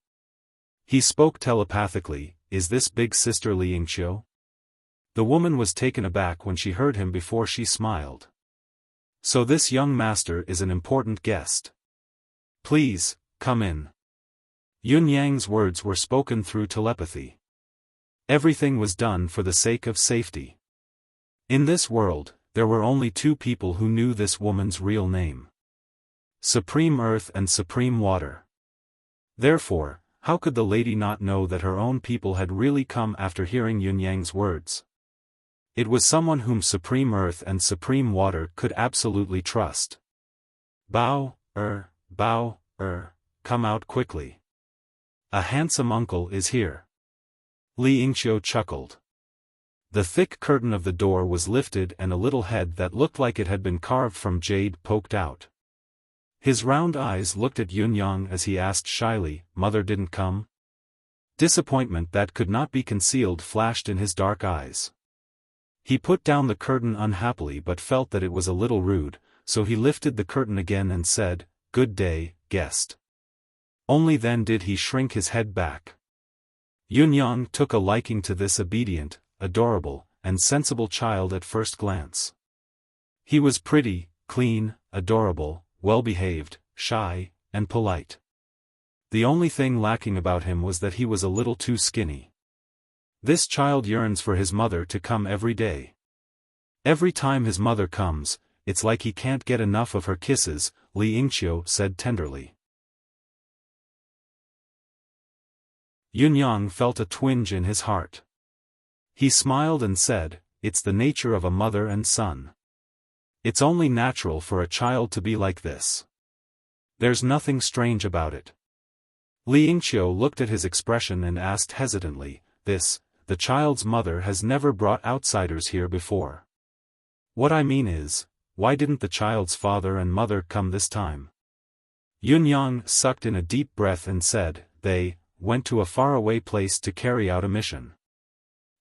He spoke telepathically, "Is this big sister Li Yingqiu?" The woman was taken aback when she heard him before she smiled. "So this young master is an important guest. Please, come in." Yun-yang's words were spoken through telepathy. Everything was done for the sake of safety. In this world, there were only 2 people who knew this woman's real name: Supreme Earth and Supreme Water. Therefore, how could the lady not know that her own people had really come after hearing Yun-yang's words? It was someone whom Supreme Earth and Supreme Water could absolutely trust. Bao, come out quickly. A handsome uncle is here." Li Yingqiu chuckled. The thick curtain of the door was lifted and a little head that looked like it had been carved from jade poked out. His round eyes looked at Yunyang as he asked shyly, "Mother didn't come?" Disappointment that could not be concealed flashed in his dark eyes. He put down the curtain unhappily but felt that it was a little rude, so he lifted the curtain again and said, "Good day, guest." Only then did he shrink his head back. Yunyang took a liking to this obedient, adorable, and sensible child at first glance. He was pretty, clean, adorable, well-behaved, shy, and polite. The only thing lacking about him was that he was a little too skinny. This child yearns for his mother to come every day. Every time his mother comes, it's like he can't get enough of her kisses, Li Yingqiu said tenderly. Yunyang felt a twinge in his heart. He smiled and said, "It's the nature of a mother and son. It's only natural for a child to be like this. There's nothing strange about it." Li Yingqiu looked at his expression and asked hesitantly, the child's mother has never brought outsiders here before. What I mean is, why didn't the child's father and mother come this time?" Yunyang sucked in a deep breath and said, "They went to a faraway place to carry out a mission.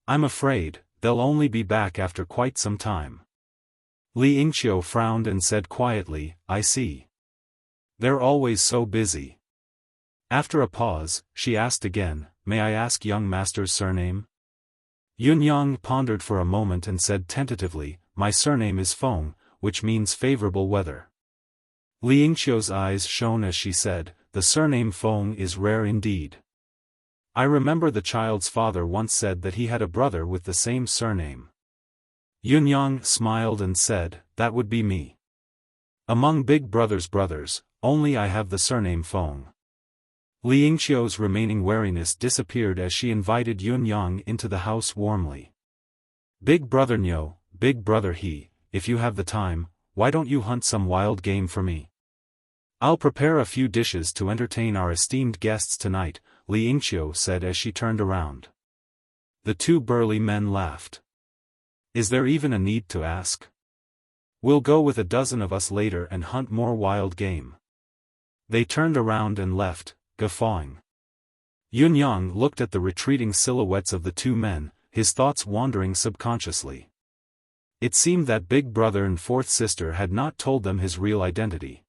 I'm afraid they'll only be back after quite some time." Li Yingqiu frowned and said quietly, "I see. They're always so busy." After a pause, she asked again, "May I ask young master's surname?" Yunyang pondered for a moment and said tentatively, "My surname is Feng, which means favorable weather." Li Yingqiu's eyes shone as she said, "The surname Feng is rare indeed. I remember the child's father once said that he had a brother with the same surname." Yunyang smiled and said, "That would be me. Among Big Brother's brothers, only I have the surname Feng." Li Yingqiu's remaining wariness disappeared as she invited Yunyang into the house warmly. "Big Brother Nyo, Big Brother He, if you have the time, why don't you hunt some wild game for me? I'll prepare a few dishes to entertain our esteemed guests tonight," Li Yingqiu said as she turned around. The two burly men laughed. "Is there even a need to ask? We'll go with a dozen of us later and hunt more wild game." They turned around and left, guffawing. Yunyang looked at the retreating silhouettes of the two men, his thoughts wandering subconsciously. It seemed that Big Brother and fourth sister had not told them his real identity.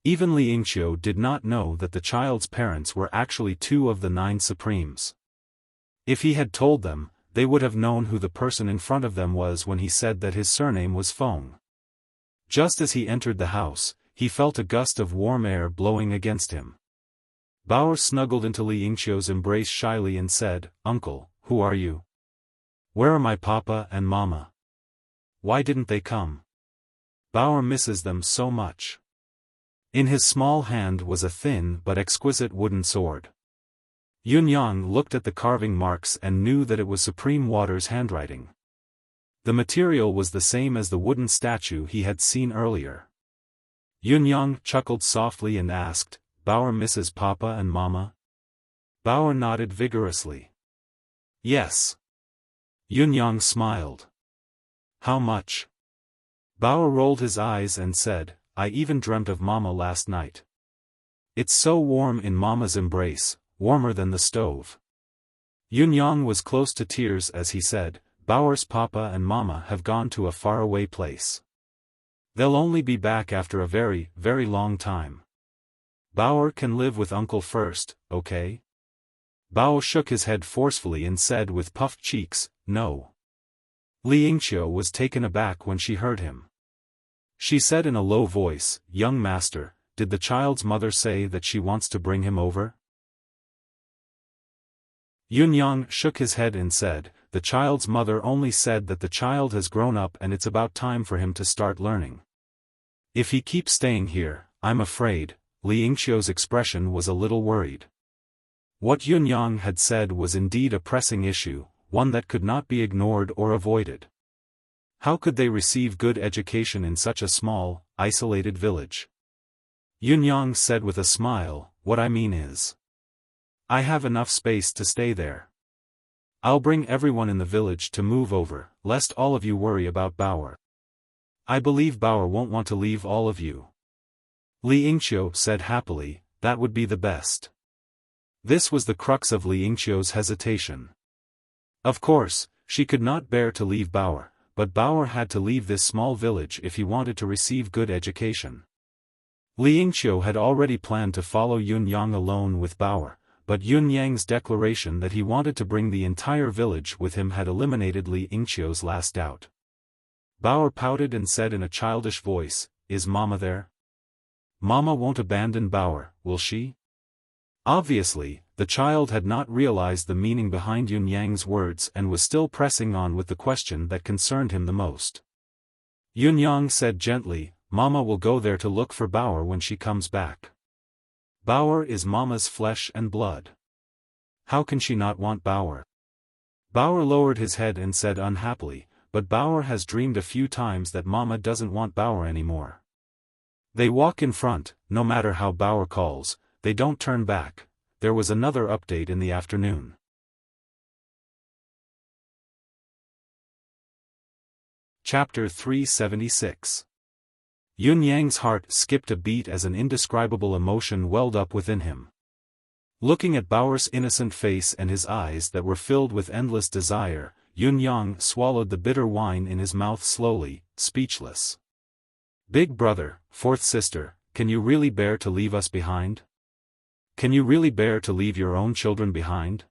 Even Li Yingqiu did not know that the child's parents were actually two of the 9 Supremes. If he had told them, they would have known who the person in front of them was when he said that his surname was Feng. Just as he entered the house, he felt a gust of warm air blowing against him. Bao snuggled into Li Yingqiu's embrace shyly and said, "Uncle, who are you? Where are my papa and mama? Why didn't they come? Bao misses them so much." In his small hand was a thin but exquisite wooden sword. Yunyang looked at the carving marks and knew that it was Supreme Water's handwriting. The material was the same as the wooden statue he had seen earlier. Yunyang chuckled softly and asked, "Bao misses Papa and Mama?" Bao nodded vigorously. "Yes." Yunyang smiled. "How much?" Bao rolled his eyes and said, "I even dreamt of Mama last night. It's so warm in Mama's embrace, warmer than the stove." Yunyang was close to tears as he said, "Bao's Papa and Mama have gone to a faraway place. They'll only be back after a very, very long time. Bao can live with Uncle first, okay?" Bao shook his head forcefully and said with puffed cheeks, "No." Li Yingqiu was taken aback when she heard him. She said in a low voice, "Young master, did the child's mother say that she wants to bring him over?" Yunyang shook his head and said, "The child's mother only said that the child has grown up and it's about time for him to start learning. If he keeps staying here, I'm afraid." Li Yingqiu's expression was a little worried. What Yunyang had said was indeed a pressing issue, one that could not be ignored or avoided. How could they receive good education in such a small, isolated village? Yunyang said with a smile, "What I mean is, I have enough space to stay there. I'll bring everyone in the village to move over, lest all of you worry about Bauer. I believe Bauer won't want to leave all of you. Li Yingqiu said happily, that would be the best. This was the crux of Li Yingqiu's hesitation. Of course, she could not bear to leave Bauer, but Bauer had to leave this small village if he wanted to receive good education. Li Yingqiu had already planned to follow Yun Yang alone with Bauer, but Yun Yang's declaration that he wanted to bring the entire village with him had eliminated Li Yingqiu's last doubt. Bauer pouted and said in a childish voice, "Is Mama there?" "Mama won't abandon Bauer, will she?" Obviously, the child had not realized the meaning behind Yun Yang's words and was still pressing on with the question that concerned him the most. Yun Yang said gently, "Mama will go there to look for Bauer when she comes back. Bauer is Mama's flesh and blood. How can she not want Bauer?" Bauer lowered his head and said unhappily, "But Bauer has dreamed a few times that Mama doesn't want Bauer anymore." They walk in front, no matter how Bauer calls, they don't turn back. There was another update in the afternoon. Chapter 376. Yun Yang's heart skipped a beat as an indescribable emotion welled up within him. Looking at Bauer's innocent face and his eyes that were filled with endless desire, Yun Yang swallowed the bitter wine in his mouth slowly, speechless. "Big brother, fourth sister, can you really bear to leave us behind? Can you really bear to leave your own children behind?"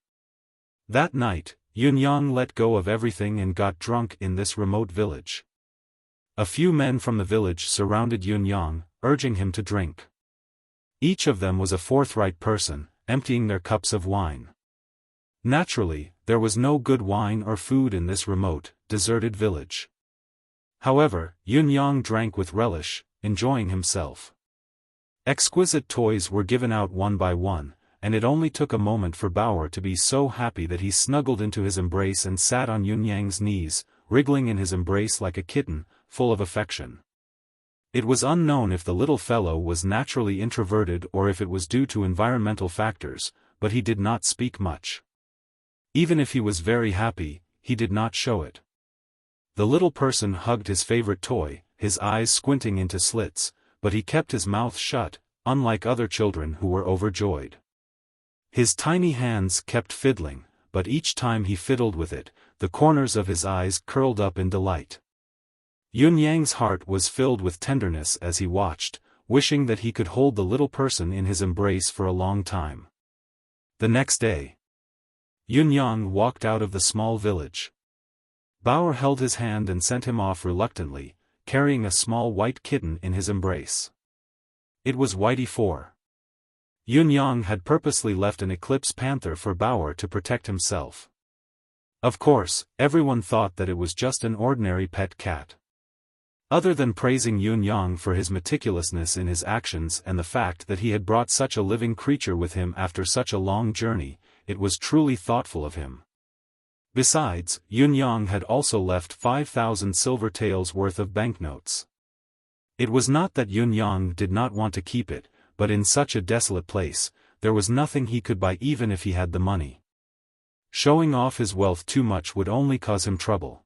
That night, Yun Yang let go of everything and got drunk in this remote village. A few men from the village surrounded Yun Yang, urging him to drink. Each of them was a forthright person, emptying their cups of wine. Naturally, there was no good wine or food in this remote, deserted village. However, Yun Yang drank with relish, enjoying himself. Exquisite toys were given out one by one, and it only took a moment for Bauer to be so happy that he snuggled into his embrace and sat on Yun Yang's knees, wriggling in his embrace like a kitten, full of affection. It was unknown if the little fellow was naturally introverted or if it was due to environmental factors, but he did not speak much. Even if he was very happy, he did not show it. The little person hugged his favorite toy, his eyes squinting into slits, but he kept his mouth shut, unlike other children who were overjoyed. His tiny hands kept fiddling, but each time he fiddled with it, the corners of his eyes curled up in delight. Yun Yang's heart was filled with tenderness as he watched, wishing that he could hold the little person in his embrace for a long time. The next day, Yun Yang walked out of the small village. Bauer held his hand and sent him off reluctantly, carrying a small white kitten in his embrace. It was Whitey 4. Yun Yang had purposely left an eclipse panther for Bauer to protect himself. Of course, everyone thought that it was just an ordinary pet cat. Other than praising Yun Yang for his meticulousness in his actions and the fact that he had brought such a living creature with him after such a long journey, it was truly thoughtful of him. Besides, Yun Yang had also left 5,000 silver taels worth of banknotes. It was not that Yun Yang did not want to keep it, but in such a desolate place, there was nothing he could buy even if he had the money. Showing off his wealth too much would only cause him trouble.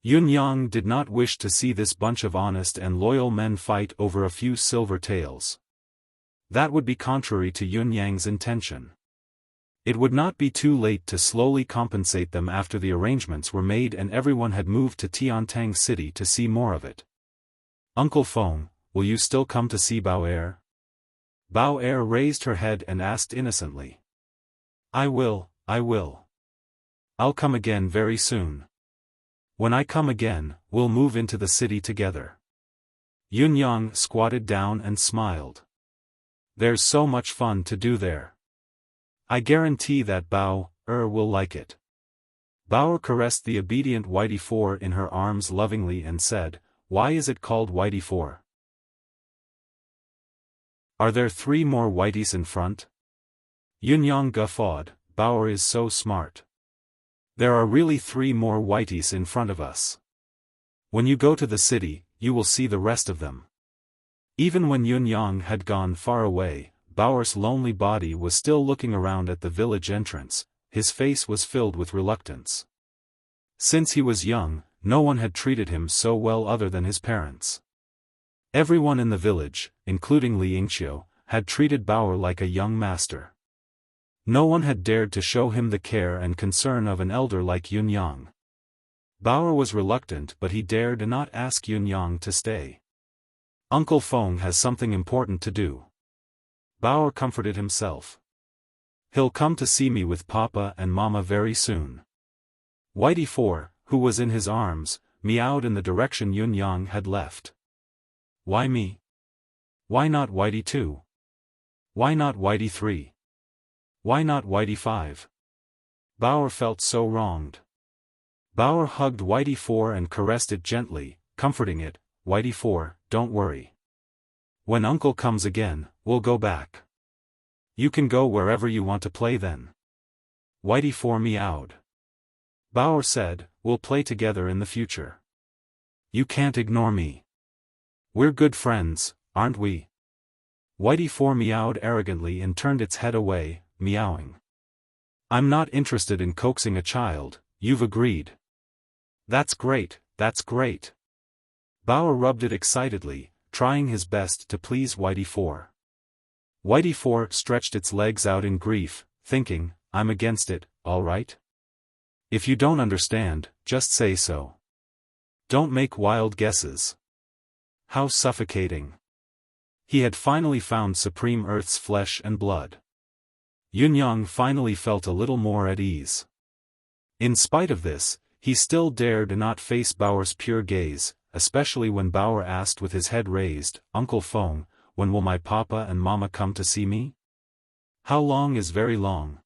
Yun Yang did not wish to see this bunch of honest and loyal men fight over a few silver taels. That would be contrary to Yun Yang's intention. It would not be too late to slowly compensate them after the arrangements were made and everyone had moved to Tiantang City to see more of it. "Uncle Feng, will you still come to see Bauer?" Bauer raised her head and asked innocently. I will. I'll come again very soon. When I come again, we'll move into the city together." Yun Yang squatted down and smiled. "There's so much fun to do there. I guarantee that Bauer will like it." Bauer caressed the obedient Whitey 4 in her arms lovingly and said, "Why is it called Whitey 4? Are there 3 more Whiteys in front?" Yun Yang guffawed, "Bauer is so smart. There are really 3 more Whiteys in front of us. When you go to the city, you will see the rest of them." Even when Yun Yang had gone far away, Bauer's lonely body was still looking around at the village entrance, his face was filled with reluctance. Since he was young, no one had treated him so well other than his parents. Everyone in the village, including Li Yingqiu, had treated Bauer like a young master. No one had dared to show him the care and concern of an elder like Yun Yang. Bauer was reluctant, but he dared not ask Yun Yang to stay. Uncle Feng has something important to do. Bauer comforted himself. He'll come to see me with Papa and Mama very soon. Whitey 4, who was in his arms, meowed in the direction Yun Yang had left. Why me? Why not Whitey 2? Why not Whitey 3? Why not Whitey 5? Bauer felt so wronged. Bauer hugged Whitey 4 and caressed it gently, comforting it. Whitey 4, don't worry. When Uncle comes again, we'll go back. You can go wherever you want to play then. Whitey 4 meowed. Bauer said, we'll play together in the future. You can't ignore me. We're good friends, aren't we? Whitey 4 meowed arrogantly and turned its head away, meowing. I'm not interested in coaxing a child, you've agreed. That's great, that's great. Bauer rubbed it excitedly, trying his best to please Whitey 4. Whitey 4 stretched its legs out in grief, thinking, I'm against it, all right? If you don't understand, just say so. Don't make wild guesses. How suffocating. He had finally found Supreme Earth's flesh and blood. Yun Yang finally felt a little more at ease. In spite of this, he still dared not face Bauer's pure gaze, especially when Bauer asked with his head raised, Uncle Feng, when will my Papa and Mama come to see me? How long is very long?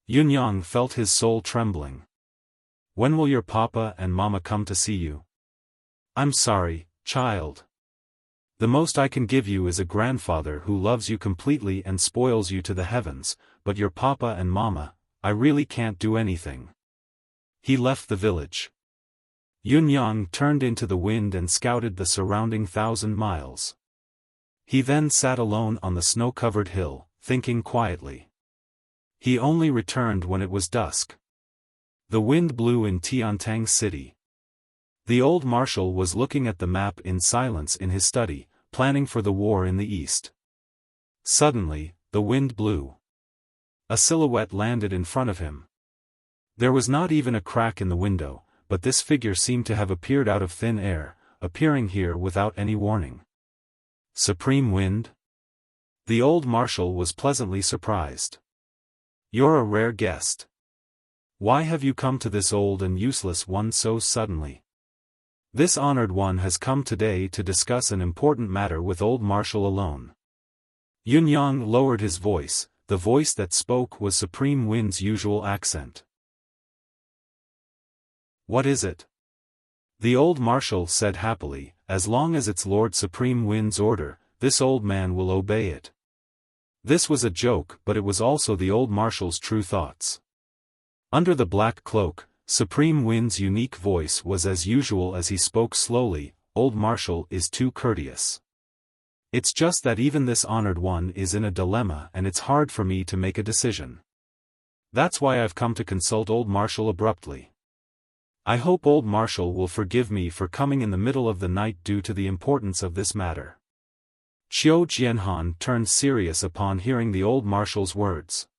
Yun Yang felt his soul trembling. When will your Papa and Mama come to see you? I'm sorry, child. The most I can give you is a grandfather who loves you completely and spoils you to the heavens, but your Papa and Mama, I really can't do anything. He left the village. Yun Yang turned into the wind and scouted the surrounding 1,000 miles. He then sat alone on the snow-covered hill, thinking quietly. He only returned when it was dusk. The wind blew in Tiantang City. The old marshal was looking at the map in silence in his study, planning for the war in the east. Suddenly, the wind blew. A silhouette landed in front of him. There was not even a crack in the window, but this figure seemed to have appeared out of thin air, appearing here without any warning. Supreme Wind? The old marshal was pleasantly surprised. You're a rare guest. Why have you come to this old and useless one so suddenly? This honored one has come today to discuss an important matter with old marshal alone. Yun Yang lowered his voice, the voice that spoke was Supreme Wind's usual accent. What is it? The old marshal said happily, as long as it's Lord Supreme Wind's order, this old man will obey it. This was a joke, but it was also the old marshal's true thoughts. Under the black cloak, Supreme Wind's unique voice was as usual as he spoke slowly, Old Marshal is too courteous. It's just that even this honored one is in a dilemma and it's hard for me to make a decision. That's why I've come to consult Old Marshal abruptly. I hope Old Marshal will forgive me for coming in the middle of the night due to the importance of this matter. Qiu Jianhan turned serious upon hearing the old marshal's words.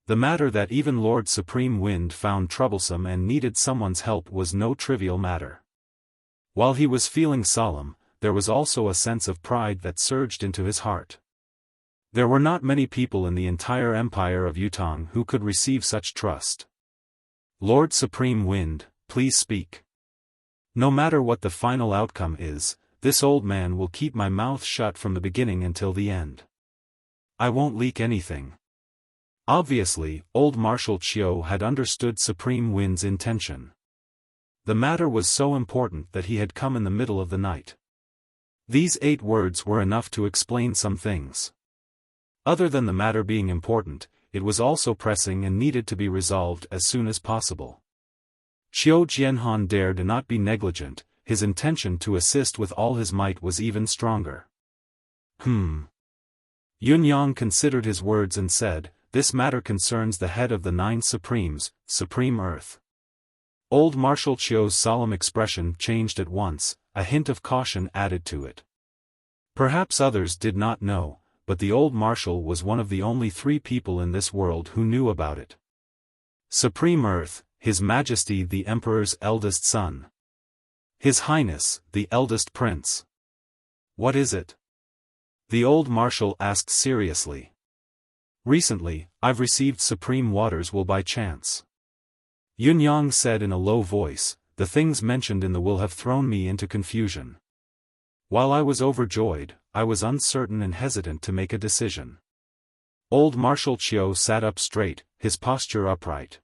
The matter that even Lord Supreme Wind found troublesome and needed someone's help was no trivial matter. While he was feeling solemn, there was also a sense of pride that surged into his heart. There were not many people in the entire empire of Yutong who could receive such trust. Lord Supreme Wind, please speak. No matter what the final outcome is, this old man will keep my mouth shut from the beginning until the end. I won't leak anything. Obviously, old Marshal Qiu had understood Supreme Wind's intention. The matter was so important that he had come in the middle of the night. These 8 words were enough to explain some things. Other than the matter being important, it was also pressing and needed to be resolved as soon as possible. Qiu Jianhan dared not be negligent, his intention to assist with all his might was even stronger. Yun Yang considered his words and said, this matter concerns the head of the 9 Supremes, Supreme Earth. Old Marshal Chio's solemn expression changed at once, a hint of caution added to it. Perhaps others did not know, but the old marshal was one of the only 3 people in this world who knew about it. Supreme Earth, His Majesty the Emperor's eldest son. His Highness, the eldest prince. What is it? The old marshal asked seriously. Recently, I've received supreme waters will by chance. Yunyang said in a low voice, the things mentioned in the will have thrown me into confusion. While I was overjoyed, I was uncertain and hesitant to make a decision. Old Marshal Chio sat up straight, his posture upright.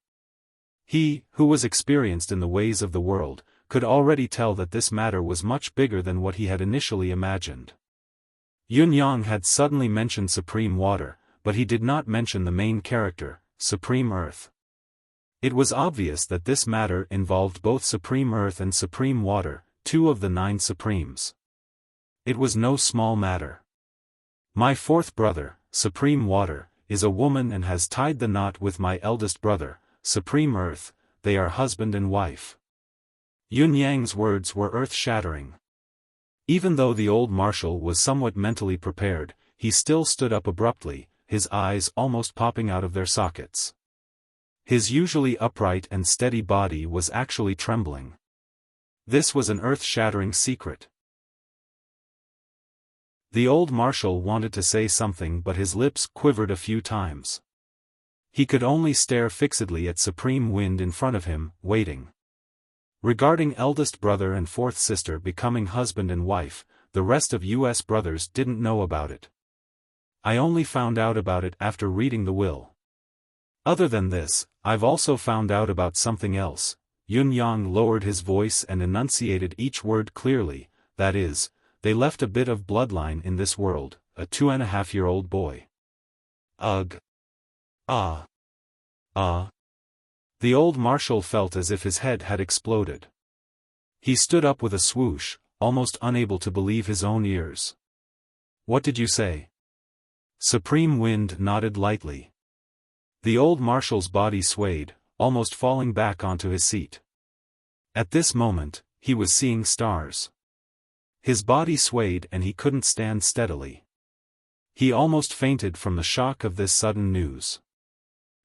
He, who was experienced in the ways of the world, could already tell that this matter was much bigger than what he had initially imagined. Yunyang had suddenly mentioned Supreme Water, but he did not mention the main character, Supreme Earth. It was obvious that this matter involved both Supreme Earth and Supreme Water, 2 of the 9 Supremes. It was no small matter. My 4th brother, Supreme Water, is a woman and has tied the knot with my eldest brother, Supreme Earth, they are husband and wife. Yunyang's words were earth-shattering. Even though the old marshal was somewhat mentally prepared, he still stood up abruptly, his eyes almost popping out of their sockets. His usually upright and steady body was actually trembling. This was an earth-shattering secret. The old marshal wanted to say something but his lips quivered a few times. He could only stare fixedly at Supreme Wind in front of him, waiting. Regarding eldest brother and 4th sister becoming husband and wife, the rest of US brothers didn't know about it. I only found out about it after reading the will. Other than this, I've also found out about something else. Yunyang lowered his voice and enunciated each word clearly, that is, they left a bit of bloodline in this world, a 2.5-year-old boy. Ugh. Ah. Ah. The old marshal felt as if his head had exploded. He stood up with a swoosh, almost unable to believe his own ears. What did you say? Supreme Wind nodded lightly. The old marshal's body swayed, almost falling back onto his seat. At this moment, he was seeing stars. His body swayed and he couldn't stand steadily. He almost fainted from the shock of this sudden news.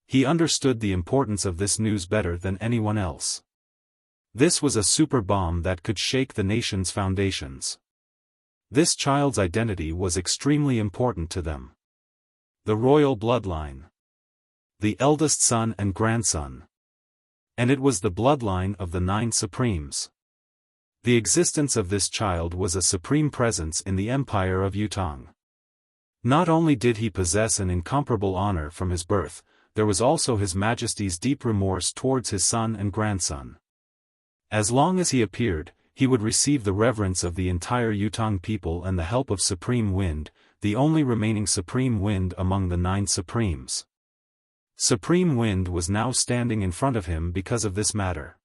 He understood the importance of this news better than anyone else. This was a super bomb that could shake the nation's foundations. This child's identity was extremely important to them. The royal bloodline. The eldest son and grandson. And it was the bloodline of the 9 Supremes. The existence of this child was a supreme presence in the empire of Yutong. Not only did he possess an incomparable honor from his birth, there was also His Majesty's deep remorse towards his son and grandson. As long as he appeared, he would receive the reverence of the entire Yutong people and the help of Supreme Wind, the only remaining Supreme Wind among the 9 Supremes. Supreme Wind was now standing in front of him because of this matter.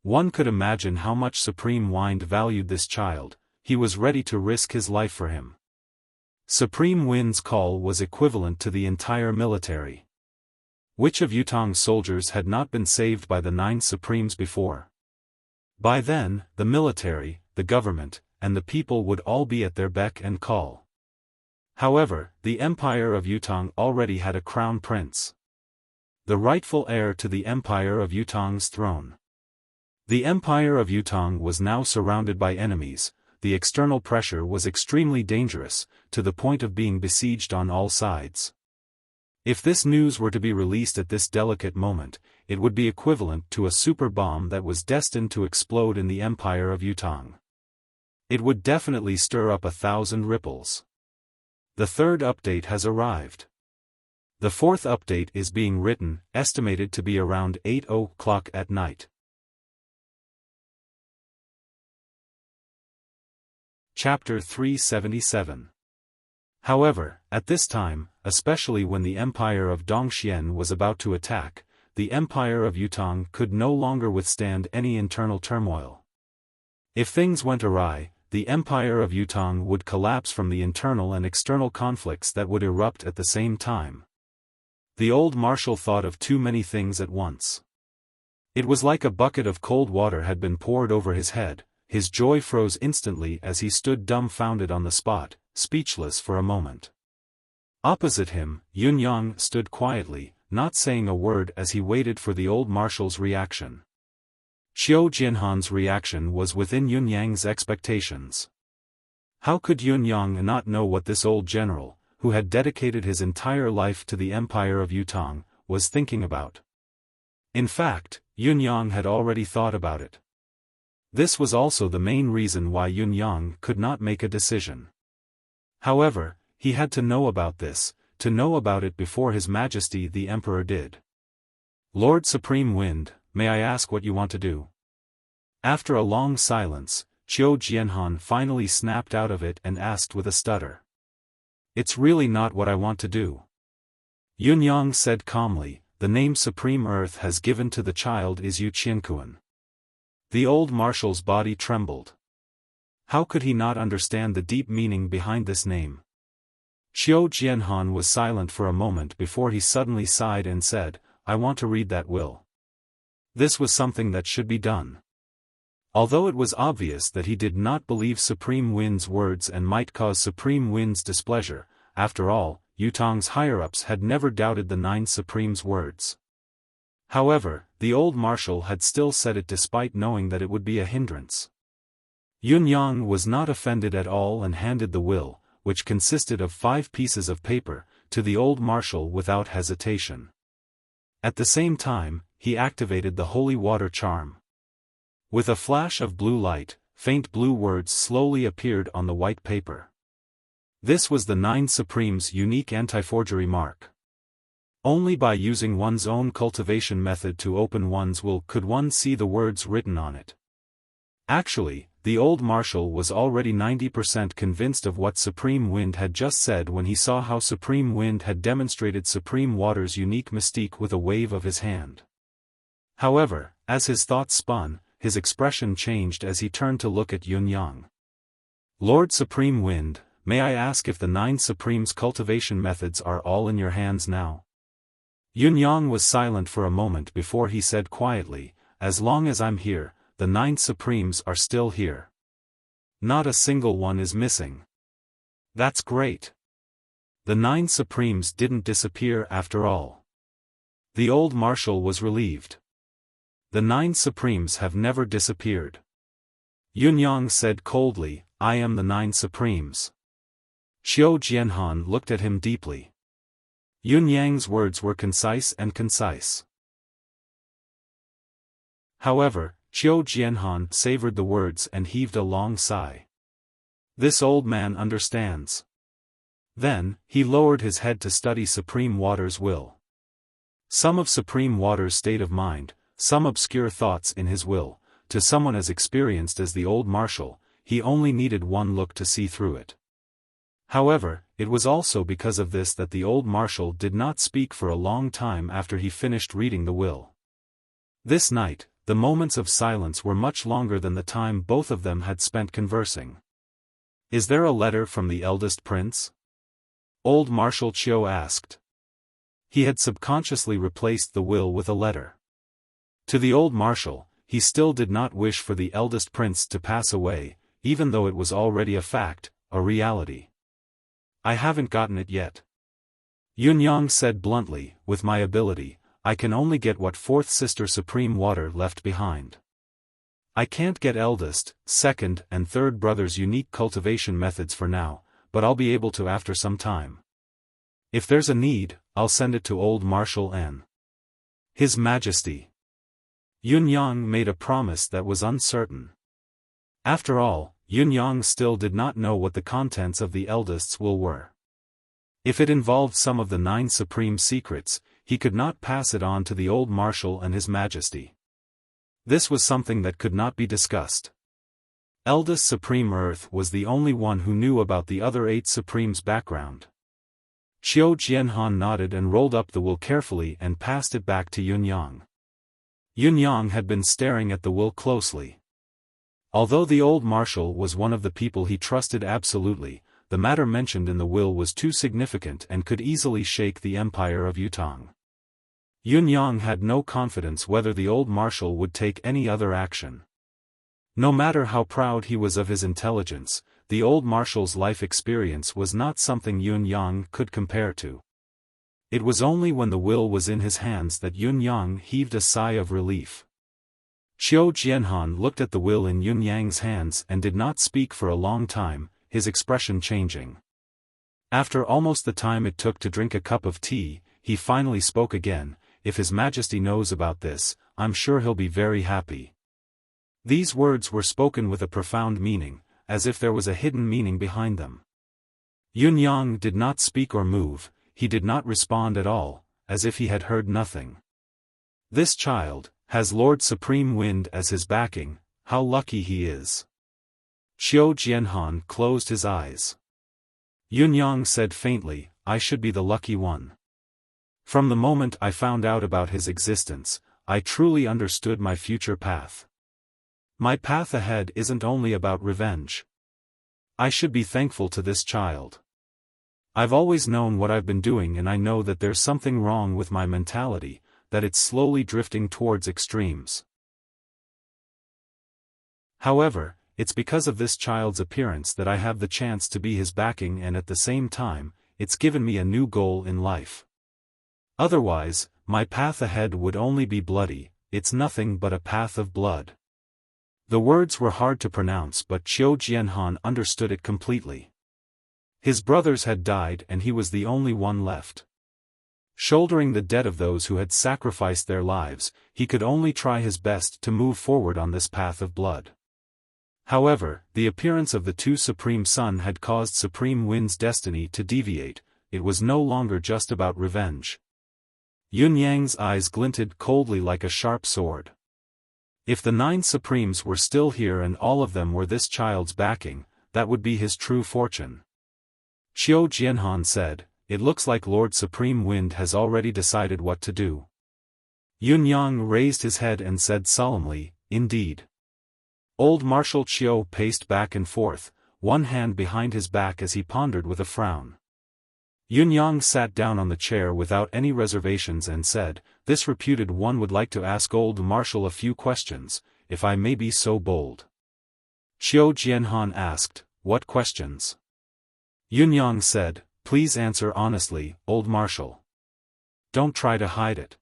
One could imagine how much Supreme Wind valued this child, he was ready to risk his life for him. Supreme Wind's call was equivalent to the entire military. Which of Yutong's soldiers had not been saved by the 9 Supremes before? By then, the military, the government, and the people would all be at their beck and call. However, the Empire of Yutong already had a crown prince. The rightful heir to the Empire of Yutong's throne. The Empire of Yutong was now surrounded by enemies, the external pressure was extremely dangerous, to the point of being besieged on all sides. If this news were to be released at this delicate moment, it would be equivalent to a super bomb that was destined to explode in the Empire of Yutong. It would definitely stir up 1,000 ripples. The 3rd update has arrived. The 4th update is being written, estimated to be around 8:00 at night. Chapter 377. However, at this time, especially when the Empire of Dongxian was about to attack, the Empire of Yutong could no longer withstand any internal turmoil. If things went awry, the Empire of Yutong would collapse from the internal and external conflicts that would erupt at the same time. The old marshal thought of too many things at once. It was like a bucket of cold water had been poured over his head. His joy froze instantly as he stood dumbfounded on the spot, speechless for a moment. Opposite him, Yunyang stood quietly, not saying a word as he waited for the old marshal's reaction. Qiu Jianhan's reaction was within Yunyang's expectations. How could Yunyang not know what this old general, who had dedicated his entire life to the empire of Yutong, was thinking about? In fact, Yunyang had already thought about it. This was also the main reason why Yunyang could not make a decision. However, he had to know about this, to know about it before His Majesty the Emperor did. Lord Supreme Wind, may I ask what you want to do? After a long silence, Qiu Jianhan finally snapped out of it and asked with a stutter. It's really not what I want to do. Yunyang said calmly, the name Supreme Earth has given to the child is Yu Qiankuan. The old marshal's body trembled. How could he not understand the deep meaning behind this name? Qiu Jianhan was silent for a moment before he suddenly sighed and said, I want to read that will. This was something that should be done. Although it was obvious that he did not believe Supreme Wind's words and might cause Supreme Wind's displeasure, after all, Yutong's higher-ups had never doubted the Nine Supremes' words. However, the old marshal had still said it despite knowing that it would be a hindrance. Yunyang was not offended at all and handed the will, which consisted of 5 pieces of paper, to the old marshal without hesitation. At the same time, he activated the holy water charm. With a flash of blue light, faint blue words slowly appeared on the white paper. This was the Nine Supremes' unique anti-forgery mark. Only by using one's own cultivation method to open one's will could one see the words written on it. Actually, the old marshal was already 90% convinced of what Supreme Wind had just said when he saw how Supreme Wind had demonstrated Supreme Water's unique mystique with a wave of his hand. However, as his thoughts spun, his expression changed as he turned to look at Yunyang. Lord Supreme Wind, may I ask if the Nine Supremes' cultivation methods are all in your hands now? Yunyang was silent for a moment before he said quietly, as long as I'm here, the Nine Supremes are still here. Not a single one is missing. That's great. The Nine Supremes didn't disappear after all. The old marshal was relieved. The Nine Supremes have never disappeared. Yunyang said coldly, I am the Nine Supremes. Qiu Jianhan looked at him deeply. Yunyang's words were concise and concise. However, Qiu Jianhan savored the words and heaved a long sigh. This old man understands. Then, he lowered his head to study Supreme Water's will. Some of Supreme Water's state of mind, some obscure thoughts in his will, to someone as experienced as the old marshal, he only needed one look to see through it. However, it was also because of this that the old marshal did not speak for a long time after he finished reading the will. This night, the moments of silence were much longer than the time both of them had spent conversing. Is there a letter from the eldest prince? Old Marshal Qiu asked. He had subconsciously replaced the will with a letter. To the old marshal, he still did not wish for the eldest prince to pass away, even though it was already a fact, a reality. I haven't gotten it yet. Yunyang said bluntly, with my ability, I can only get what fourth sister Supreme Water left behind. I can't get eldest, second and third brothers' unique cultivation methods for now, but I'll be able to after some time. If there's a need, I'll send it to old Marshal N. His Majesty. Yunyang made a promise that was uncertain. After all, Yunyang still did not know what the contents of the eldest's will were. If it involved some of the Nine Supreme secrets, he could not pass it on to the old marshal and His Majesty. This was something that could not be discussed. Eldest Supreme Earth was the only one who knew about the other 8 Supremes' background. Qiu Jianhan nodded and rolled up the will carefully and passed it back to Yunyang. Yunyang had been staring at the will closely. Although the old marshal was one of the people he trusted absolutely, the matter mentioned in the will was too significant and could easily shake the empire of Yutong. Yunyang had no confidence whether the old marshal would take any other action. No matter how proud he was of his intelligence, the old marshal's life experience was not something Yunyang could compare to. It was only when the will was in his hands that Yunyang heaved a sigh of relief. Qiu Jianhan looked at the will in Yunyang's hands and did not speak for a long time, his expression changing. After almost the time it took to drink a cup of tea, he finally spoke again. If His Majesty knows about this, I'm sure he'll be very happy. These words were spoken with a profound meaning, as if there was a hidden meaning behind them. Yunyang did not speak or move, he did not respond at all, as if he had heard nothing. This child has Lord Supreme Wind as his backing, how lucky he is. Qiu Jianhan closed his eyes. Yunyang said faintly, I should be the lucky one. From the moment I found out about his existence, I truly understood my future path. My path ahead isn't only about revenge. I should be thankful to this child. I've always known what I've been doing, and I know that there's something wrong with my mentality, that it's slowly drifting towards extremes. However, it's because of this child's appearance that I have the chance to be his backing, and at the same time, it's given me a new goal in life. Otherwise, my path ahead would only be bloody, it's nothing but a path of blood. The words were hard to pronounce, but Qiu Jianhan understood it completely. His brothers had died and he was the only one left. Shouldering the debt of those who had sacrificed their lives, he could only try his best to move forward on this path of blood. However, the appearance of the two Supreme Sun had caused Supreme Wind's destiny to deviate. It was no longer just about revenge. Yunyang's eyes glinted coldly like a sharp sword. If the 9 Supremes were still here and all of them were this child's backing, that would be his true fortune. Qiu Jianhan said, it looks like Lord Supreme Wind has already decided what to do. Yunyang raised his head and said solemnly, indeed. Old Marshal Qiu paced back and forth, one hand behind his back as he pondered with a frown. Yunyang sat down on the chair without any reservations and said, this reputed one would like to ask Old Marshal a few questions, if I may be so bold. Qiu Jianhan asked, what questions? Yunyang said, please answer honestly, Old Marshal. Don't try to hide it.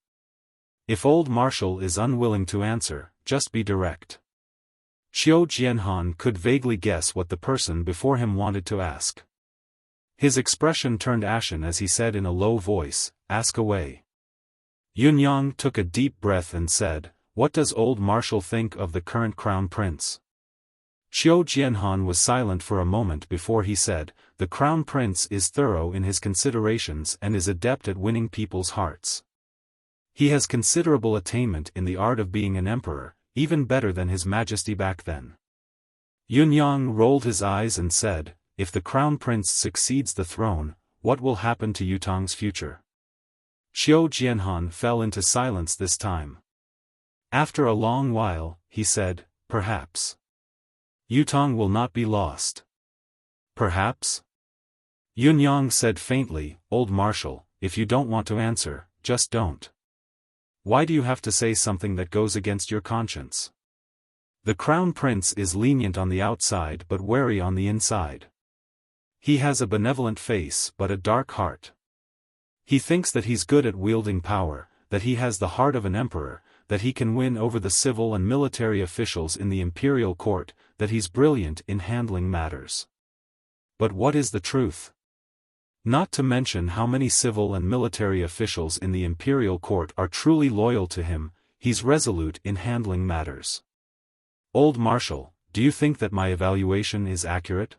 If Old Marshal is unwilling to answer, just be direct. Qiu Jianhan could vaguely guess what the person before him wanted to ask. His expression turned ashen as he said in a low voice, ask away. Yunyang took a deep breath and said, what does Old Marshal think of the current crown prince? Qiu Jianhan was silent for a moment before he said, the crown prince is thorough in his considerations and is adept at winning people's hearts. He has considerable attainment in the art of being an emperor, even better than His Majesty back then. Yunyang rolled his eyes and said, if the crown prince succeeds the throne, what will happen to Yutong's future? Qiu Jianhan fell into silence this time. After a long while, he said, perhaps. Yutong will not be lost. Perhaps? Yunyang said faintly, Old Marshal, if you don't want to answer, just don't. Why do you have to say something that goes against your conscience? The crown prince is lenient on the outside but wary on the inside. He has a benevolent face but a dark heart. He thinks that he's good at wielding power, that he has the heart of an emperor, that he can win over the civil and military officials in the imperial court, that he's brilliant in handling matters. But what is the truth? Not to mention how many civil and military officials in the imperial court are truly loyal to him, he's resolute in handling matters. Old Marshal, do you think that my evaluation is accurate?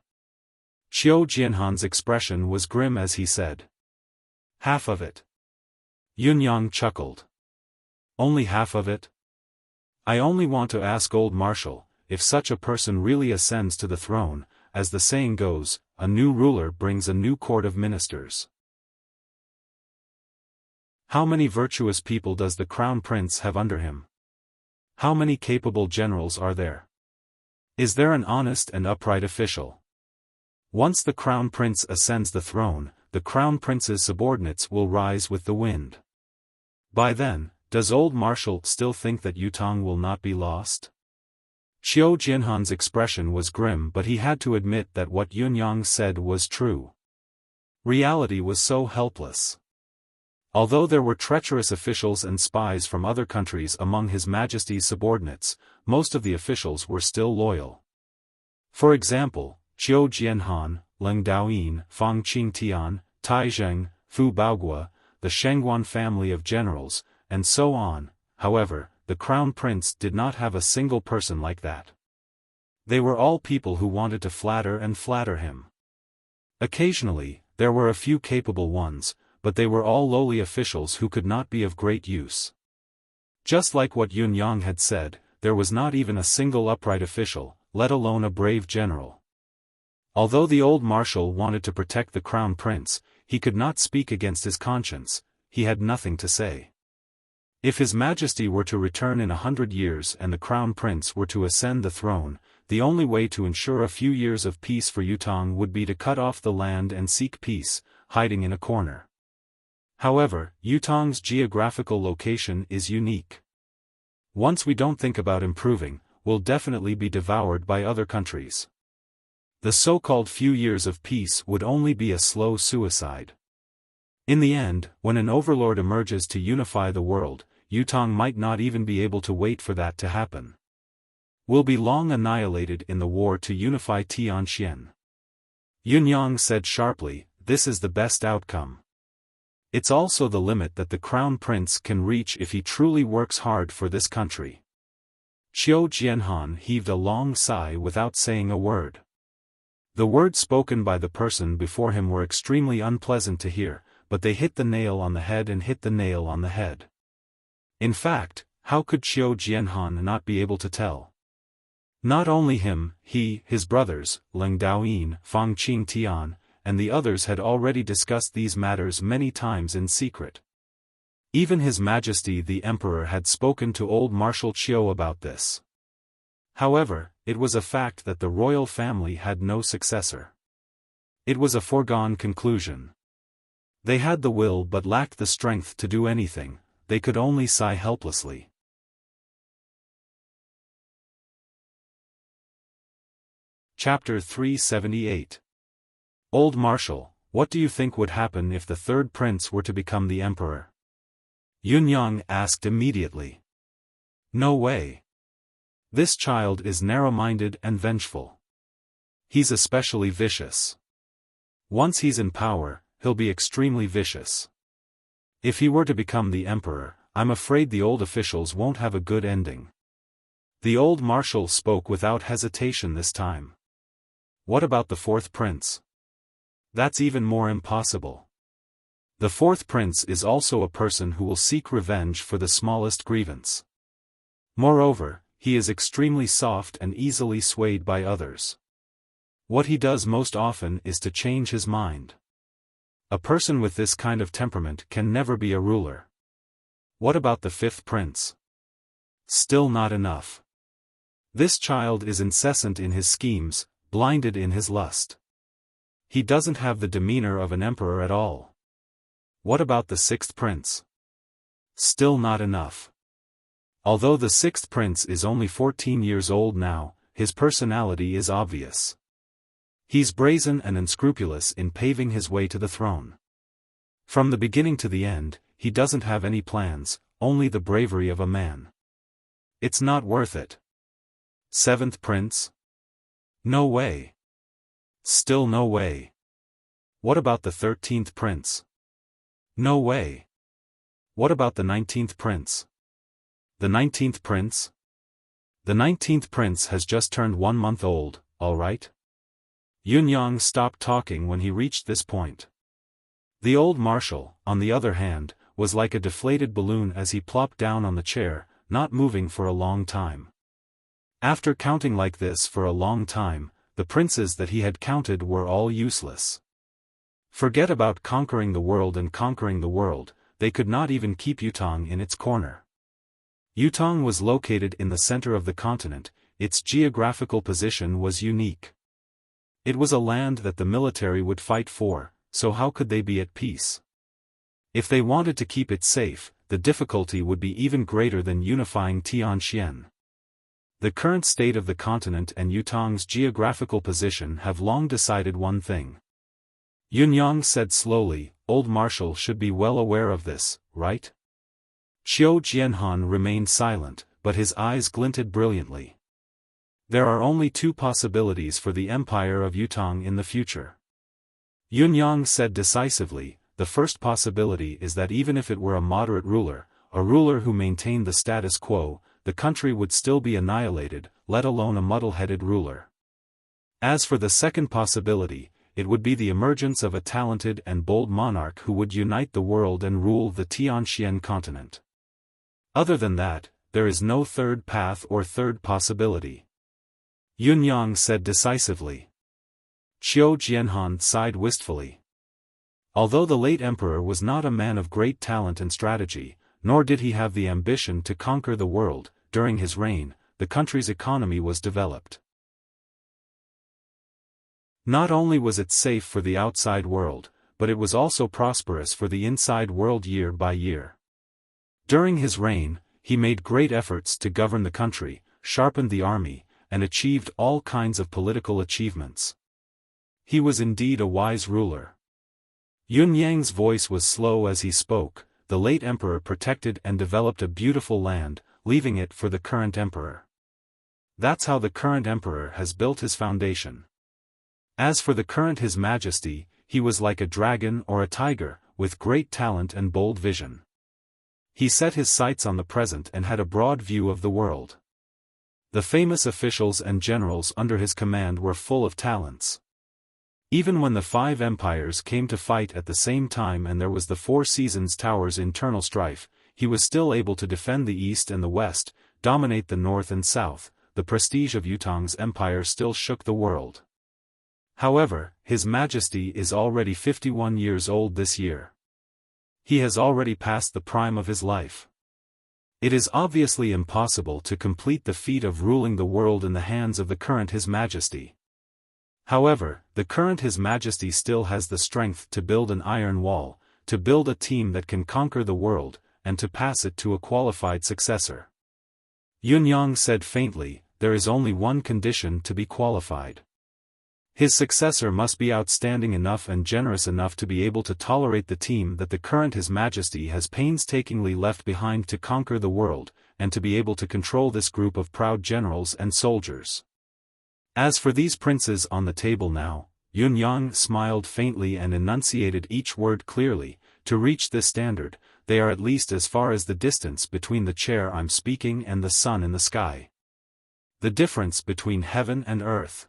Qiu Jianhan's expression was grim as he said. Half of it. Yunyang chuckled. Only half of it? I only want to ask Old Marshal, if such a person really ascends to the throne, as the saying goes, a new ruler brings a new court of ministers. How many virtuous people does the crown prince have under him? How many capable generals are there? Is there an honest and upright official? Once the crown prince ascends the throne, the crown prince's subordinates will rise with the wind. By then, does old Marshal still think that Yutong will not be lost? Qiu Jianhan's expression was grim, but he had to admit that what Yunyang said was true. Reality was so helpless. Although there were treacherous officials and spies from other countries among His Majesty's subordinates, most of the officials were still loyal. For example, Qiu Jianhan, Leng Daoyin, Fang Qingtian, Tai Zheng, Fu Baogua, the Shengguan family of generals, and so on. However, the crown prince did not have a single person like that. They were all people who wanted to flatter him. Occasionally, there were a few capable ones, but they were all lowly officials who could not be of great use. Just like what Yunyang had said, there was not even a single upright official, let alone a brave general. Although the old marshal wanted to protect the crown prince, he could not speak against his conscience. He had nothing to say. If His Majesty were to return in 100 years and the crown prince were to ascend the throne, the only way to ensure a few years of peace for Yutong would be to cut off the land and seek peace, hiding in a corner. However, Yutong's geographical location is unique. Once we don't think about improving, we'll definitely be devoured by other countries. The so-called few years of peace would only be a slow suicide. In the end, when an overlord emerges to unify the world, Yutong might not even be able to wait for that to happen. We'll be long annihilated in the war to unify Tianxian. Yunyang said sharply, this is the best outcome. It's also the limit that the crown prince can reach if he truly works hard for this country. Qiu Jianhan heaved a long sigh without saying a word. The words spoken by the person before him were extremely unpleasant to hear, but they hit the nail on the head and hit the nail on the head. In fact, how could Qiu Jianhan not be able to tell? Not only him, his brothers, Leng Daoyin, Fang Qingtian, and the others had already discussed these matters many times in secret. Even His Majesty the Emperor had spoken to old Marshal Qiu about this. However, it was a fact that the royal family had no successor. It was a foregone conclusion. They had the will but lacked the strength to do anything. They could only sigh helplessly. Chapter 378. Old Marshal, what do you think would happen if the third prince were to become the emperor? Yunyang asked immediately. No way. This child is narrow-minded and vengeful. He's especially vicious. Once he's in power, he'll be extremely vicious. If he were to become the emperor, I'm afraid the old officials won't have a good ending. The old marshal spoke without hesitation this time. What about the fourth prince? That's even more impossible. The fourth prince is also a person who will seek revenge for the smallest grievance. Moreover, he is extremely soft and easily swayed by others. What he does most often is to change his mind. A person with this kind of temperament can never be a ruler. What about the fifth prince? Still not enough. This child is incessant in his schemes, blinded in his lust. He doesn't have the demeanor of an emperor at all. What about the sixth prince? Still not enough. Although the sixth prince is only 14 years old now, his personality is obvious. He's brazen and unscrupulous in paving his way to the throne. From the beginning to the end, he doesn't have any plans, only the bravery of a man. It's not worth it. Seventh prince? No way. Still no way. What about the 13th prince? No way. What about the 19th prince? The 19th prince? The 19th prince has just turned 1 month old, all right? Yunyang stopped talking when he reached this point. The old marshal, on the other hand, was like a deflated balloon as he plopped down on the chair, not moving for a long time. After counting like this for a long time, the princes that he had counted were all useless. Forget about conquering the world and conquering the world, they could not even keep Yutong in its corner. Yutong was located in the center of the continent, its geographical position was unique. It was a land that the military would fight for, so how could they be at peace? If they wanted to keep it safe, the difficulty would be even greater than unifying Tianxian. The current state of the continent and Yutong's geographical position have long decided one thing. Yunyang said slowly, Old Marshal should be well aware of this, right? Xiao Jianhan remained silent, but his eyes glinted brilliantly. There are only two possibilities for the Empire of Yutong in the future. Yunyang said decisively, the first possibility is that even if it were a moderate ruler, a ruler who maintained the status quo, the country would still be annihilated, let alone a muddle-headed ruler. As for the second possibility, it would be the emergence of a talented and bold monarch who would unite the world and rule the Tianxian continent. Other than that, there is no third path or third possibility. Yunyang said decisively. Xiao Jianhan sighed wistfully. Although the late emperor was not a man of great talent and strategy, nor did he have the ambition to conquer the world, during his reign, the country's economy was developed. Not only was it safe for the outside world, but it was also prosperous for the inside world year by year. During his reign, he made great efforts to govern the country, sharpened the army, and achieved all kinds of political achievements. He was indeed a wise ruler. Yunyang's voice was slow as he spoke. The late emperor protected and developed a beautiful land, leaving it for the current emperor. That's how the current emperor has built his foundation. As for the current His Majesty, he was like a dragon or a tiger, with great talent and bold vision. He set his sights on the present and had a broad view of the world. The famous officials and generals under his command were full of talents. Even when the five empires came to fight at the same time and there was the Four Seasons Tower's internal strife, he was still able to defend the east and the west, dominate the north and south. The prestige of Yutong's empire still shook the world. However, His Majesty is already 51 years old this year. He has already passed the prime of his life. It is obviously impossible to complete the feat of ruling the world in the hands of the current His Majesty. However, the current His Majesty still has the strength to build an iron wall, to build a team that can conquer the world, and to pass it to a qualified successor. Yunyang said faintly, there is only one condition to be qualified. His successor must be outstanding enough and generous enough to be able to tolerate the team that the current His Majesty has painstakingly left behind to conquer the world, and to be able to control this group of proud generals and soldiers. As for these princes on the table now, Yunyang smiled faintly and enunciated each word clearly, to reach this standard, they are at least as far as the distance between the chair I'm speaking and the sun in the sky. The difference between heaven and earth.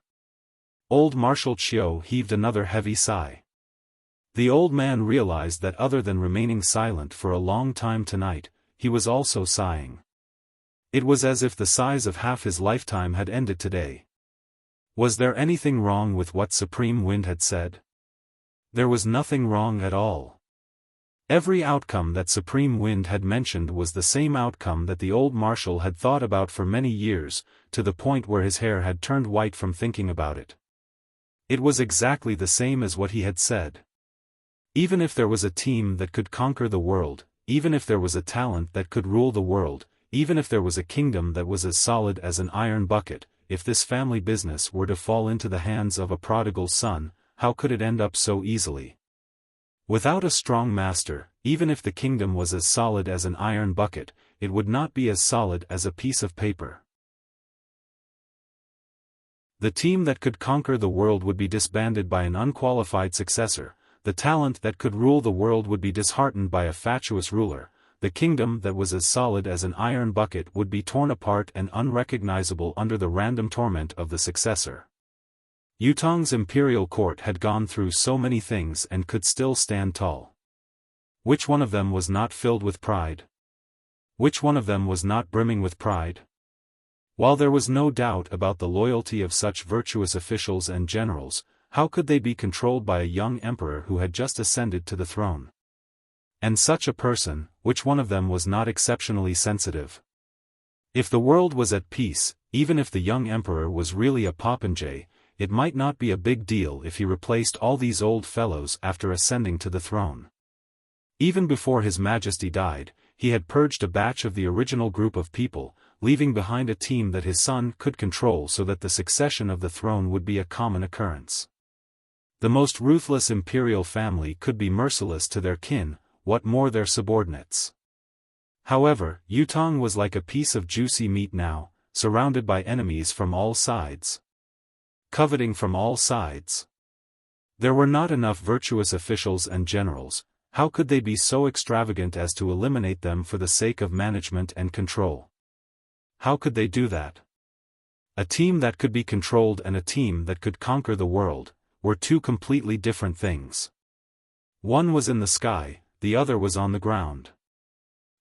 Old Marshal Qiu heaved another heavy sigh. The old man realized that other than remaining silent for a long time tonight, he was also sighing. It was as if the sighs of half his lifetime had ended today. Was there anything wrong with what Supreme Wind had said? There was nothing wrong at all. Every outcome that Supreme Wind had mentioned was the same outcome that the old marshal had thought about for many years, to the point where his hair had turned white from thinking about it. It was exactly the same as what he had said. Even if there was a team that could conquer the world, even if there was a talent that could rule the world, even if there was a kingdom that was as solid as an iron bucket, if this family business were to fall into the hands of a prodigal son, how could it end up so easily? Without a strong master, even if the kingdom was as solid as an iron bucket, it would not be as solid as a piece of paper. The team that could conquer the world would be disbanded by an unqualified successor, the talent that could rule the world would be disheartened by a fatuous ruler, the kingdom that was as solid as an iron bucket would be torn apart and unrecognizable under the random torment of the successor. Yutong's imperial court had gone through so many things and could still stand tall. Which one of them was not filled with pride? Which one of them was not brimming with pride? While there was no doubt about the loyalty of such virtuous officials and generals, how could they be controlled by a young emperor who had just ascended to the throne? And such a person, which one of them was not exceptionally sensitive? If the world was at peace, even if the young emperor was really a popinjay, it might not be a big deal if he replaced all these old fellows after ascending to the throne. Even before His Majesty died, he had purged a batch of the original group of people, leaving behind a team that his son could control so that the succession of the throne would be a common occurrence. The most ruthless imperial family could be merciless to their kin, what more their subordinates. However, Yutong was like a piece of juicy meat now, surrounded by enemies from all sides. Coveting from all sides. There were not enough virtuous officials and generals. How could they be so extravagant as to eliminate them for the sake of management and control? How could they do that? A team that could be controlled and a team that could conquer the world were two completely different things. One was in the sky, the other was on the ground.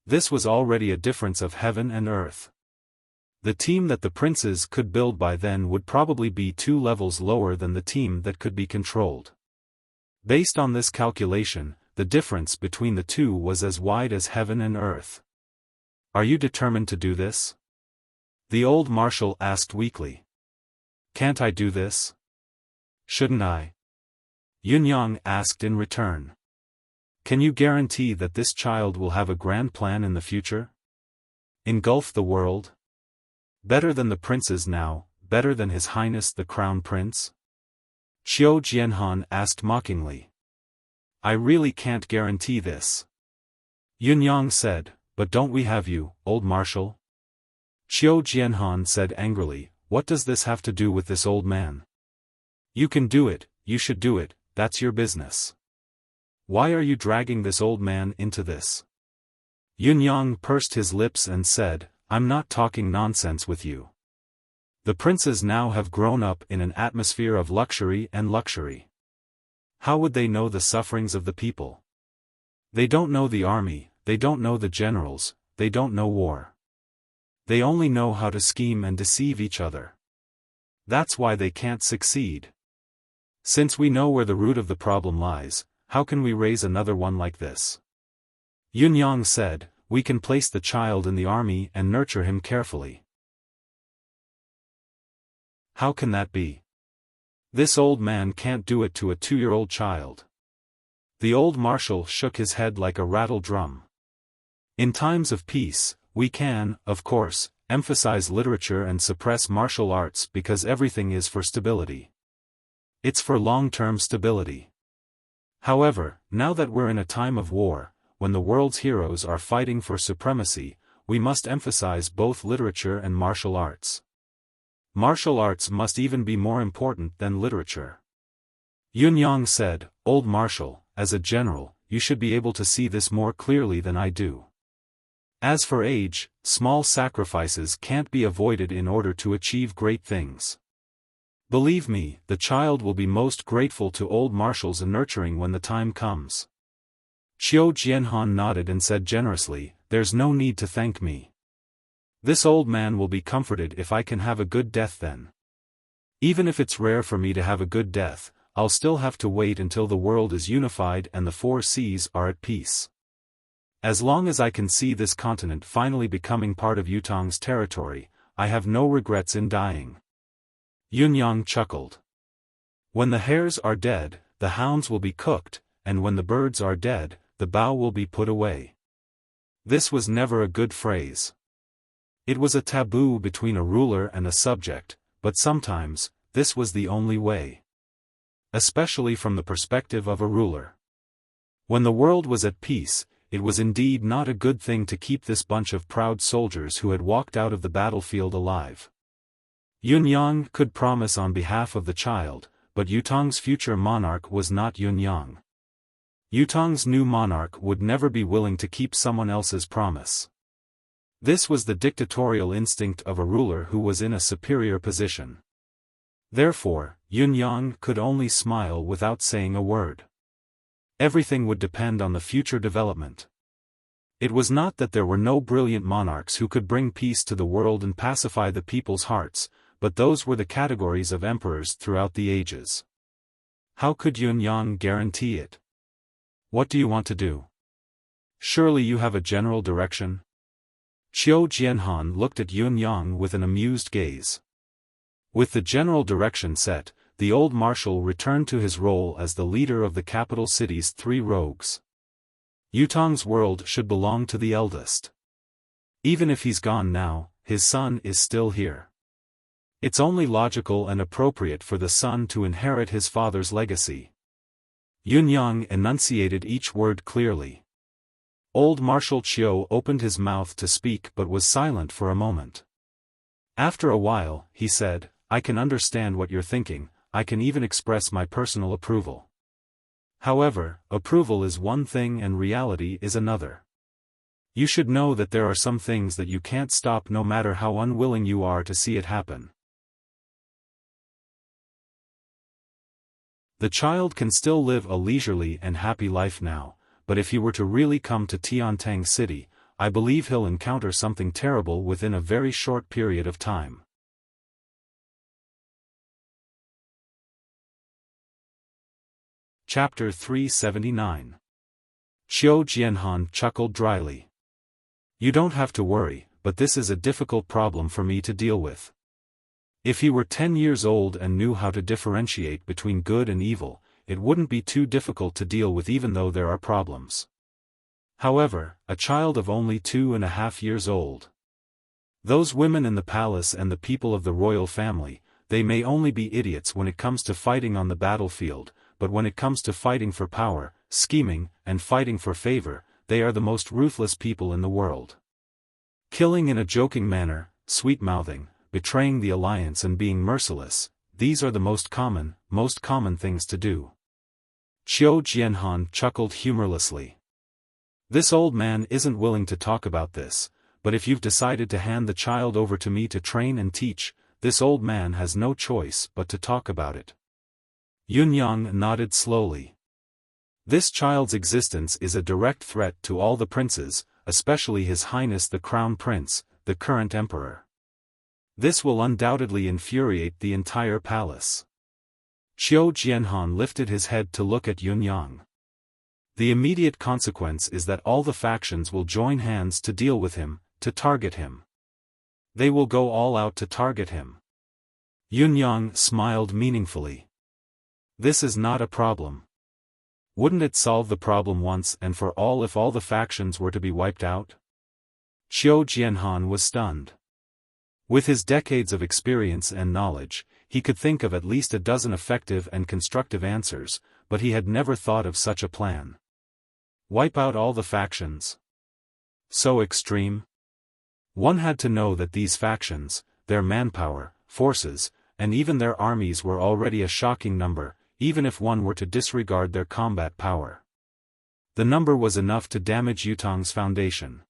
This was already a difference of heaven and earth. The team that the princes could build by then would probably be 2 levels lower than the team that could be controlled. Based on this calculation, the difference between the two was as wide as heaven and earth. Are you determined to do this? The old marshal asked weakly. Can't I do this? Shouldn't I? Yunyang asked in return. Can you guarantee that this child will have a grand plan in the future? Engulf the world? Better than the princes now, better than His Highness the Crown Prince? Xiao Jianhan asked mockingly. I really can't guarantee this. Yunyang said, but don't we have you, old marshal? Xiao Jianhan said angrily, what does this have to do with this old man? You can do it, you should do it, that's your business. Why are you dragging this old man into this? Yunyang pursed his lips and said, I'm not talking nonsense with you. The princes now have grown up in an atmosphere of luxury and luxury. How would they know the sufferings of the people? They don't know the army, they don't know the generals, they don't know war. They only know how to scheme and deceive each other. That's why they can't succeed. Since we know where the root of the problem lies, how can we raise another one like this? Yunyang said, we can place the child in the army and nurture him carefully. How can that be? This old man can't do it to a 2-year-old child. The old marshal shook his head like a rattle drum. In times of peace, we can, of course, emphasize literature and suppress martial arts because everything is for stability. It's for long-term stability. However, now that we're in a time of war, when the world's heroes are fighting for supremacy, we must emphasize both literature and martial arts. Martial arts must even be more important than literature. Yunyang said, Old Marshal, as a general, you should be able to see this more clearly than I do. As for age, small sacrifices can't be avoided in order to achieve great things. Believe me, the child will be most grateful to old marshals and nurturing when the time comes. Xiao Jianhan nodded and said generously, there's no need to thank me. This old man will be comforted if I can have a good death then. Even if it's rare for me to have a good death, I'll still have to wait until the world is unified and the 4 seas are at peace. As long as I can see this continent finally becoming part of Yutong's territory, I have no regrets in dying. Yunyang chuckled. When the hares are dead, the hounds will be cooked, and when the birds are dead, the bow will be put away. This was never a good phrase. It was a taboo between a ruler and a subject, but sometimes, this was the only way. Especially from the perspective of a ruler. When the world was at peace, it was indeed not a good thing to keep this bunch of proud soldiers who had walked out of the battlefield alive. Yunyang could promise on behalf of the child, but Yutong's future monarch was not Yunyang. Yutong's new monarch would never be willing to keep someone else's promise. This was the dictatorial instinct of a ruler who was in a superior position. Therefore, Yunyang could only smile without saying a word. Everything would depend on the future development. It was not that there were no brilliant monarchs who could bring peace to the world and pacify the people's hearts, but those were the categories of emperors throughout the ages. How could Yunyang guarantee it? What do you want to do? Surely you have a general direction? Xiao Jianhan looked at Yunyang with an amused gaze. With the general direction set, the old marshal returned to his role as the leader of the capital city's 3 rogues. Yutong's world should belong to the eldest. Even if he's gone now, his son is still here. It's only logical and appropriate for the son to inherit his father's legacy. Yunyang enunciated each word clearly. Old Marshal Qiu opened his mouth to speak but was silent for a moment. After a while, he said, I can understand what you're thinking, I can even express my personal approval. However, approval is one thing and reality is another. You should know that there are some things that you can't stop no matter how unwilling you are to see it happen. The child can still live a leisurely and happy life now, but if he were to really come to Tiantang City, I believe he'll encounter something terrible within a very short period of time. Chapter 379. Xiao Jianhan chuckled dryly. You don't have to worry, but this is a difficult problem for me to deal with. If he were 10 years old and knew how to differentiate between good and evil, it wouldn't be too difficult to deal with even though there are problems. However, a child of only 2.5 years old. Those women in the palace and the people of the royal family, they may only be idiots when it comes to fighting on the battlefield, but when it comes to fighting for power, scheming, and fighting for favor, they are the most ruthless people in the world. Killing in a joking manner, sweet-mouthing, betraying the alliance and being merciless, these are the most common things to do. Qiu Jianhan chuckled humorlessly. This old man isn't willing to talk about this, but if you've decided to hand the child over to me to train and teach, this old man has no choice but to talk about it. Yunyang nodded slowly. This child's existence is a direct threat to all the princes, especially His Highness the Crown Prince, the current emperor. This will undoubtedly infuriate the entire palace. Qiu Jianhan lifted his head to look at Yunyang. The immediate consequence is that all the factions will join hands to deal with him, to target him. They will go all out to target him. Yunyang smiled meaningfully. This is not a problem. Wouldn't it solve the problem once and for all if all the factions were to be wiped out? Qiu Jianhan was stunned. With his decades of experience and knowledge, he could think of at least a dozen effective and constructive answers, but he had never thought of such a plan. Wipe out all the factions? So extreme? One had to know that these factions, their manpower, forces, and even their armies were already a shocking number, even if one were to disregard their combat power. The number was enough to damage Yutong's foundation.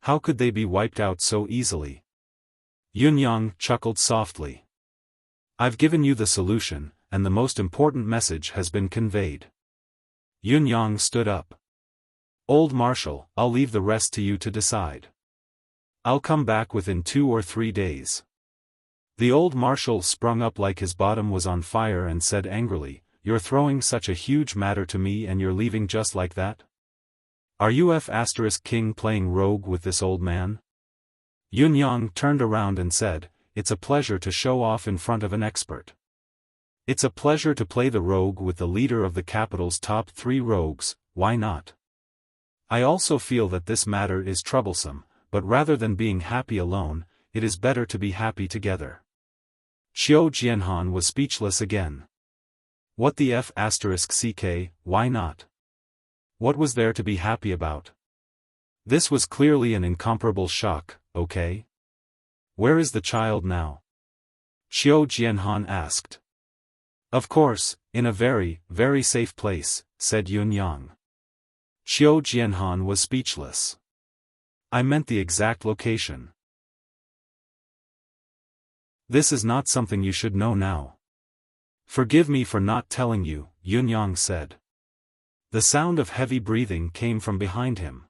How could they be wiped out so easily? Yunyang chuckled softly. I've given you the solution, and the most important message has been conveyed. Yunyang stood up. Old Marshal, I'll leave the rest to you to decide. I'll come back within 2 or 3 days. The old marshal sprung up like his bottom was on fire and said angrily, You're throwing such a huge matter to me and you're leaving just like that? Are you King playing rogue with this old man? Yunyang turned around and said, It's a pleasure to show off in front of an expert. It's a pleasure to play the rogue with the leader of the capital's top 3 rogues, why not? I also feel that this matter is troublesome, but rather than being happy alone, it is better to be happy together. Qiu Jianhan was speechless again. What the *ck, why not? What was there to be happy about? This was clearly an incomparable shock, okay? Where is the child now? Qiu Jianhan asked. Of course, in a very, very safe place, said Yunyang. Qiu Jianhan was speechless. I meant the exact location. This is not something you should know now. Forgive me for not telling you, Yunyang said. The sound of heavy breathing came from behind him.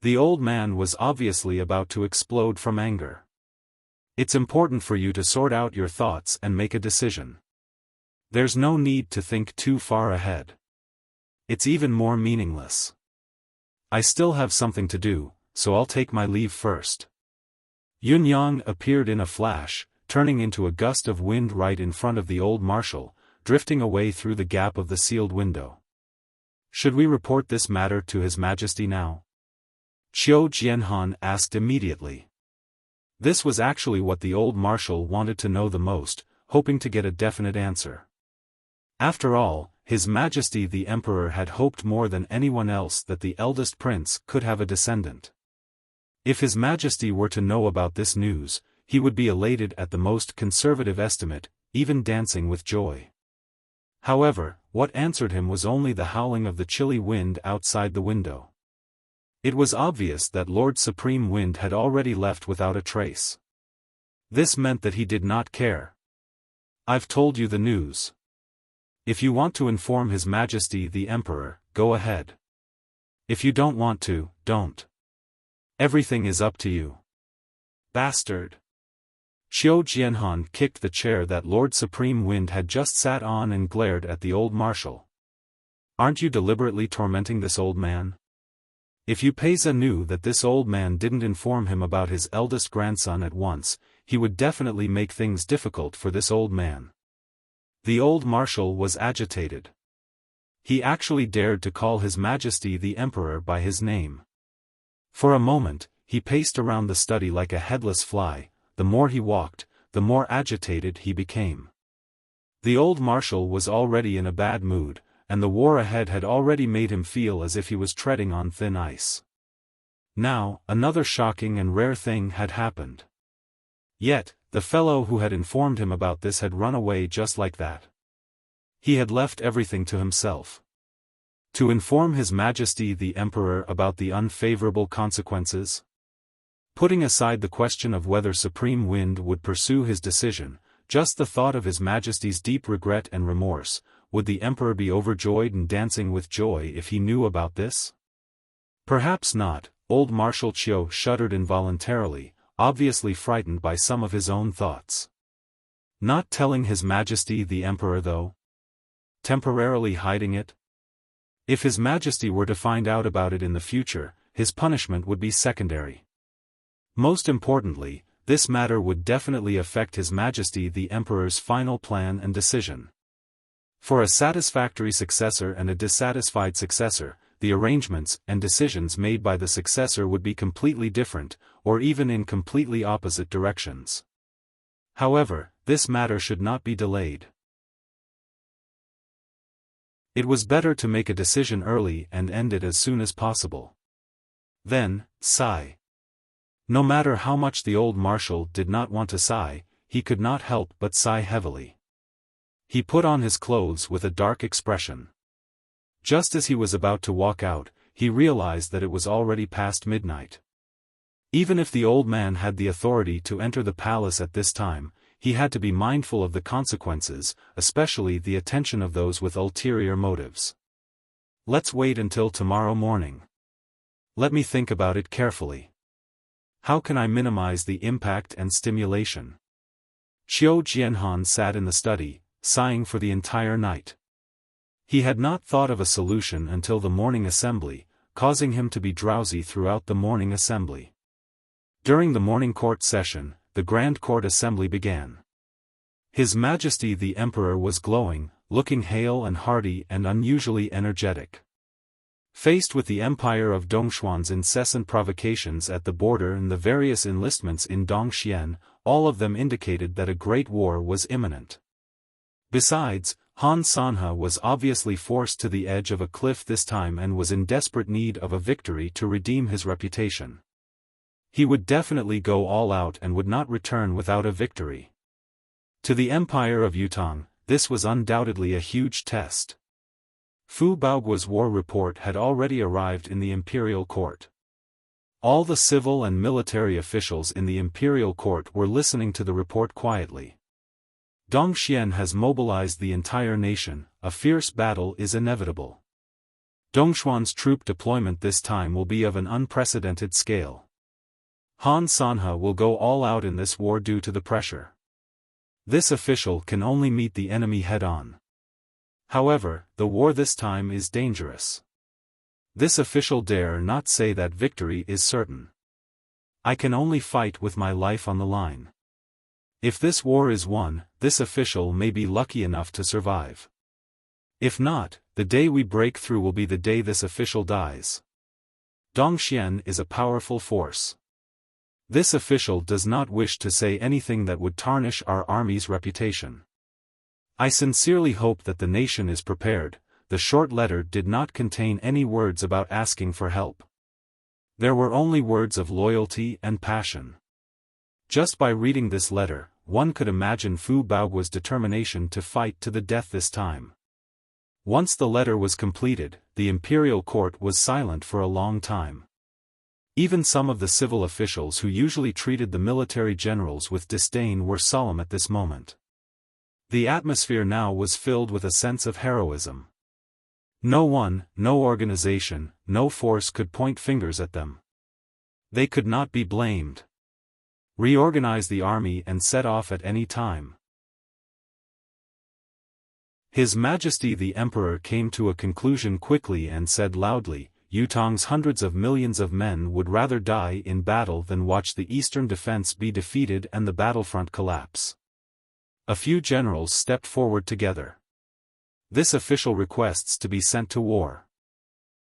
The old man was obviously about to explode from anger. It's important for you to sort out your thoughts and make a decision. There's no need to think too far ahead. It's even more meaningless. I still have something to do, so I'll take my leave first. Yunyang appeared in a flash, turning into a gust of wind right in front of the old marshal, drifting away through the gap of the sealed window. Should we report this matter to His Majesty now? Qiu Jianhan asked immediately. This was actually what the old marshal wanted to know the most, hoping to get a definite answer. After all, His Majesty the Emperor had hoped more than anyone else that the eldest prince could have a descendant. If His Majesty were to know about this news, he would be elated at the most conservative estimate, even dancing with joy. However, what answered him was only the howling of the chilly wind outside the window. It was obvious that Lord Supreme Wind had already left without a trace. This meant that he did not care. I've told you the news. If you want to inform His Majesty the Emperor, go ahead. If you don't want to, don't. Everything is up to you. Bastard. Qiu Jianhan kicked the chair that Lord Supreme Wind had just sat on and glared at the old marshal. Aren't you deliberately tormenting this old man? If Yupeza knew that this old man didn't inform him about his eldest grandson at once, he would definitely make things difficult for this old man. The old marshal was agitated. He actually dared to call His Majesty the Emperor by his name. For a moment, he paced around the study like a headless fly. The more he walked, the more agitated he became. The old marshal was already in a bad mood, and the war ahead had already made him feel as if he was treading on thin ice. Now, another shocking and rare thing had happened. Yet, the fellow who had informed him about this had run away just like that. He had left everything to himself. To inform His Majesty the Emperor about the unfavorable consequences? Putting aside the question of whether Supreme Wind would pursue his decision, just the thought of His Majesty's deep regret and remorse, would the Emperor be overjoyed and dancing with joy if he knew about this? Perhaps not. Old Marshal Qiu shuddered involuntarily, obviously frightened by some of his own thoughts. Not telling His Majesty the Emperor though? Temporarily hiding it? If His Majesty were to find out about it in the future, his punishment would be secondary. Most importantly, this matter would definitely affect His Majesty the Emperor's final plan and decision. For a satisfactory successor and a dissatisfied successor, the arrangements and decisions made by the successor would be completely different, or even in completely opposite directions. However, this matter should not be delayed. It was better to make a decision early and end it as soon as possible. Then, sigh. No matter how much the old marshal did not want to sigh, he could not help but sigh heavily. He put on his clothes with a dark expression. Just as he was about to walk out, he realized that it was already past midnight. Even if the old man had the authority to enter the palace at this time, he had to be mindful of the consequences, especially the attention of those with ulterior motives. Let's wait until tomorrow morning. Let me think about it carefully. How can I minimize the impact and stimulation? Qiu Jianhan sat in the study, sighing for the entire night. He had not thought of a solution until the morning assembly, causing him to be drowsy throughout the morning assembly. During the morning court session, the Grand Court Assembly began. His Majesty the Emperor was glowing, looking hale and hearty and unusually energetic. Faced with the Empire of Dongxuan's incessant provocations at the border and the various enlistments in Dongxian, all of them indicated that a great war was imminent. Besides, Han Sanhe was obviously forced to the edge of a cliff this time and was in desperate need of a victory to redeem his reputation. He would definitely go all out and would not return without a victory. To the Empire of Yutang, this was undoubtedly a huge test. Fu Baoguo's war report had already arrived in the imperial court. All the civil and military officials in the imperial court were listening to the report quietly. Dongxian has mobilized the entire nation, a fierce battle is inevitable. Dongxuan's troop deployment this time will be of an unprecedented scale. Han Sanhe will go all out in this war due to the pressure. This official can only meet the enemy head-on. However, the war this time is dangerous. This official dare not say that victory is certain. I can only fight with my life on the line. If this war is won, this official may be lucky enough to survive. If not, the day we break through will be the day this official dies. Dongxian is a powerful force. This official does not wish to say anything that would tarnish our army's reputation. I sincerely hope that the nation is prepared. The short letter did not contain any words about asking for help. There were only words of loyalty and passion. Just by reading this letter, one could imagine Fu Baoguo's determination to fight to the death this time. Once the letter was completed, the imperial court was silent for a long time. Even some of the civil officials who usually treated the military generals with disdain were solemn at this moment. The atmosphere now was filled with a sense of heroism. No one, no organization, no force could point fingers at them. They could not be blamed. Reorganize the army and set off at any time. His Majesty the Emperor came to a conclusion quickly and said loudly, Yutong's hundreds of millions of men would rather die in battle than watch the eastern defense be defeated and the battlefront collapse. A few generals stepped forward together. This official requests to be sent to war.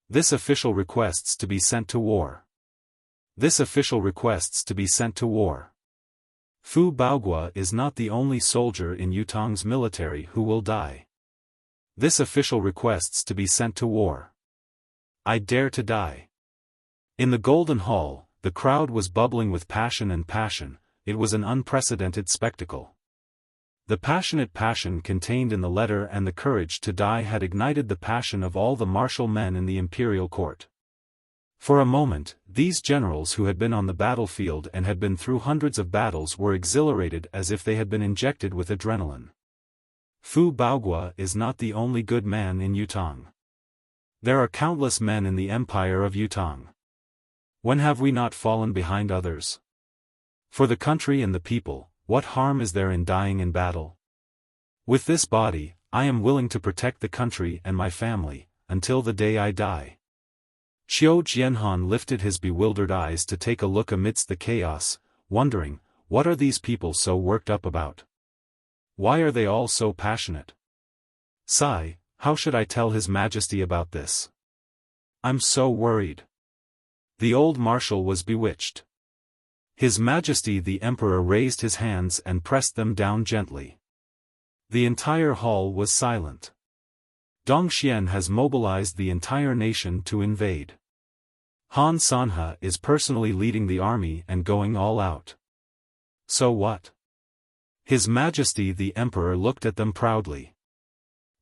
This official requests to be sent to war. This official requests to be sent to war. Fu Baoguo is not the only soldier in Yutong's military who will die. This official requests to be sent to war. I dare to die. In the Golden Hall, the crowd was bubbling with passion and passion. It was an unprecedented spectacle. The passionate passion contained in the letter and the courage to die had ignited the passion of all the martial men in the imperial court. For a moment, these generals who had been on the battlefield and had been through hundreds of battles were exhilarated as if they had been injected with adrenaline. Fu Baoguo is not the only good man in Yutong. There are countless men in the empire of Yutong. When have we not fallen behind others? For the country and the people, what harm is there in dying in battle? With this body, I am willing to protect the country and my family, until the day I die. Xiao Jianhan lifted his bewildered eyes to take a look amidst the chaos, wondering, what are these people so worked up about? Why are they all so passionate? Sigh, how should I tell His Majesty about this? I'm so worried. The old marshal was bewitched. His Majesty the Emperor raised his hands and pressed them down gently. The entire hall was silent. Dongxian has mobilized the entire nation to invade. Han Sanhe is personally leading the army and going all out. So what? His Majesty the Emperor looked at them proudly.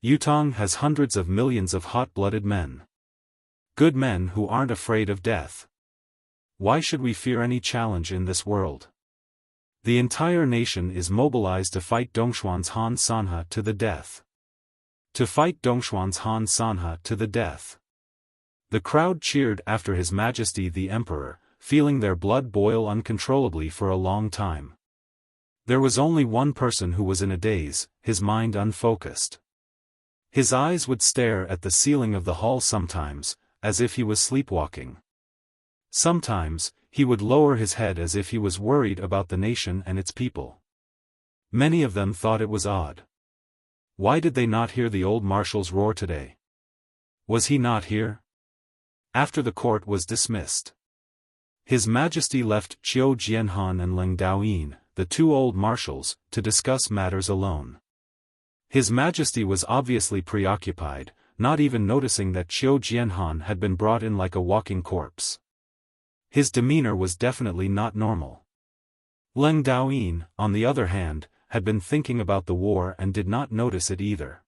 Yutong has hundreds of millions of hot-blooded men. Good men who aren't afraid of death. Why should we fear any challenge in this world? The entire nation is mobilized to fight Dongxuan's Han Sanhe to the death. To fight Dongxuan's Han Sanhe to the death. The crowd cheered after His Majesty the Emperor, feeling their blood boil uncontrollably for a long time. There was only one person who was in a daze, his mind unfocused. His eyes would stare at the ceiling of the hall sometimes, as if he was sleepwalking. Sometimes, he would lower his head as if he was worried about the nation and its people. Many of them thought it was odd. Why did they not hear the old marshal's roar today? Was he not here? After the court was dismissed, His Majesty left Qiu Jianhan and Leng Daoyin, the two old marshals, to discuss matters alone. His Majesty was obviously preoccupied, not even noticing that Qiu Jianhan had been brought in like a walking corpse. His demeanor was definitely not normal. Leng Daoyin, on the other hand, had been thinking about the war and did not notice it either.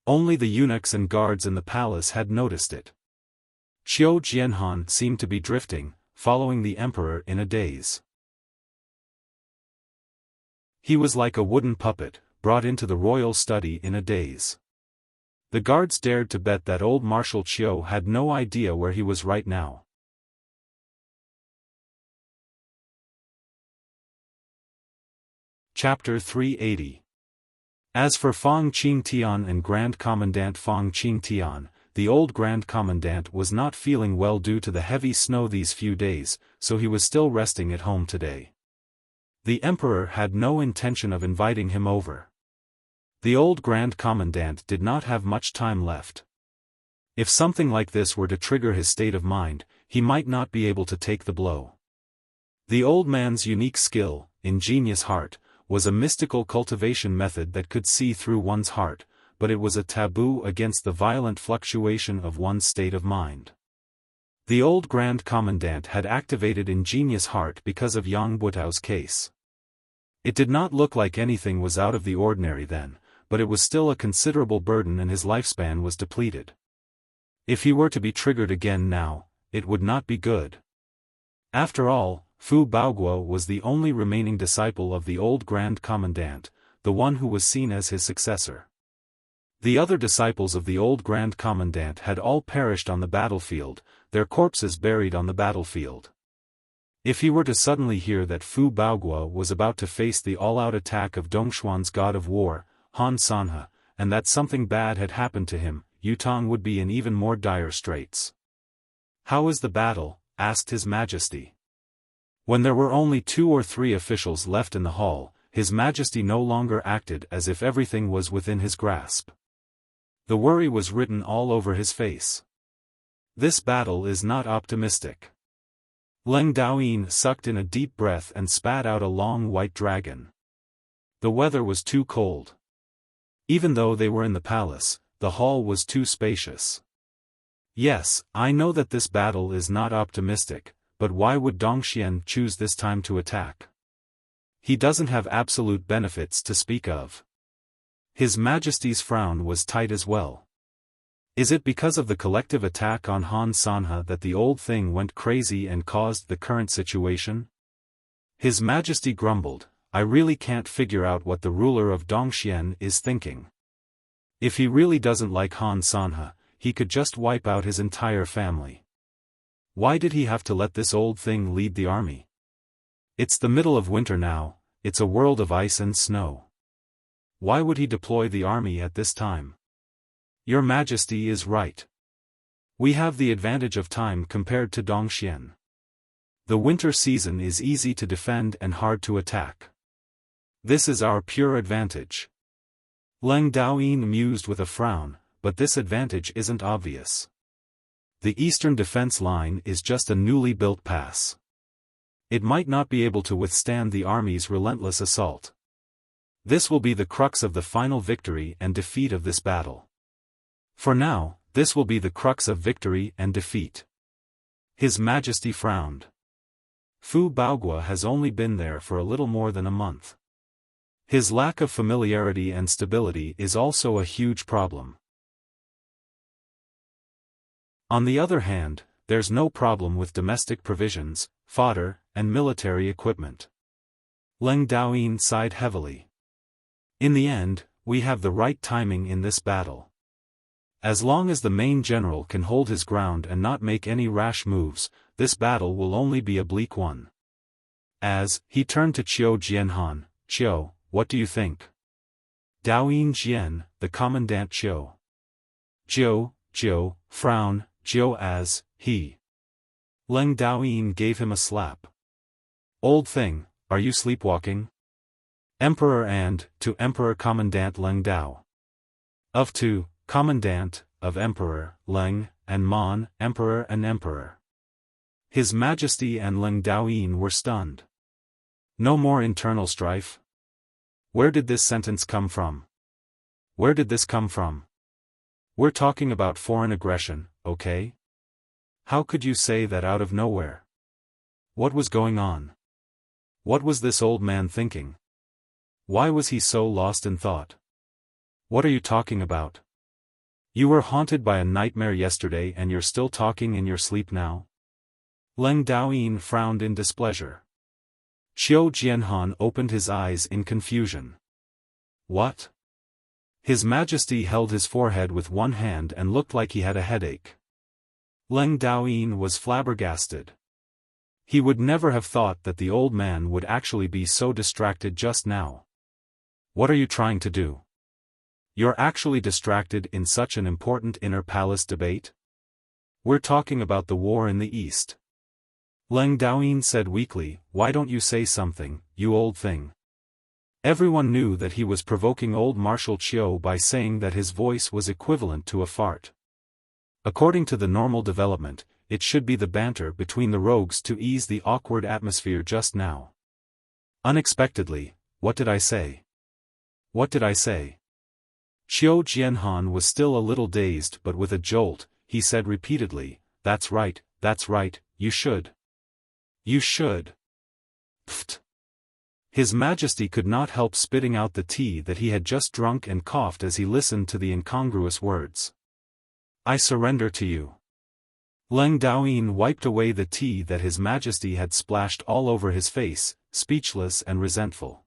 Only the eunuchs and guards in the palace had noticed it. Qiu Jianhan seemed to be drifting, following the emperor in a daze. He was like a wooden puppet, brought into the royal study in a daze. The guards dared to bet that old Marshal Qiu had no idea where he was right now. Chapter 380. As for Fang Qingtian and Grand Commandant Fang Qingtian, the old Grand Commandant was not feeling well due to the heavy snow these few days, so he was still resting at home today. The emperor had no intention of inviting him over. The old Grand Commandant did not have much time left. If something like this were to trigger his state of mind, he might not be able to take the blow. The old man's unique skill, ingenious heart, was a mystical cultivation method that could see through one's heart, but it was a taboo against the violent fluctuation of one's state of mind. The old Grand Commandant had activated ingenious heart because of Yang Buto's case. It did not look like anything was out of the ordinary then, but it was still a considerable burden and his lifespan was depleted. If he were to be triggered again now, it would not be good. After all, Fu Baoguo was the only remaining disciple of the old Grand Commandant, the one who was seen as his successor. The other disciples of the old Grand Commandant had all perished on the battlefield, their corpses buried on the battlefield. If he were to suddenly hear that Fu Baoguo was about to face the all-out attack of Dongxuan's god of war, Han Sanhe, and that something bad had happened to him, Yutong would be in even more dire straits. "How is the battle?" asked His Majesty. When there were only 2 or 3 officials left in the hall, His Majesty no longer acted as if everything was within his grasp. The worry was written all over his face. "This battle is not optimistic." Leng Daoyin sucked in a deep breath and spat out a long white dragon. The weather was too cold. Even though they were in the palace, the hall was too spacious. "Yes, I know that this battle is not optimistic, but why would Dongxian choose this time to attack? He doesn't have absolute benefits to speak of." His Majesty's frown was tight as well. Is it because of the collective attack on Han Sanhe that the old thing went crazy and caused the current situation? His Majesty grumbled, "I really can't figure out what the ruler of Dongxian is thinking. If he really doesn't like Han Sanhe, he could just wipe out his entire family. Why did he have to let this old thing lead the army? It's the middle of winter now, it's a world of ice and snow. Why would he deploy the army at this time? Your Majesty is right. We have the advantage of time compared to Dongxian. The winter season is easy to defend and hard to attack. This is our pure advantage." Leng Daoyin mused with a frown, but this advantage isn't obvious. The eastern defense line is just a newly built pass. It might not be able to withstand the army's relentless assault. This will be the crux of the final victory and defeat of this battle. For now, this will be the crux of victory and defeat. His Majesty frowned. Fu Baoguo has only been there for a little more than a month. His lack of familiarity and stability is also a huge problem. On the other hand, there's no problem with domestic provisions, fodder, and military equipment. Leng Daoyin sighed heavily. In the end, we have the right timing in this battle. As long as the main general can hold his ground and not make any rash moves, this battle will only be a bleak one. He turned to Qiu Jianhan, "Qiu, what do you think?" Daoyin Jian, the Commandant Qiu. Jiu, frown, Jiu he. Leng Daoyin gave him a slap. "Old thing, are you sleepwalking?" Emperor and, to Emperor Commandant Leng Dao. To, Commandant, of Emperor, Leng, and Mon, Emperor and Emperor. His Majesty and Leng Daoyin were stunned. No more internal strife? Where did this sentence come from? Where did this come from? We're talking about foreign aggression, okay? How could you say that out of nowhere? What was going on? What was this old man thinking? Why was he so lost in thought? What are you talking about? You were haunted by a nightmare yesterday and you're still talking in your sleep now? Leng Daoyin frowned in displeasure. Qiu Jianhan opened his eyes in confusion. What? His Majesty held his forehead with one hand and looked like he had a headache. Leng Daoyin was flabbergasted. He would never have thought that the old man would actually be so distracted just now. What are you trying to do? You're actually distracted in such an important inner palace debate? We're talking about the war in the east. Leng Daoyin said weakly, "Why don't you say something, you old thing. Everyone knew that he was provoking old Marshal Qiu by saying that his voice was equivalent to a fart. According to the normal development, it should be the banter between the rogues to ease the awkward atmosphere just now. Unexpectedly, what did I say? What did I say? Qiu Jianhan was still a little dazed, but with a jolt, he said repeatedly, that's right, you should. You should. Pfft. His Majesty could not help spitting out the tea that he had just drunk and coughed as he listened to the incongruous words. I surrender to you. Leng Daoyin wiped away the tea that His Majesty had splashed all over his face, speechless and resentful.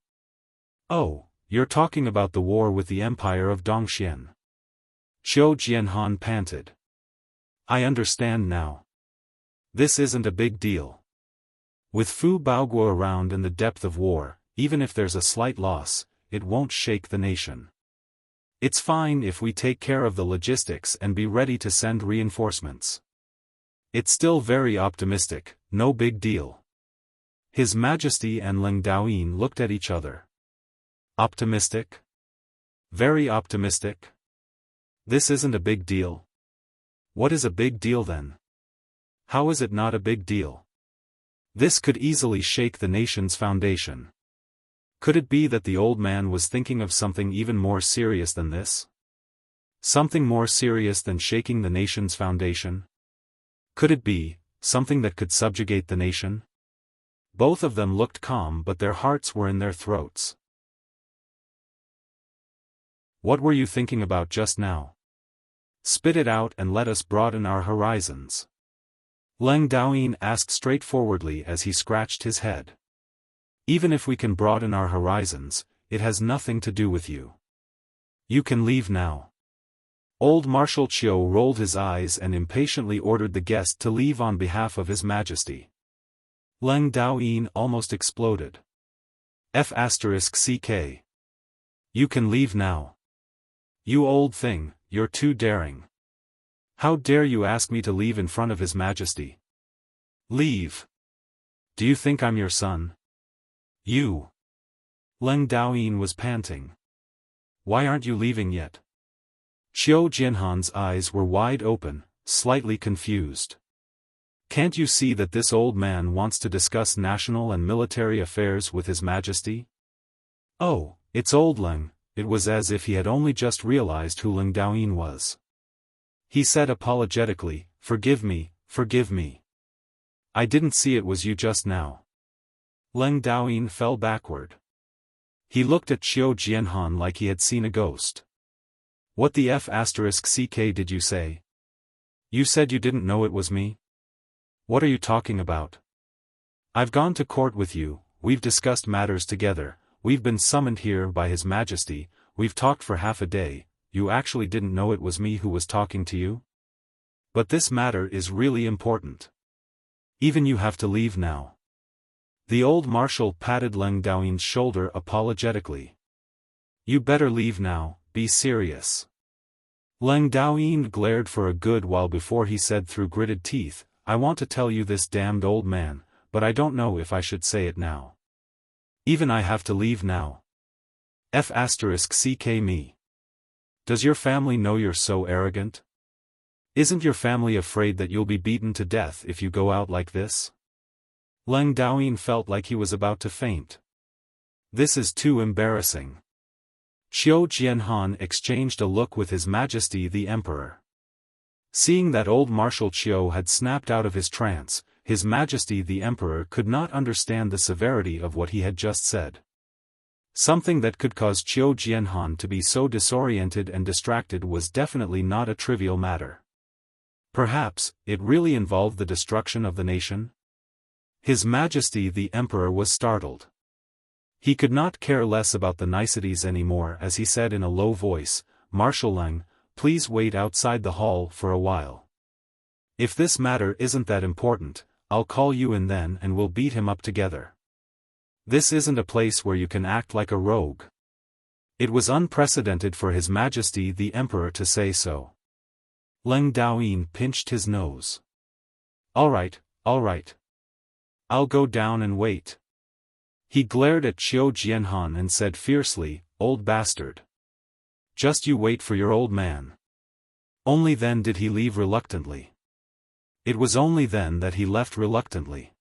Oh, you're talking about the war with the Empire of Dongxian. Qiu Jianhan panted. I understand now. This isn't a big deal. With Fu Baoguo around in the depth of war, even if there's a slight loss, it won't shake the nation. It's fine if we take care of the logistics and be ready to send reinforcements. It's still very optimistic, no big deal. His Majesty and Leng Daoyin looked at each other. Optimistic? Very optimistic? This isn't a big deal. What is a big deal then? How is it not a big deal? This could easily shake the nation's foundation. Could it be that the old man was thinking of something even more serious than this? Something more serious than shaking the nation's foundation? Could it be something that could subjugate the nation? Both of them looked calm, but their hearts were in their throats. What were you thinking about just now? Spit it out and let us broaden our horizons. Leng Daoyin asked straightforwardly as he scratched his head. Even if we can broaden our horizons, it has nothing to do with you. You can leave now. Old Marshal Qiu rolled his eyes and impatiently ordered the guest to leave on behalf of His Majesty. Leng Daoyin almost exploded. F***ck. You can leave now. You old thing, you're too daring. How dare you ask me to leave in front of His Majesty? Leave. Do you think I'm your son? You. Leng Daoyin was panting. Why aren't you leaving yet? Qiu Jianhan's eyes were wide open, slightly confused. Can't you see that this old man wants to discuss national and military affairs with His Majesty? Oh, it's old Leng. It was as if he had only just realized who Leng Daoyin was. He said apologetically, forgive me. I didn't see it was you just now. Leng Daoyin fell backward. He looked at Qiu Jianhan like he had seen a ghost. What the F***ck did you say? You said you didn't know it was me? What are you talking about? I've gone to court with you, we've discussed matters together, we've been summoned here by His Majesty, we've talked for half a day, you actually didn't know it was me who was talking to you? But this matter is really important. Even you have to leave now. The old marshal patted Leng Daoyin's shoulder apologetically. You better leave now, be serious. Leng Daoyin glared for a good while before he said through gritted teeth, I want to tell you this damned old man, but I don't know if I should say it now. Even I have to leave now. F***ck me. Does your family know you're so arrogant? Isn't your family afraid that you'll be beaten to death if you go out like this? Leng Daoyin felt like he was about to faint. This is too embarrassing. Qiu Jianhan exchanged a look with His Majesty the Emperor. Seeing that old Marshal Qiu had snapped out of his trance, His Majesty the Emperor could not understand the severity of what he had just said. Something that could cause Qiu Jianhan to be so disoriented and distracted was definitely not a trivial matter. Perhaps, it really involved the destruction of the nation? His Majesty the Emperor was startled. He could not care less about the niceties anymore as he said in a low voice, Marshal Leng, please wait outside the hall for a while. If this matter isn't that important, I'll call you in then and we'll beat him up together. This isn't a place where you can act like a rogue. It was unprecedented for His Majesty the Emperor to say so. Leng Daoyin pinched his nose. All right. I'll go down and wait. He glared at Qiu Jianhan and said fiercely, "Old bastard. Just you wait for your old man." Only then did he leave reluctantly. It was only then that he left reluctantly.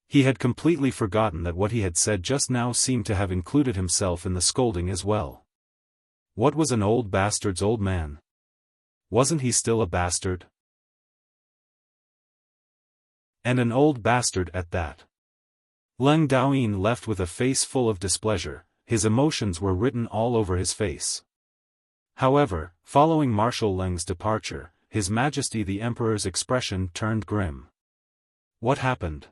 He had completely forgotten that what he had said just now seemed to have included himself in the scolding as well. What was an old bastard's old man? Wasn't he still a bastard? And an old bastard at that. Leng Daoyin left with a face full of displeasure. His emotions were written all over his face. However, following Marshal Leng's departure, His Majesty the Emperor's expression turned grim. What happened?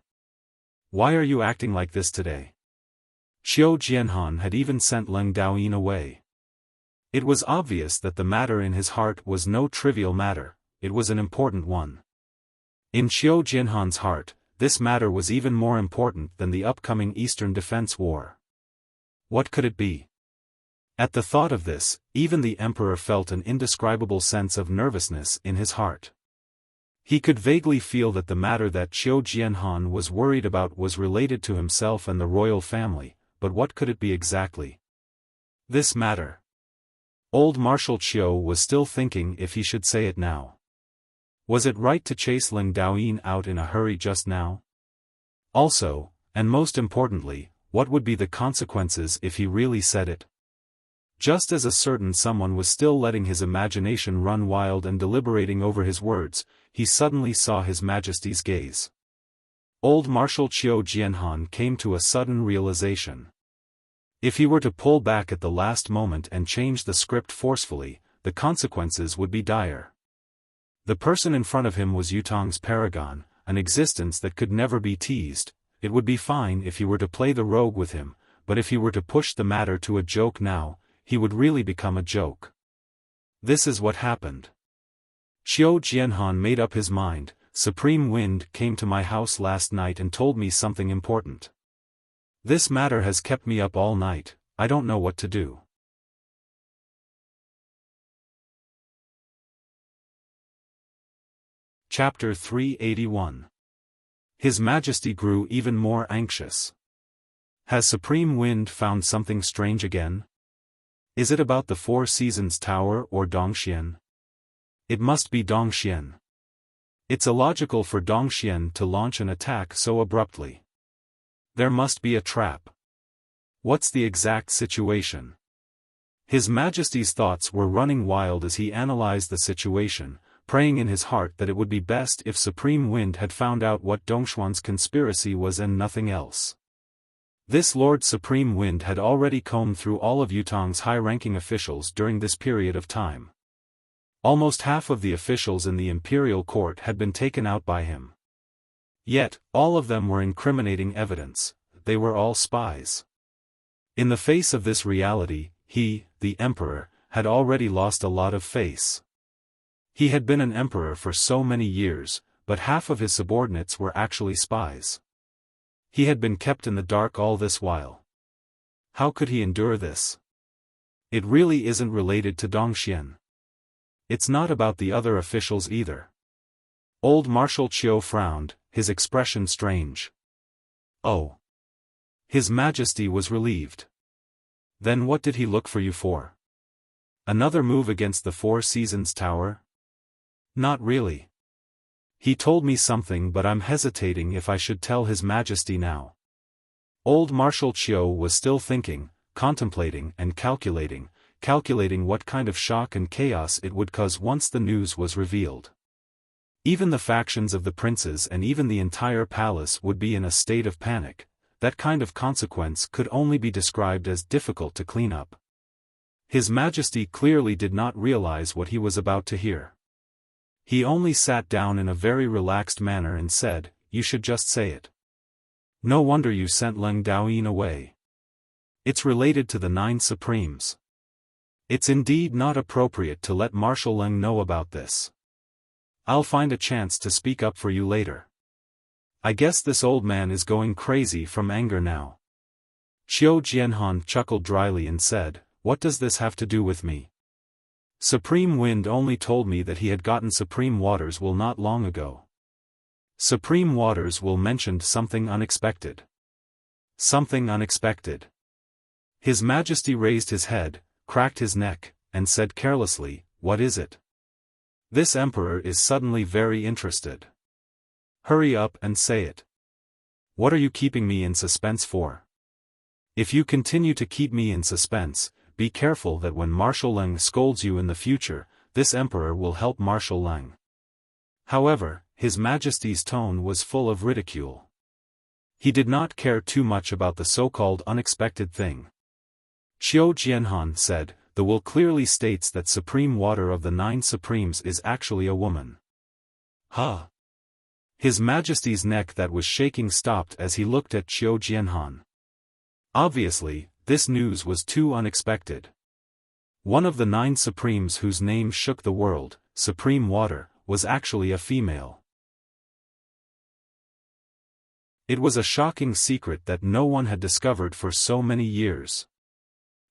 Why are you acting like this today? Qiu Jianhan had even sent Leng Daoyin away. It was obvious that the matter in his heart was no trivial matter, it was an important one. In Qiu Jianhan's heart, this matter was even more important than the upcoming Eastern Defense War. What could it be? At the thought of this, even the Emperor felt an indescribable sense of nervousness in his heart. He could vaguely feel that the matter that Qiu Jianhan was worried about was related to himself and the royal family, but what could it be exactly? This matter. Old Marshal Qiu was still thinking if he should say it now. Was it right to chase Leng Daoyin out in a hurry just now? Also, and most importantly, what would be the consequences if he really said it? Just as a certain someone was still letting his imagination run wild and deliberating over his words, he suddenly saw His Majesty's gaze. Old Marshal Qiu Jianhan came to a sudden realization. If he were to pull back at the last moment and change the script forcefully, the consequences would be dire. The person in front of him was Yutong's paragon, an existence that could never be teased. It would be fine if he were to play the rogue with him, but if he were to push the matter to a joke now, he would really become a joke. This is what happened. Qiu Jianhan made up his mind. Supreme Wind came to my house last night and told me something important. This matter has kept me up all night, I don't know what to do. Chapter 381. His Majesty grew even more anxious. Has Supreme Wind found something strange again? Is it about the Four Seasons Tower or Dongxian? It must be Dongxian. It's illogical for Dongxian to launch an attack so abruptly. There must be a trap. What's the exact situation? His Majesty's thoughts were running wild as he analyzed the situation, praying in his heart that it would be best if Supreme Wind had found out what Dongshuan's conspiracy was and nothing else. This Lord Supreme Wind had already combed through all of Yutong's high-ranking officials during this period of time. Almost half of the officials in the imperial court had been taken out by him. Yet, all of them were incriminating evidence, they were all spies. In the face of this reality, he, the emperor, had already lost a lot of face. He had been an emperor for so many years, but half of his subordinates were actually spies. He had been kept in the dark all this while. How could he endure this? It really isn't related to Dongxian. It's not about the other officials either. Old Marshal Qiu frowned, his expression strange. Oh. His Majesty was relieved. Then what did he look for you for? Another move against the Four Seasons Tower? Not really. He told me something but I'm hesitating if I should tell His Majesty now. Old Marshal Qiu was still thinking, contemplating and calculating what kind of shock and chaos it would cause once the news was revealed. Even the factions of the princes and even the entire palace would be in a state of panic. That kind of consequence could only be described as difficult to clean up. His Majesty clearly did not realize what he was about to hear. He only sat down in a very relaxed manner and said, "You should just say it. No wonder you sent Leng Daoyin away. It's related to the 9 Supremes. It's indeed not appropriate to let Marshal Leng know about this. I'll find a chance to speak up for you later. I guess this old man is going crazy from anger now." Qiu Jianhan chuckled dryly and said, "What does this have to do with me? Supreme Wind only told me that he had gotten Supreme Waters Will not long ago. Supreme Waters Will mentioned something unexpected. something unexpected. His Majesty raised his head, cracked his neck, and said carelessly, "What is it?" This emperor is suddenly very interested. Hurry up and say it. What are you keeping me in suspense for? If you continue to keep me in suspense, be careful that when Marshal Leng scolds you in the future, this emperor will help Marshal Leng. However, His Majesty's tone was full of ridicule. He did not care too much about the so-called unexpected thing. Qiu Jianhan said, "The will clearly states that Supreme Water of the Nine Supremes is actually a woman." Huh? His Majesty's neck that was shaking stopped as he looked at Qiu Jianhan. Obviously, this news was too unexpected. One of the Nine Supremes whose name shook the world, Supreme Water, was actually a female. It was a shocking secret that no one had discovered for so many years.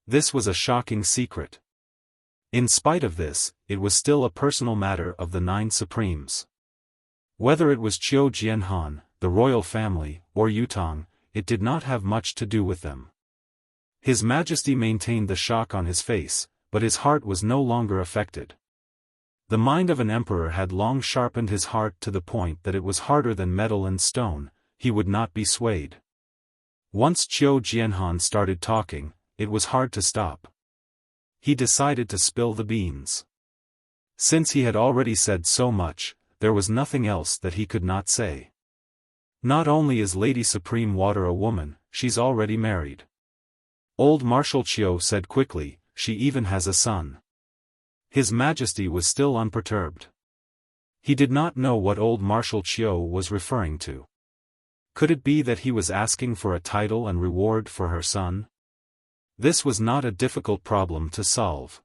This was a shocking secret. In spite of this, it was still a personal matter of the Nine Supremes. Whether it was Qiu Jianhan, the royal family, or Yutang, it did not have much to do with them. His Majesty maintained the shock on his face, but his heart was no longer affected. The mind of an emperor had long sharpened his heart to the point that it was harder than metal and stone, he would not be swayed. Once Qiu Jianhan started talking, it was hard to stop. He decided to spill the beans. Since he had already said so much, there was nothing else that he could not say. Not only is Lady Supreme Water a woman, she's already married. Old Marshal Qiu said quickly, she even has a son. His Majesty was still unperturbed. He did not know what old Marshal Qiu was referring to. Could it be that he was asking for a title and reward for her son? This was not a difficult problem to solve.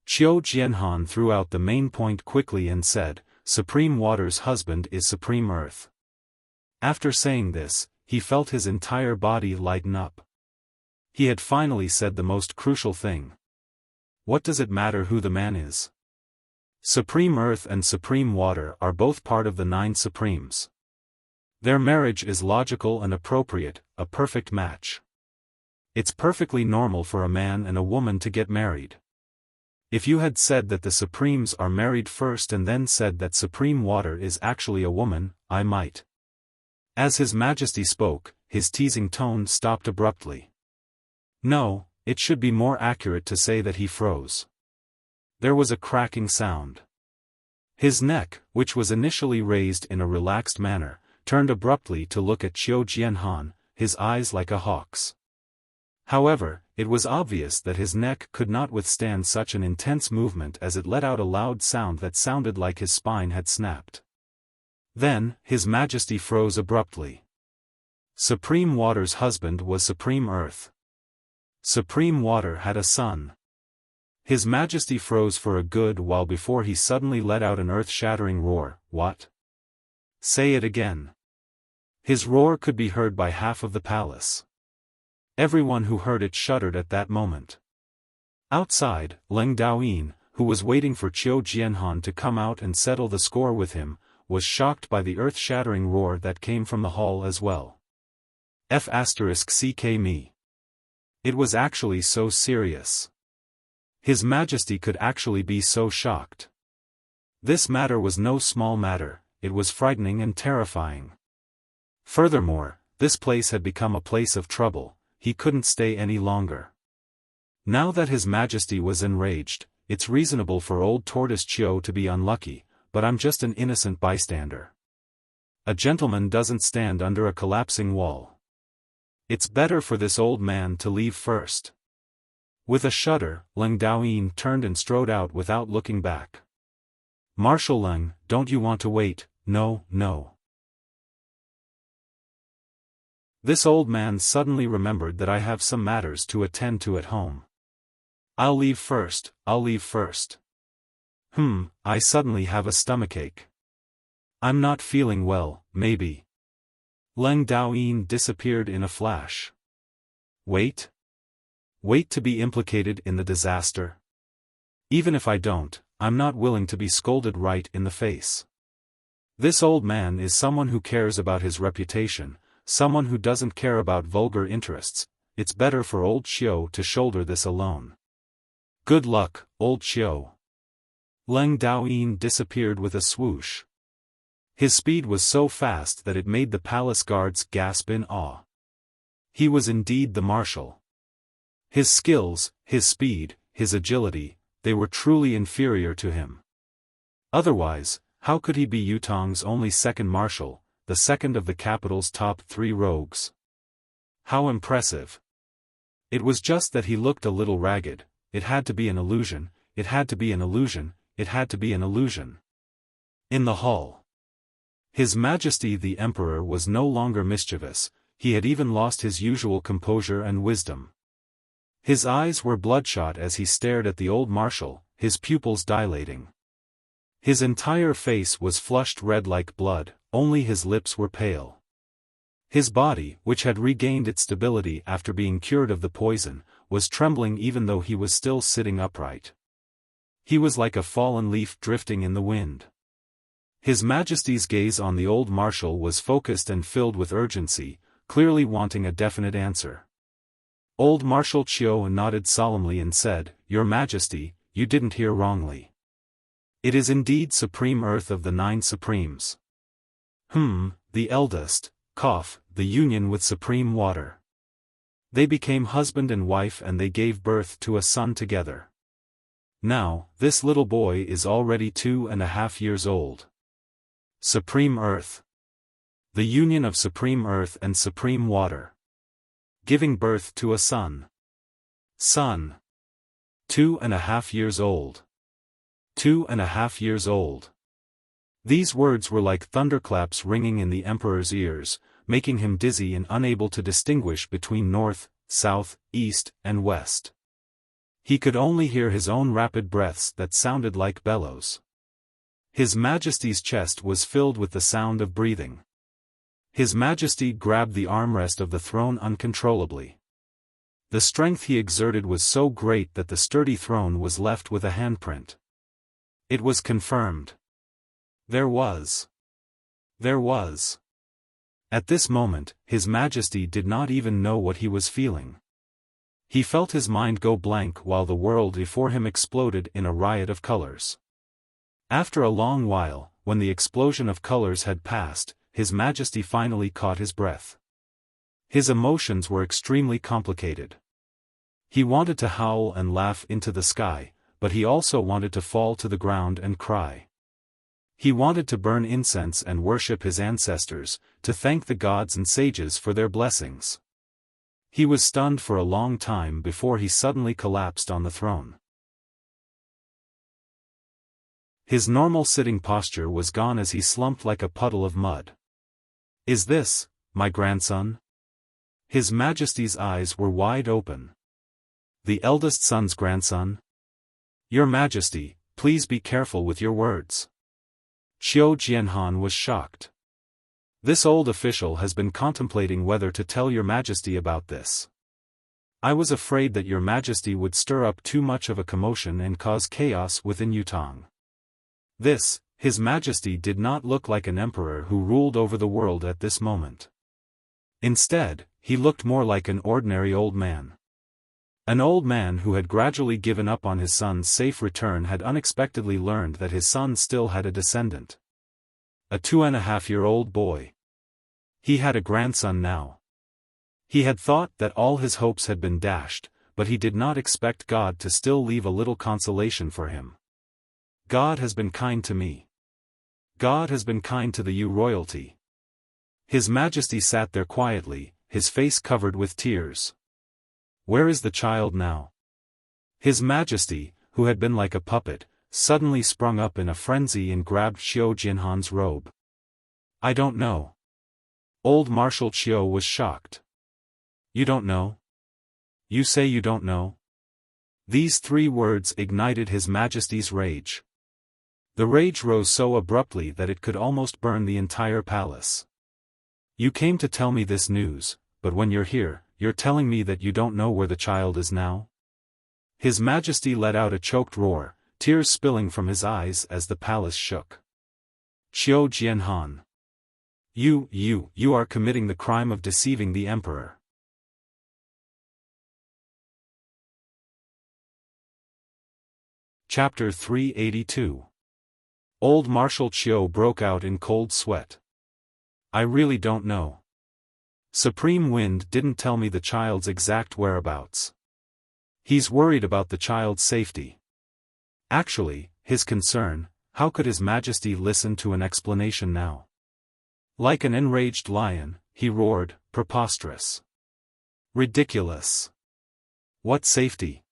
Qiu Jianhan threw out the main point quickly and said, "Supreme Water's husband is Supreme Earth." After saying this, he felt his entire body lighten up. He had finally said the most crucial thing. What does it matter who the man is? Supreme Earth and Supreme Water are both part of the Nine Supremes. Their marriage is logical and appropriate, a perfect match. It's perfectly normal for a man and a woman to get married. If you had said that the Supremes are married first and then said that Supreme Water is actually a woman, I might. As His Majesty spoke, his teasing tone stopped abruptly. No, it should be more accurate to say that he froze. There was a cracking sound. His neck, which was initially raised in a relaxed manner, turned abruptly to look at Qiu Jianhan, his eyes like a hawk's. However, it was obvious that his neck could not withstand such an intense movement as it let out a loud sound that sounded like his spine had snapped. Then, His Majesty froze abruptly. Supreme Water's husband was Supreme Earth. Supreme Water had a son. His Majesty froze for a good while before he suddenly let out an earth-shattering roar. What? Say it again. His roar could be heard by half of the palace. Everyone who heard it shuddered at that moment. Outside, Leng Daoyin, who was waiting for Qiu Jianhan to come out and settle the score with him, was shocked by the earth-shattering roar that came from the hall as well. F***ck me. It was actually so serious. His Majesty could actually be so shocked. This matter was no small matter, it was frightening and terrifying. Furthermore, this place had become a place of trouble. He couldn't stay any longer. Now that His Majesty was enraged, it's reasonable for old Tortoise Qiu to be unlucky, but I'm just an innocent bystander. A gentleman doesn't stand under a collapsing wall. It's better for this old man to leave first. With a shudder, Leng Daoyin turned and strode out without looking back. Marshal Leng, don't you want to wait? No, no. This old man suddenly remembered that I have some matters to attend to at home. I'll leave first, I suddenly have a stomachache. I'm not feeling well, maybe. Leng Daoyin disappeared in a flash. Wait? Wait to be implicated in the disaster? Even if I don't, I'm not willing to be scolded right in the face. This old man is someone who cares about his reputation, someone who doesn't care about vulgar interests. It's better for old Xiao to shoulder this alone. Good luck, old Xiao. Leng Daoyin disappeared with a swoosh. His speed was so fast that it made the palace guards gasp in awe. He was indeed the marshal. His skills, his speed, his agility, they were truly inferior to him. Otherwise, how could he be Yutong's only second marshal, the second of the capital's top 3 rogues? How impressive. It was just that he looked a little ragged. It had to be an illusion, it had to be an illusion, it had to be an illusion. In the hall. His Majesty the Emperor was no longer mischievous, he had even lost his usual composure and wisdom. His eyes were bloodshot as he stared at the old marshal, his pupils dilating. His entire face was flushed red like blood, only his lips were pale. His body, which had regained its stability after being cured of the poison, was trembling even though he was still sitting upright. He was like a fallen leaf drifting in the wind. His Majesty's gaze on the old marshal was focused and filled with urgency, clearly wanting a definite answer. Old Marshal Qiu nodded solemnly and said, "Your Majesty, you didn't hear wrongly. It is indeed Supreme Earth of the 9 Supremes. The eldest, the union with Supreme Water. They became husband and wife and they gave birth to a son together. Now, this little boy is already 2.5 years old. Supreme Earth. The union of Supreme Earth and Supreme Water. Giving birth to a son. Son. 2.5 years old. 2.5 years old. These words were like thunderclaps ringing in the Emperor's ears, making him dizzy and unable to distinguish between north, south, east, and west. He could only hear his own rapid breaths that sounded like bellows. His Majesty's chest was filled with the sound of breathing. His Majesty grabbed the armrest of the throne uncontrollably. The strength he exerted was so great that the sturdy throne was left with a handprint. It was confirmed. There was. At this moment, His Majesty did not even know what he was feeling. He felt his mind go blank while the world before him exploded in a riot of colors. After a long while, when the explosion of colors had passed, His Majesty finally caught his breath. His emotions were extremely complicated. He wanted to howl and laugh into the sky, but he also wanted to fall to the ground and cry. He wanted to burn incense and worship his ancestors, to thank the gods and sages for their blessings. He was stunned for a long time before he suddenly collapsed on the throne. His normal sitting posture was gone as he slumped like a puddle of mud. "Is this, my grandson?" His Majesty's eyes were wide open. "The eldest son's grandson?" "Your Majesty, please be careful with your words." Xiao Jianhan was shocked. "This old official has been contemplating whether to tell your Majesty about this. I was afraid that your Majesty would stir up too much of a commotion and cause chaos within Yutong." This, His Majesty did not look like an emperor who ruled over the world at this moment. Instead, he looked more like an ordinary old man. An old man who had gradually given up on his son's safe return had unexpectedly learned that his son still had a descendant. A 2.5-year-old boy. He had a grandson now. He had thought that all his hopes had been dashed, but he did not expect God to still leave a little consolation for him. "God has been kind to me. God has been kind to the Yu royalty." His Majesty sat there quietly, his face covered with tears. Where is the child now? His Majesty, who had been like a puppet, suddenly sprung up in a frenzy and grabbed Xiao Jianhan's robe. "I don't know." Old Marshal Qiu was shocked. "You don't know? You say you don't know?" These 3 words ignited His Majesty's rage. The rage rose so abruptly that it could almost burn the entire palace. "You came to tell me this news, but when you're here, you're telling me that you don't know where the child is now?" His Majesty let out a choked roar, tears spilling from his eyes as the palace shook. "Xiao Jianhan. You are committing the crime of deceiving the emperor. Chapter 382. Old Marshal Qiu broke out in cold sweat. I really don't know. Supreme Wind didn't tell me the child's exact whereabouts. He's worried about the child's safety. Actually, his concern, how could His Majesty listen to an explanation now? Like an enraged lion, he roared, preposterous. Ridiculous. What safety?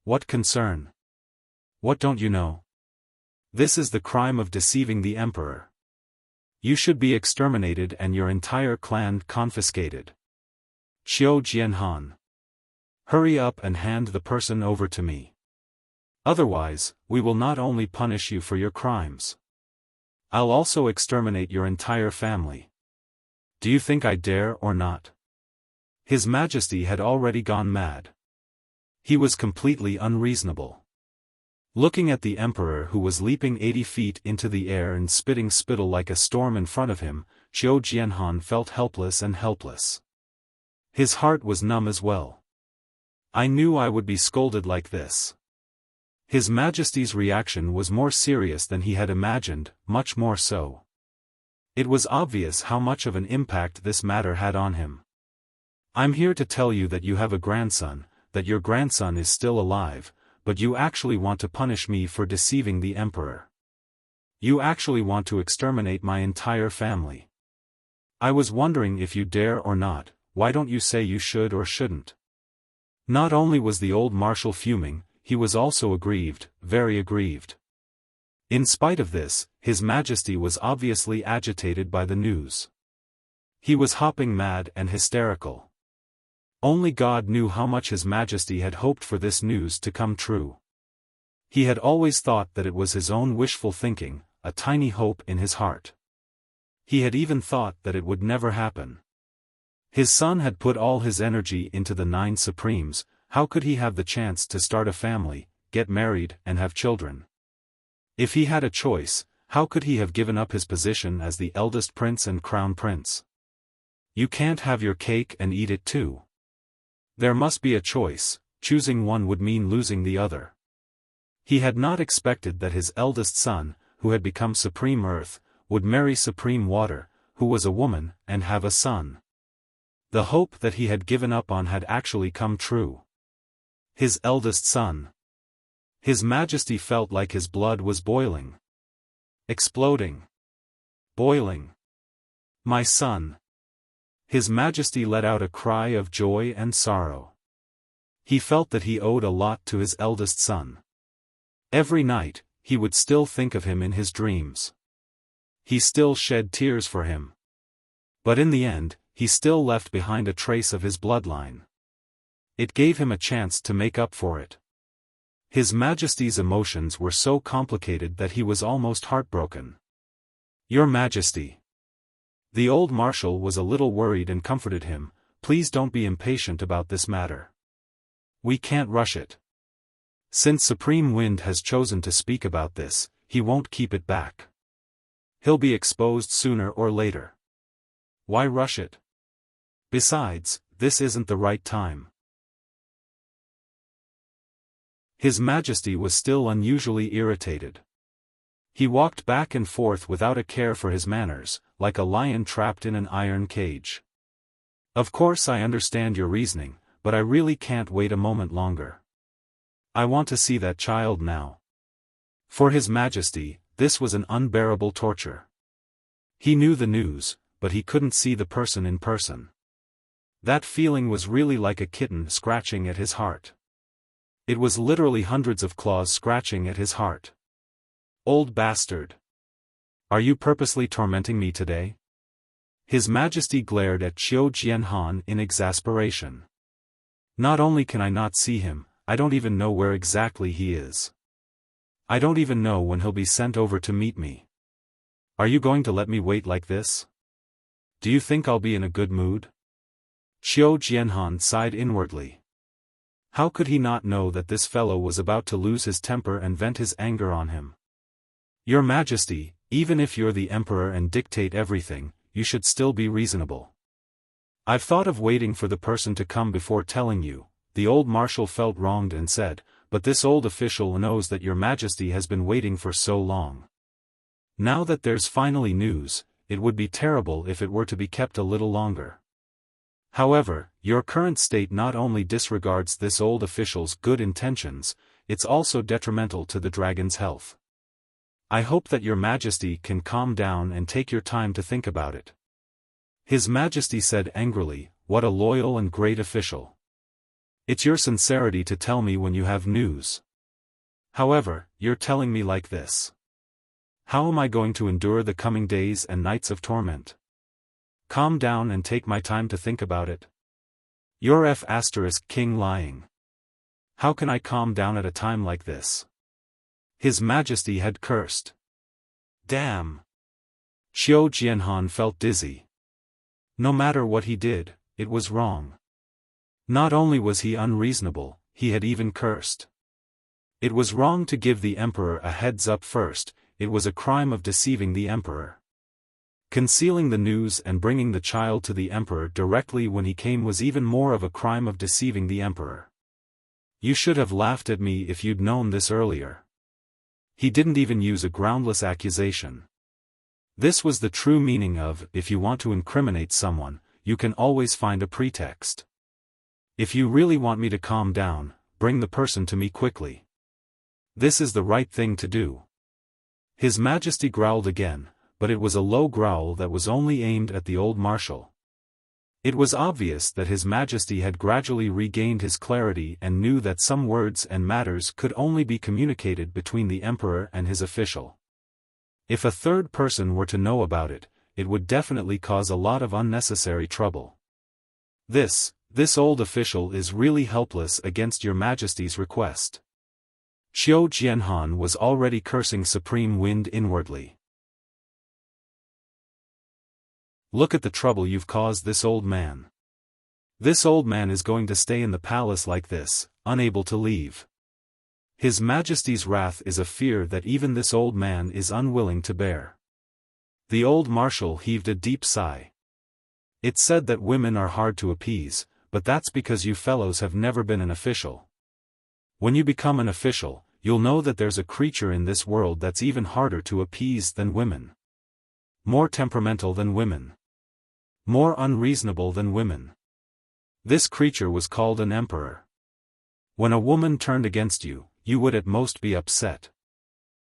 What concern? What don't you know? This is the crime of deceiving the emperor. You should be exterminated and your entire clan confiscated. Xiao Jianhan. Hurry up and hand the person over to me. Otherwise, we will not only punish you for your crimes. I'll also exterminate your entire family. Do you think I dare or not? His Majesty had already gone mad. He was completely unreasonable. Looking at the emperor who was leaping 80 feet into the air and spitting spittle like a storm in front of him, Xiao Jianhan felt helpless and helpless. His heart was numb as well. I knew I would be scolded like this. His Majesty's reaction was more serious than he had imagined, much more so. It was obvious how much of an impact this matter had on him. I'm here to tell you that you have a grandson, that your grandson is still alive, but you actually want to punish me for deceiving the emperor. You actually want to exterminate my entire family. I was wondering if you dare or not. Why don't you say you should or shouldn't? Not only was the old marshal fuming, he was also aggrieved, very aggrieved. In spite of this, His Majesty was obviously agitated by the news. He was hopping mad and hysterical. Only God knew how much His Majesty had hoped for this news to come true. He had always thought that it was his own wishful thinking, a tiny hope in his heart. He had even thought that it would never happen. His son had put all his energy into the 9 Supremes. How could he have the chance to start a family, get married and have children? If he had a choice, how could he have given up his position as the eldest prince and crown prince? You can't have your cake and eat it too. There must be a choice. Choosing one would mean losing the other. He had not expected that his eldest son, who had become Supreme Earth, would marry Supreme Water, who was a woman, and have a son. The hope that he had given up on had actually come true. His eldest son. His Majesty felt like his blood was boiling. Exploding. Boiling. My son. His Majesty let out a cry of joy and sorrow. He felt that he owed a lot to his eldest son. Every night, he would still think of him in his dreams. He still shed tears for him. But in the end, he still left behind a trace of his bloodline. It gave him a chance to make up for it. His Majesty's emotions were so complicated that he was almost heartbroken. Your Majesty. The old marshal was a little worried and comforted him. Please don't be impatient about this matter. We can't rush it. Since Supreme Wind has chosen to speak about this, he won't keep it back. He'll be exposed sooner or later. Why rush it? Besides, this isn't the right time. His Majesty was still unusually irritated. He walked back and forth without a care for his manners, like a lion trapped in an iron cage. Of course I understand your reasoning, but I really can't wait a moment longer. I want to see that child now. For His Majesty, this was an unbearable torture. He knew the news, but he couldn't see the person in person. That feeling was really like a kitten scratching at his heart. It was literally hundreds of claws scratching at his heart. Old bastard. Are you purposely tormenting me today? His Majesty glared at Xiao Jianhan in exasperation. Not only can I not see him, I don't even know where exactly he is. I don't even know when he'll be sent over to meet me. Are you going to let me wait like this? Do you think I'll be in a good mood? Xiao Jianhan sighed inwardly. How could he not know that this fellow was about to lose his temper and vent his anger on him? Your Majesty, even if you're the emperor and dictate everything, you should still be reasonable. I've thought of waiting for the person to come before telling you. The old marshal felt wronged and said, but this old official knows that your majesty has been waiting for so long. Now that there's finally news, it would be terrible if it were to be kept a little longer. However, your current state not only disregards this old official's good intentions, it's also detrimental to the dragon's health. I hope that your majesty can calm down and take your time to think about it. His Majesty said angrily, what a loyal and great official. It's your sincerity to tell me when you have news. However, you're telling me like this. How am I going to endure the coming days and nights of torment? Calm down and take my time to think about it. You're King lying. How can I calm down at a time like this? His Majesty had cursed. Damn. Xiao Jianhan felt dizzy. No matter what he did, it was wrong. Not only was he unreasonable, he had even cursed. It was wrong to give the emperor a heads up first, it was a crime of deceiving the emperor. Concealing the news and bringing the child to the emperor directly when he came was even more of a crime of deceiving the emperor. You should have laughed at me if you'd known this earlier. He didn't even use a groundless accusation. This was the true meaning of, if you want to incriminate someone, you can always find a pretext. If you really want me to calm down, bring the person to me quickly. This is the right thing to do. His Majesty growled again, but it was a low growl that was only aimed at the old marshal. It was obvious that His Majesty had gradually regained his clarity and knew that some words and matters could only be communicated between the emperor and his official. If a third person were to know about it, it would definitely cause a lot of unnecessary trouble. This old official is really helpless against your Majesty's request. Xiao Jianhan was already cursing Supreme Wind inwardly. Look at the trouble you've caused this old man. This old man is going to stay in the palace like this, unable to leave. His Majesty's wrath is a fear that even this old man is unwilling to bear. The old marshal heaved a deep sigh. It's said that women are hard to appease, but that's because you fellows have never been an official. When you become an official, you'll know that there's a creature in this world that's even harder to appease than women. More temperamental than women. More unreasonable than women. This creature was called an emperor. When a woman turned against you, you would at most be upset.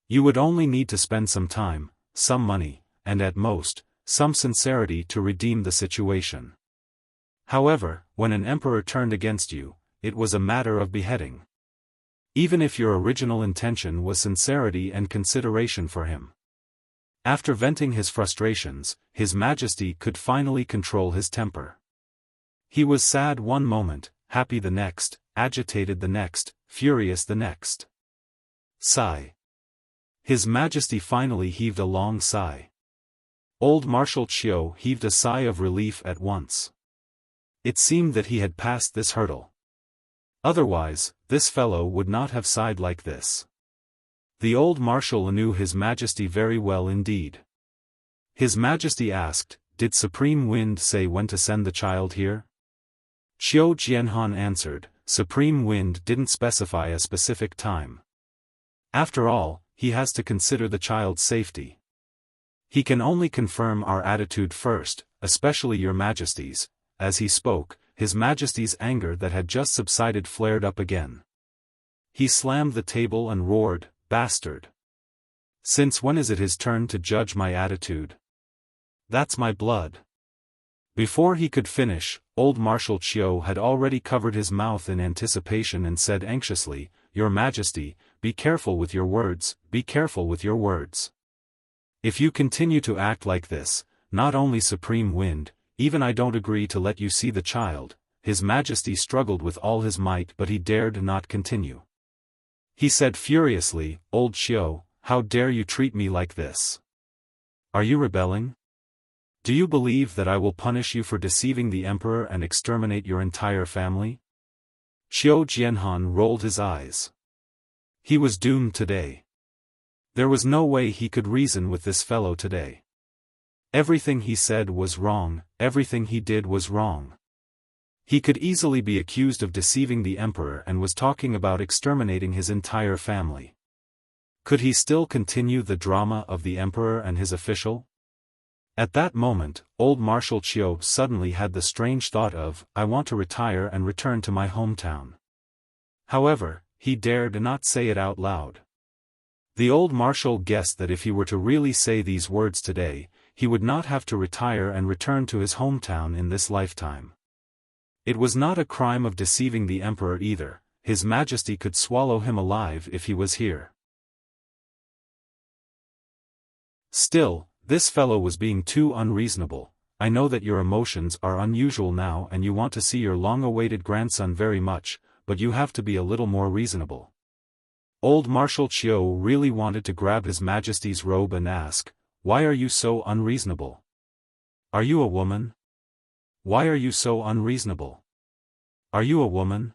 You would only need to spend some time, some money, and at most, some sincerity to redeem the situation. However, when an emperor turned against you, it was a matter of beheading. Even if your original intention was sincerity and consideration for him. After venting his frustrations, His Majesty could finally control his temper. He was sad one moment, happy the next, agitated the next, furious the next. Sigh. His Majesty finally heaved a long sigh. Old Marshal Qiu heaved a sigh of relief at once. It seemed that he had passed this hurdle. Otherwise, this fellow would not have sighed like this. The old marshal knew His Majesty very well indeed. His Majesty asked, "Did Supreme Wind say when to send the child here?" Xiao Jianhan answered, "Supreme Wind didn't specify a specific time. After all, he has to consider the child's safety. He can only confirm our attitude first, especially your Majesty's." As he spoke, His Majesty's anger that had just subsided flared up again. He slammed the table and roared, "Bastard! Since when is it his turn to judge my attitude? That's my blood." Before he could finish, old Marshal Qiu had already covered his mouth in anticipation and said anxiously, "Your Majesty, be careful with your words, be careful with your words. If you continue to act like this, not only Supreme Wind, even I don't agree to let you see the child." His Majesty struggled with all his might but he dared not continue. He said furiously, "Old Qiu, how dare you treat me like this? Are you rebelling? Do you believe that I will punish you for deceiving the emperor and exterminate your entire family?" Xiao Jianhan rolled his eyes. He was doomed today. There was no way he could reason with this fellow today. Everything he said was wrong, everything he did was wrong. He could easily be accused of deceiving the emperor and was talking about exterminating his entire family. Could he still continue the drama of the emperor and his official? At that moment, old Marshal Qiu suddenly had the strange thought of, I want to retire and return to my hometown. However, he dared not say it out loud. The old marshal guessed that if he were to really say these words today, he would not have to retire and return to his hometown in this lifetime. It was not a crime of deceiving the emperor either, His Majesty could swallow him alive if he was here. Still, this fellow was being too unreasonable. I know that your emotions are unusual now and you want to see your long-awaited grandson very much, but you have to be a little more reasonable. Old Marshal Qiu really wanted to grab His Majesty's robe and ask, why are you so unreasonable? Are you a woman? Why are you so unreasonable? Are you a woman?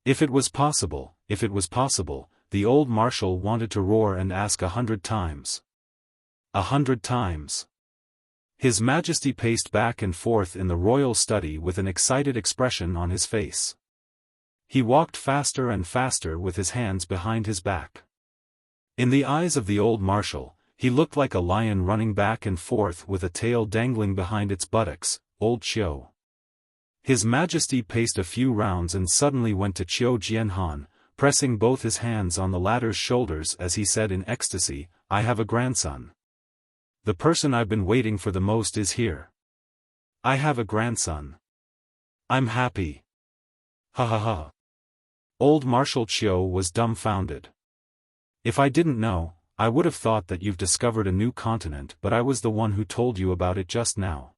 If it was possible, the old marshal wanted to roar and ask 100 times. 100 times. His Majesty paced back and forth in the royal study with an excited expression on his face. He walked faster and faster with his hands behind his back. In the eyes of the old marshal, he looked like a lion running back and forth with a tail dangling behind its buttocks. Old Qiu. His Majesty paced a few rounds and suddenly went to Qiu Jianhan, pressing both his hands on the latter's shoulders as he said in ecstasy, I have a grandson. The person I've been waiting for the most is here. I have a grandson. I'm happy. Ha ha ha. Old Marshal Qiu was dumbfounded. If I didn't know, I would have thought that you've discovered a new continent, but I was the one who told you about it just now.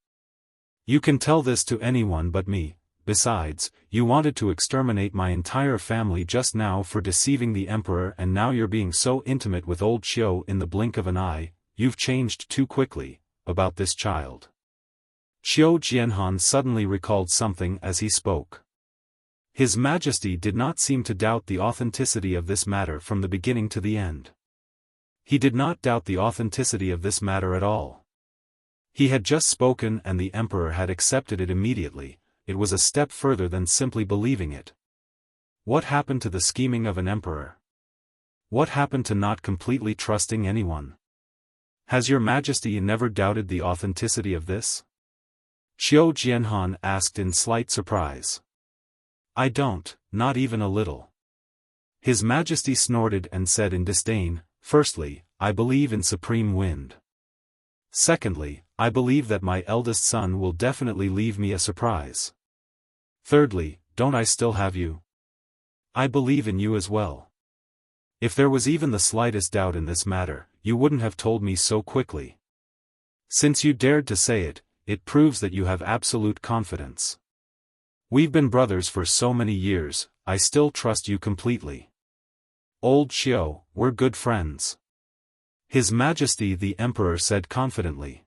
You can tell this to anyone but me. Besides, you wanted to exterminate my entire family just now for deceiving the emperor, and now you're being so intimate with old Qiu in the blink of an eye. You've changed too quickly. About this child. Qiu Jianhan suddenly recalled something as he spoke. His Majesty did not seem to doubt the authenticity of this matter from the beginning to the end. He did not doubt the authenticity of this matter at all. He had just spoken and the emperor had accepted it immediately. It was a step further than simply believing it. What happened to the scheming of an emperor? What happened to not completely trusting anyone? Has your Majesty never doubted the authenticity of this? Qiu Jianhan asked in slight surprise. I don't, not even a little. His Majesty snorted and said in disdain, firstly, I believe in supreme wind. Secondly, I believe that my eldest son will definitely leave me a surprise. Thirdly, don't I still have you? I believe in you as well. If there was even the slightest doubt in this matter, you wouldn't have told me so quickly. Since you dared to say it, it proves that you have absolute confidence. We've been brothers for so many years, I still trust you completely. Old Qiu, we're good friends. His Majesty the Emperor said confidently.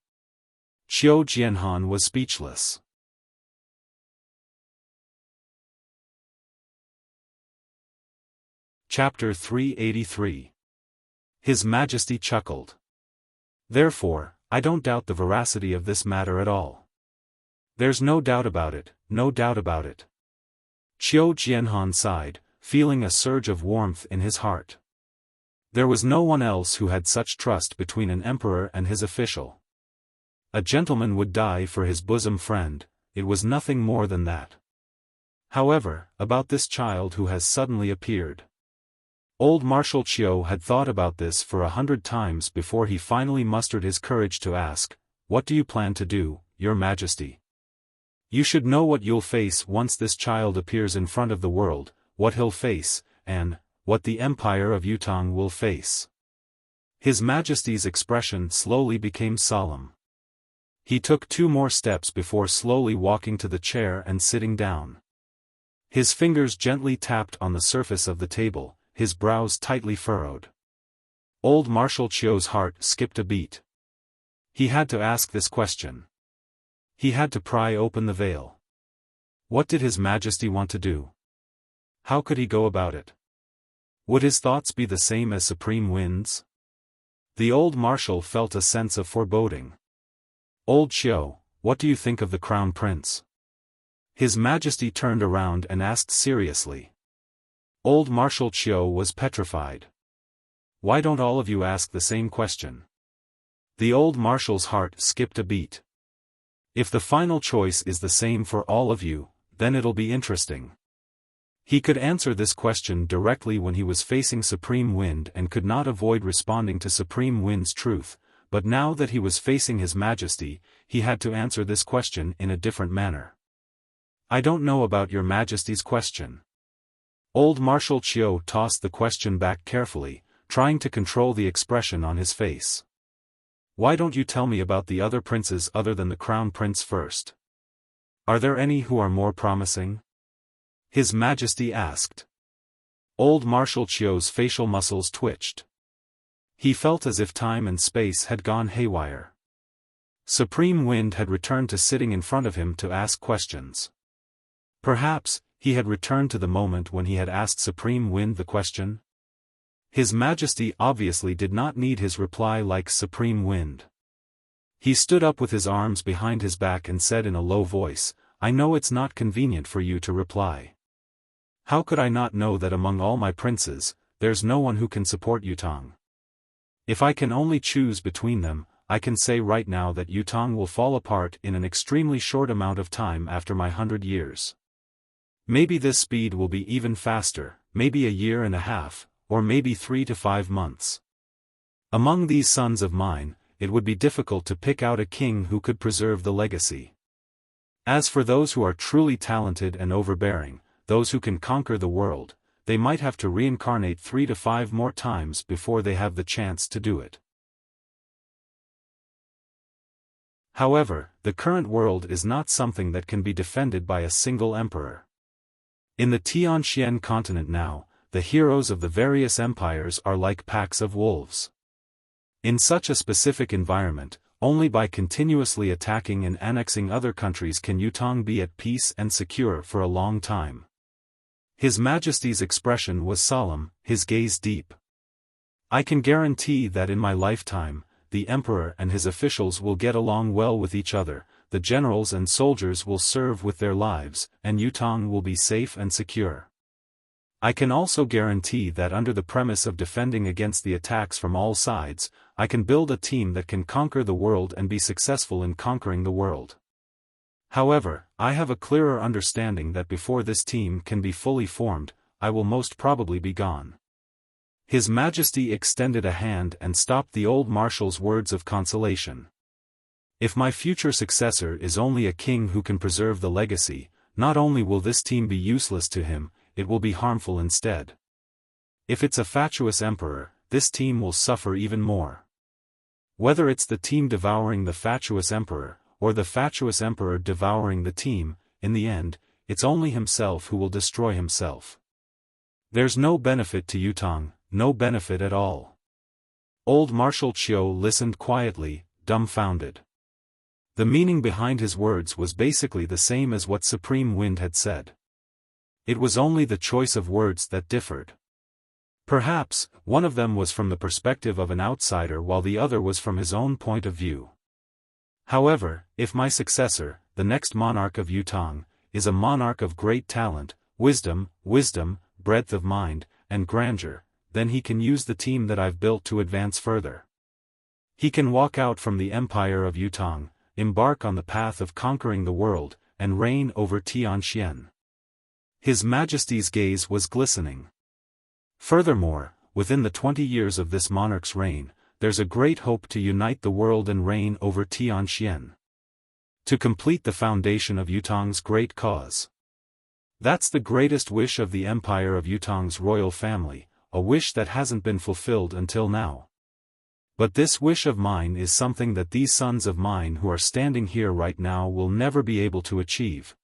Qiu Jianhan was speechless. Chapter 383. His Majesty chuckled. Therefore, I don't doubt the veracity of this matter at all. There's no doubt about it, no doubt about it. Qiu Jianhan sighed, feeling a surge of warmth in his heart. There was no one else who had such trust between an emperor and his official. A gentleman would die for his bosom friend, it was nothing more than that. However, about this child who has suddenly appeared. Old Marshal Qiu had thought about this for 100 times before he finally mustered his courage to ask, what do you plan to do, Your Majesty? You should know what you'll face once this child appears in front of the world, what he'll face, and what the Empire of Yutang will face. His Majesty's expression slowly became solemn. He took 2 more steps before slowly walking to the chair and sitting down. His fingers gently tapped on the surface of the table, his brows tightly furrowed. Old Marshal Qiu's heart skipped a beat. He had to ask this question. He had to pry open the veil. What did His Majesty want to do? How could he go about it? Would his thoughts be the same as supreme winds? The old marshal felt a sense of foreboding. Old Xiao, what do you think of the Crown Prince? His Majesty turned around and asked seriously. Old Marshal Xiao was petrified. Why don't all of you ask the same question? The old marshal's heart skipped a beat. If the final choice is the same for all of you, then it'll be interesting. He could answer this question directly when he was facing Supreme Wind and could not avoid responding to Supreme Wind's truth, but now that he was facing His Majesty, he had to answer this question in a different manner. I don't know about your Majesty's question. Old Marshal Qiu tossed the question back carefully, trying to control the expression on his face. Why don't you tell me about the other princes other than the Crown Prince first? Are there any who are more promising? His Majesty asked. Old Marshal Qiu's facial muscles twitched. He felt as if time and space had gone haywire. Supreme Wind had returned to sitting in front of him to ask questions. Perhaps, he had returned to the moment when he had asked Supreme Wind the question? His Majesty obviously did not need his reply like Supreme Wind. He stood up with his arms behind his back and said in a low voice, I know it's not convenient for you to reply. How could I not know that among all my princes, there's no one who can support Yutong? If I can only choose between them, I can say right now that Yutong will fall apart in an extremely short amount of time after my 100 years. Maybe this speed will be even faster, maybe a year and a half, or maybe 3 to 5 months. Among these sons of mine, it would be difficult to pick out a king who could preserve the legacy. As for those who are truly talented and overbearing, those who can conquer the world, they might have to reincarnate 3 to 5 more times before they have the chance to do it. However, the current world is not something that can be defended by a single emperor. In the Tianxian continent now, the heroes of the various empires are like packs of wolves. In such a specific environment, only by continuously attacking and annexing other countries can Yutong be at peace and secure for a long time. His Majesty's expression was solemn, his gaze deep. I can guarantee that in my lifetime, the Emperor and his officials will get along well with each other, the generals and soldiers will serve with their lives, and Yutong will be safe and secure. I can also guarantee that under the premise of defending against the attacks from all sides, I can build a team that can conquer the world and be successful in conquering the world. However, I have a clearer understanding that before this team can be fully formed, I will most probably be gone. His Majesty extended a hand and stopped the old marshal's words of consolation. If my future successor is only a king who can preserve the legacy, not only will this team be useless to him, it will be harmful instead. If it's a fatuous emperor, this team will suffer even more. Whether it's the team devouring the fatuous emperor, or the fatuous emperor devouring the team, in the end, it's only himself who will destroy himself. There's no benefit to Yutong, no benefit at all. Old Marshal Qiu listened quietly, dumbfounded. The meaning behind his words was basically the same as what Supreme Wind had said. It was only the choice of words that differed. Perhaps, one of them was from the perspective of an outsider while the other was from his own point of view. However, if my successor, the next monarch of Yutong, is a monarch of great talent, wisdom, breadth of mind, and grandeur, then he can use the team that I've built to advance further. He can walk out from the empire of Yutong, embark on the path of conquering the world, and reign over Tianxian. His Majesty's gaze was glistening. Furthermore, within the 20 years of this monarch's reign, there's a great hope to unite the world and reign over Tianxian. To complete the foundation of Yutong's great cause. That's the greatest wish of the empire of Yutong's royal family, a wish that hasn't been fulfilled until now. But this wish of mine is something that these sons of mine who are standing here right now will never be able to achieve.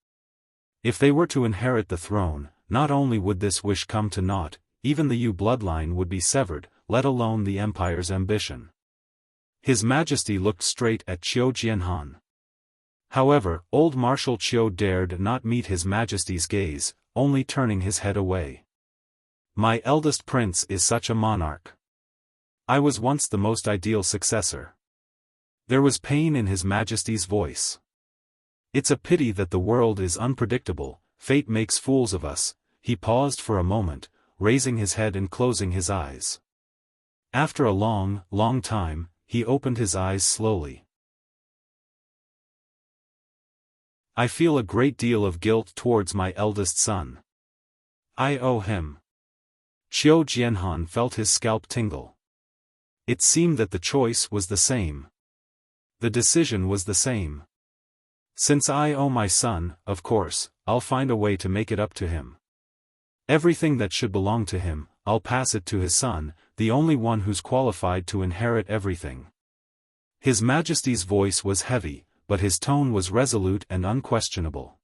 If they were to inherit the throne, not only would this wish come to naught, even the Yu bloodline would be severed, let alone the empire's ambition. His Majesty looked straight at Qiu Jianhan. However, old Marshal Qiu dared not meet His Majesty's gaze, only turning his head away. My eldest prince is such a monarch. I was once the most ideal successor. There was pain in His Majesty's voice. It's a pity that the world is unpredictable, fate makes fools of us. He paused for a moment, raising his head and closing his eyes. After a long, long time, he opened his eyes slowly. I feel a great deal of guilt towards my eldest son. I owe him. Qiu Jianhan felt his scalp tingle. It seemed that the choice was the same. The decision was the same. Since I owe my son, of course, I'll find a way to make it up to him. Everything that should belong to him, I'll pass it to his son, the only one who's qualified to inherit everything. His Majesty's voice was heavy, but his tone was resolute and unquestionable.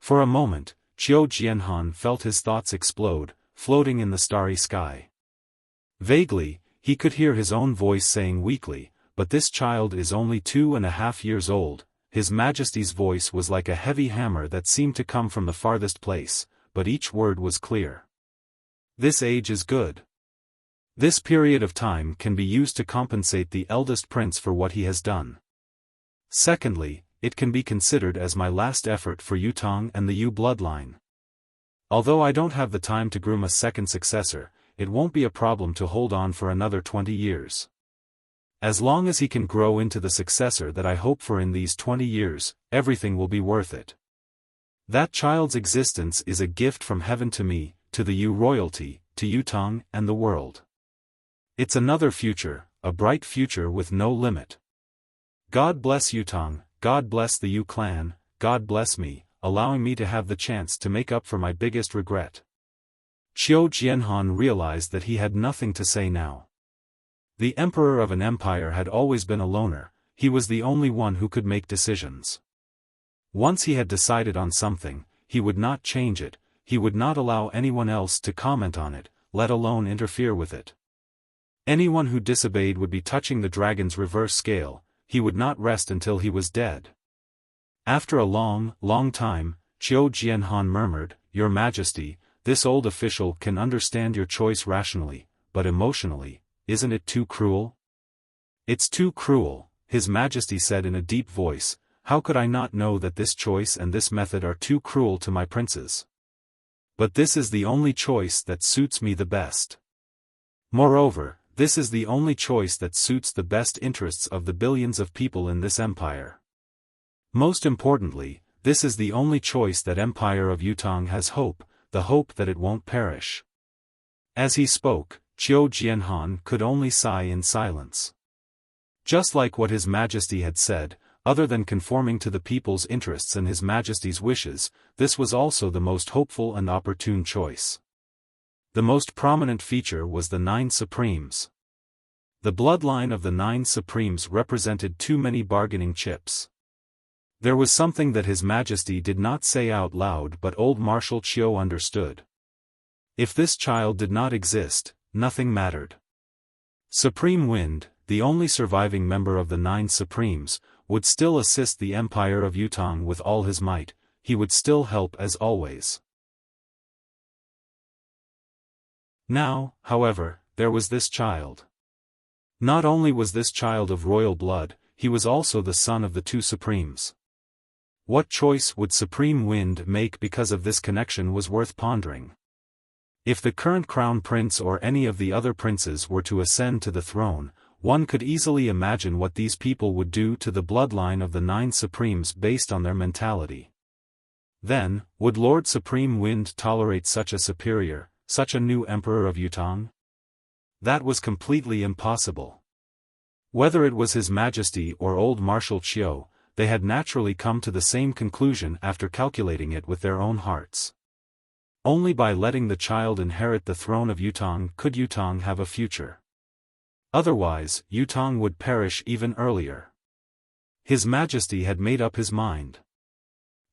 For a moment, Qiu Jianhan felt his thoughts explode, floating in the starry sky. Vaguely, he could hear his own voice saying weakly, "But this child is only 2.5 years old." His Majesty's voice was like a heavy hammer that seemed to come from the farthest place, but each word was clear. This age is good. This period of time can be used to compensate the eldest prince for what he has done. Secondly, it can be considered as my last effort for Yutong and the Yu bloodline. Although I don't have the time to groom a second successor, it won't be a problem to hold on for another 20 years. As long as he can grow into the successor that I hope for in these 20 years, everything will be worth it. That child's existence is a gift from heaven to me, to the Yu royalty, to Yutong and the world. It's another future, a bright future with no limit. God bless Yutong, God bless the Yu clan, God bless me, allowing me to have the chance to make up for my biggest regret. Qiu Jianhan realized that he had nothing to say now. The emperor of an empire had always been a loner, he was the only one who could make decisions. Once he had decided on something, he would not change it, he would not allow anyone else to comment on it, let alone interfere with it. Anyone who disobeyed would be touching the dragon's reverse scale, he would not rest until he was dead. After a long, long time, Qiu Jianhan murmured, "Your Majesty, this old official can understand your choice rationally, but emotionally, isn't it too cruel?" "It's too cruel," His Majesty said in a deep voice. "How could I not know that this choice and this method are too cruel to my princes? But this is the only choice that suits me the best. Moreover, this is the only choice that suits the best interests of the billions of people in this empire. Most importantly, this is the only choice that Empire of Yutong has hope, the hope that it won't perish." As he spoke, Qiu Jianhan could only sigh in silence. Just like what His Majesty had said, other than conforming to the people's interests and His Majesty's wishes, this was also the most hopeful and opportune choice. The most prominent feature was the 9 Supremes. The bloodline of the 9 Supremes represented too many bargaining chips. There was something that His Majesty did not say out loud but old Marshal Qiu understood. If this child did not exist, nothing mattered. Supreme Wind, the only surviving member of the 9 Supremes, would still assist the Empire of Yutong with all his might, he would still help as always. Now, however, there was this child. Not only was this child of royal blood, he was also the son of the 2 Supremes. What choice would Supreme Wind make because of this connection was worth pondering. If the current crown prince or any of the other princes were to ascend to the throne, one could easily imagine what these people would do to the bloodline of the 9 Supremes based on their mentality. Then, would Lord Supreme Wind tolerate such a superior, such a new emperor of Yutong? That was completely impossible. Whether it was His Majesty or old Marshal Qiu, they had naturally come to the same conclusion after calculating it with their own hearts. Only by letting the child inherit the throne of Yutong could Yutong have a future. Otherwise, Yutong would perish even earlier. His Majesty had made up his mind.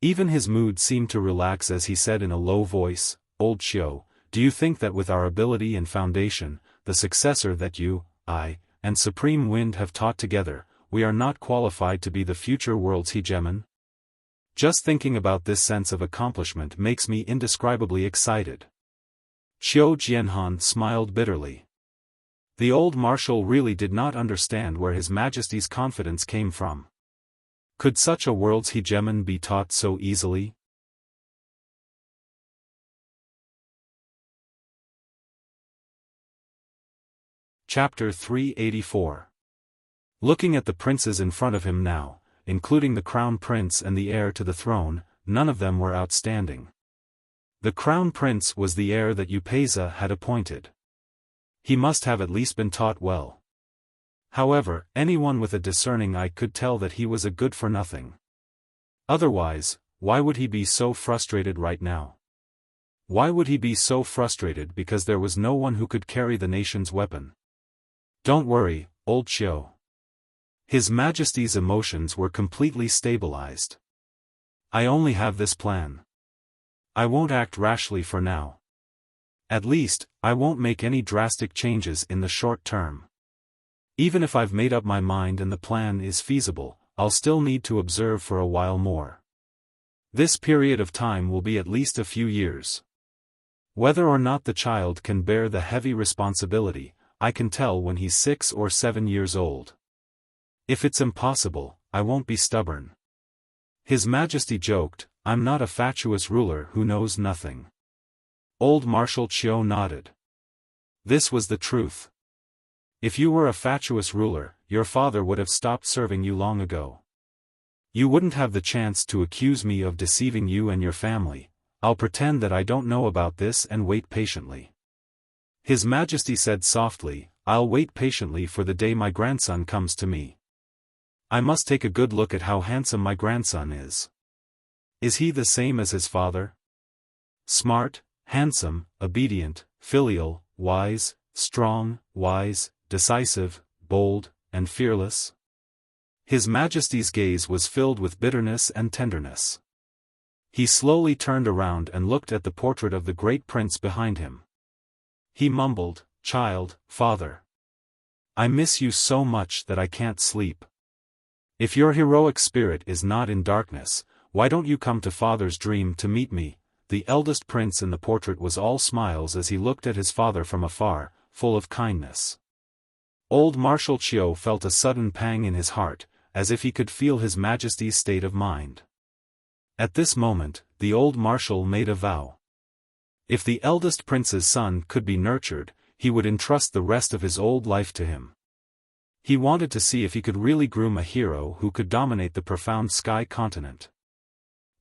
Even his mood seemed to relax as he said in a low voice, "Old Qiu, do you think that with our ability and foundation, the successor that you, I, and Supreme Wind have taught together, we are not qualified to be the future world's hegemon? Just thinking about this sense of accomplishment makes me indescribably excited." Qiu Jianhan smiled bitterly. The old marshal really did not understand where His Majesty's confidence came from. Could such a world's hegemon be taught so easily? Chapter 384. Looking at the princes in front of him now, including the crown prince and the heir to the throne, none of them were outstanding. The crown prince was the heir that Upeza had appointed. He must have at least been taught well. However, anyone with a discerning eye could tell that he was a good-for-nothing. Otherwise, why would he be so frustrated right now? Why would he be so frustrated because there was no one who could carry the nation's weapon? Don't worry, old Xiao. His Majesty's emotions were completely stabilized. I only have this plan. I won't act rashly for now. At least, I won't make any drastic changes in the short term. Even if I've made up my mind and the plan is feasible, I'll still need to observe for a while more. This period of time will be at least a few years. Whether or not the child can bear the heavy responsibility, I can tell when he's 6 or 7 years old. If it's impossible, I won't be stubborn. His Majesty joked, I'm not a fatuous ruler who knows nothing. Old Marshal Qiu nodded. This was the truth. If you were a fatuous ruler, your father would have stopped serving you long ago. You wouldn't have the chance to accuse me of deceiving you and your family. I'll pretend that I don't know about this and wait patiently. His Majesty said softly, I'll wait patiently for the day my grandson comes to me. I must take a good look at how handsome my grandson is. Is he the same as his father? Smart, handsome, obedient, filial, wise, strong, wise, decisive, bold, and fearless? His Majesty's gaze was filled with bitterness and tenderness. He slowly turned around and looked at the portrait of the great prince behind him. He mumbled, Child, father. I miss you so much that I can't sleep. If your heroic spirit is not in darkness, why don't you come to father's dream to meet me? The eldest prince in the portrait was all smiles as he looked at his father from afar, full of kindness. Old Marshal Qiu felt a sudden pang in his heart, as if he could feel His Majesty's state of mind. At this moment, the old marshal made a vow. If the eldest prince's son could be nurtured, he would entrust the rest of his old life to him. He wanted to see if he could really groom a hero who could dominate the profound sky continent.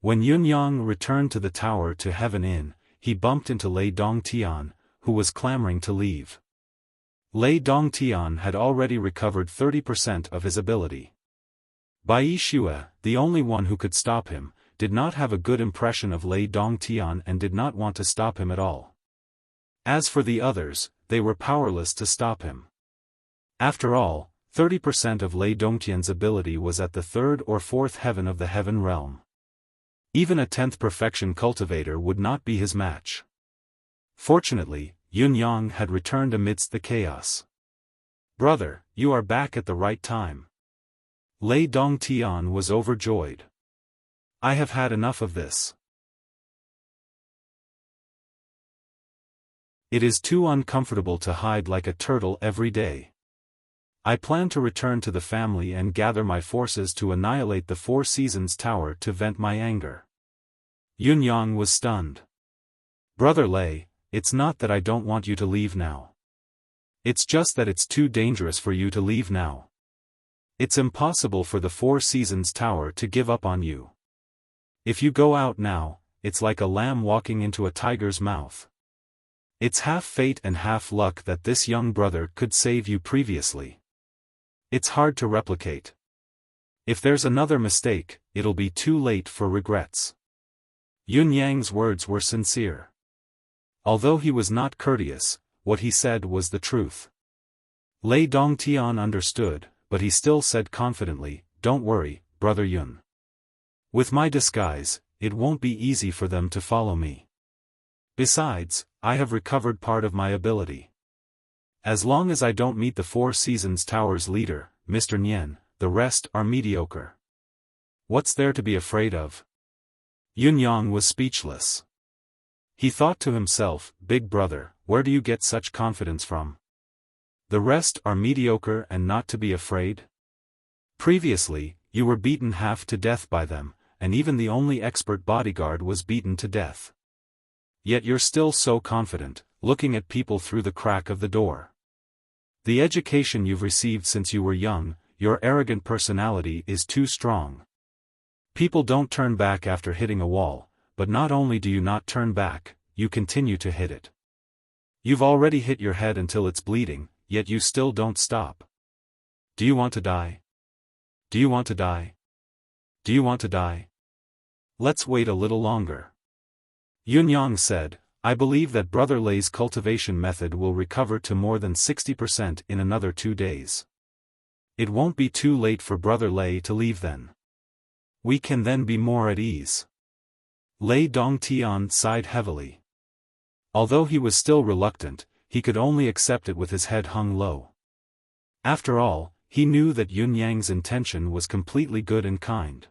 When Yunyang returned to the tower to Heaven Inn, he bumped into Lei Dongtian, who was clamoring to leave. Lei Dongtian had already recovered 30% of his ability. Bai Shue, the only one who could stop him, did not have a good impression of Lei Dongtian and did not want to stop him at all. As for the others, they were powerless to stop him. After all, 30% of Lei Dongtian's ability was at the 3rd or 4th heaven of the heaven realm. Even a 10th perfection cultivator would not be his match. Fortunately, Yunyang had returned amidst the chaos. Brother, you are back at the right time. Lei Dongtian was overjoyed. I have had enough of this. It is too uncomfortable to hide like a turtle every day. I plan to return to the family and gather my forces to annihilate the Four Seasons Tower to vent my anger. Yunyang was stunned. Brother Lei, it's not that I don't want you to leave now. It's just that it's too dangerous for you to leave now. It's impossible for the Four Seasons Tower to give up on you. If you go out now, it's like a lamb walking into a tiger's mouth. It's half fate and half luck that this young brother could save you previously. It's hard to replicate. If there's another mistake, it'll be too late for regrets. Yunyang's words were sincere. Although he was not courteous, what he said was the truth. Lei Dongtian understood, but he still said confidently, Don't worry, Brother Yun. With my disguise, it won't be easy for them to follow me. Besides, I have recovered part of my ability. As long as I don't meet the Four Seasons Tower's leader, Mr. Nian, the rest are mediocre. What's there to be afraid of? Yunyang was speechless. He thought to himself, Big brother, where do you get such confidence from? The rest are mediocre and not to be afraid? Previously, you were beaten half to death by them, and even the only expert bodyguard was beaten to death. Yet you're still so confident, looking at people through the crack of the door. The education you've received since you were young, your arrogant personality is too strong. People don't turn back after hitting a wall, but not only do you not turn back, you continue to hit it. You've already hit your head until it's bleeding, yet you still don't stop. Do you want to die? Do you want to die? Do you want to die? Let's wait a little longer. Yunyang said, I believe that Brother Lei's cultivation method will recover to more than 60% in another 2 days. It won't be too late for Brother Lei to leave then. We can then be more at ease. Lei Dongtian sighed heavily. Although he was still reluctant, he could only accept it with his head hung low. After all, he knew that Yunyang's intention was completely good and kind.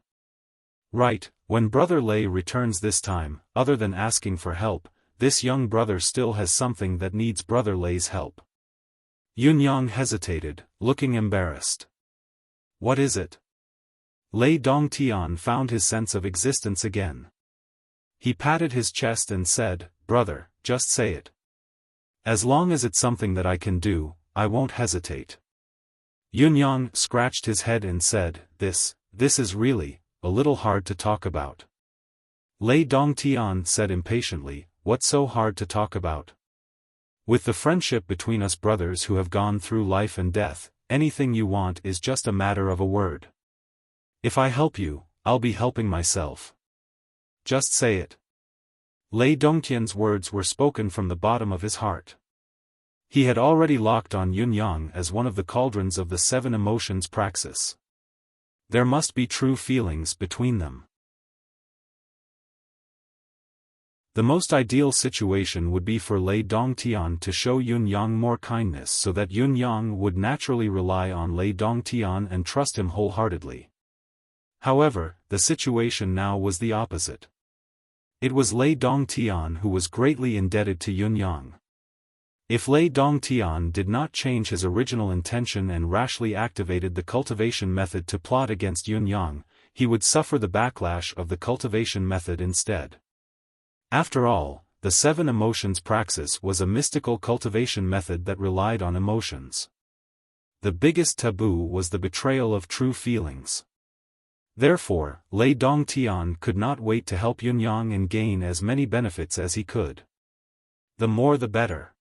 Right, when Brother Lei returns this time, other than asking for help, this young brother still has something that needs Brother Lei's help. Yunyang hesitated, looking embarrassed. What is it? Lei Dongtian found his sense of existence again. He patted his chest and said, Brother, just say it. As long as it's something that I can do, I won't hesitate. Yunyang scratched his head and said, This is really a little hard to talk about. Lei Dongtian said impatiently, What's so hard to talk about? With the friendship between us brothers who have gone through life and death, anything you want is just a matter of a word. If I help you, I'll be helping myself. Just say it. Lei Dongtian's words were spoken from the bottom of his heart. He had already locked on Yunyang as one of the cauldrons of the 7 emotions praxis. There must be true feelings between them. The most ideal situation would be for Lei Dongtian to show Yunyang more kindness so that Yunyang would naturally rely on Lei Dongtian and trust him wholeheartedly. However, the situation now was the opposite. It was Lei Dongtian who was greatly indebted to Yunyang. If Lei Dongtian did not change his original intention and rashly activated the cultivation method to plot against Yunyang, he would suffer the backlash of the cultivation method instead. After all, the 7 emotions praxis was a mystical cultivation method that relied on emotions. The biggest taboo was the betrayal of true feelings. Therefore, Lei Dongtian could not wait to help Yunyang and gain as many benefits as he could. The more the better.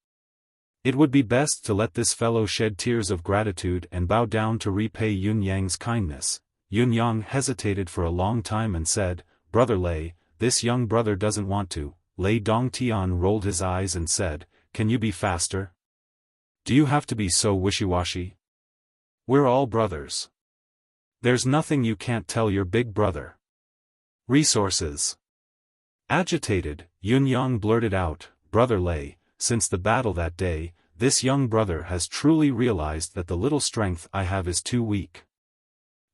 It would be best to let this fellow shed tears of gratitude and bow down to repay Yunyang's kindness. Yunyang hesitated for a long time and said, Brother Lei, this young brother doesn't want to. Lei Dongtian rolled his eyes and said, Can you be faster? Do you have to be so wishy-washy? We're all brothers. There's nothing you can't tell your big brother. Resources. Agitated, Yunyang blurted out, Brother Lei, since the battle that day, this young brother has truly realized that the little strength I have is too weak.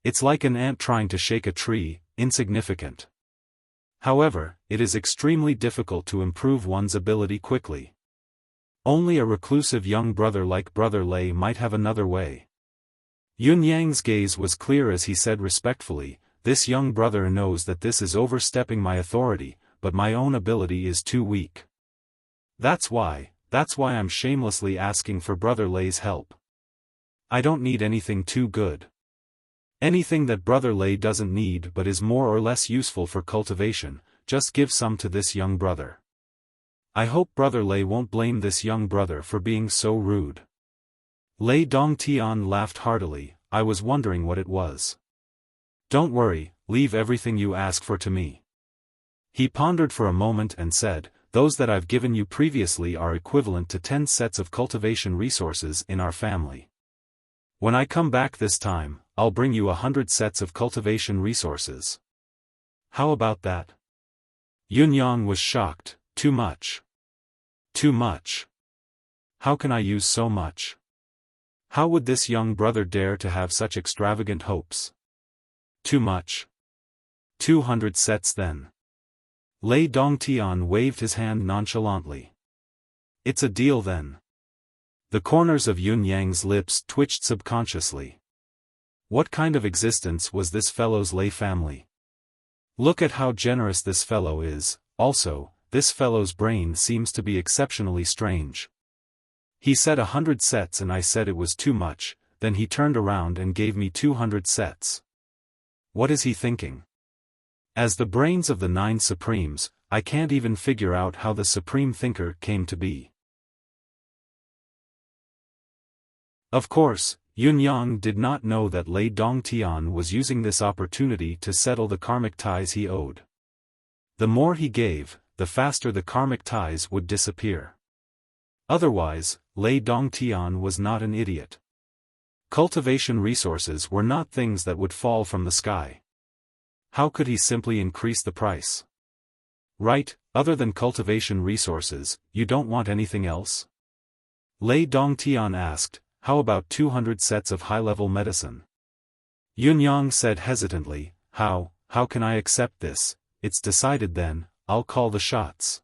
It's like an ant trying to shake a tree, insignificant. However, it is extremely difficult to improve one's ability quickly. Only a reclusive young brother like Brother Lei might have another way. Yunyang's gaze was clear as he said respectfully, This young brother knows that this is overstepping my authority, but my own ability is too weak. That's why I'm shamelessly asking for Brother Lei's help. I don't need anything too good. Anything that Brother Lei doesn't need but is more or less useful for cultivation, just give some to this young brother. I hope Brother Lei won't blame this young brother for being so rude. Lei Dongtian laughed heartily, I was wondering what it was. Don't worry, leave everything you ask for to me. He pondered for a moment and said, Those that I've given you previously are equivalent to 10 sets of cultivation resources in our family. When I come back this time, I'll bring you 100 sets of cultivation resources. How about that? Yunyang was shocked, Too much. Too much. How can I use so much? How would this young brother dare to have such extravagant hopes? Too much. 200 sets then. Lei Dongtian waved his hand nonchalantly. It's a deal then. The corners of Yun Yang's lips twitched subconsciously. What kind of existence was this fellow's lay family? Look at how generous this fellow is. Also, this fellow's brain seems to be exceptionally strange. He said 100 sets and I said it was too much, then he turned around and gave me 200 sets. What is he thinking? As the brains of the 9 Supremes, I can't even figure out how the Supreme Thinker came to be. Of course, Yun Yang did not know that Lei Dongtian was using this opportunity to settle the karmic ties he owed. The more he gave, the faster the karmic ties would disappear. Otherwise, Lei Dongtian was not an idiot. Cultivation resources were not things that would fall from the sky. How could he simply increase the price? Right, other than cultivation resources, you don't want anything else? Lei Dongtian asked, how about 200 sets of high-level medicine? Yun Yang said hesitantly, how can I accept this? It's decided then, I'll call the shots.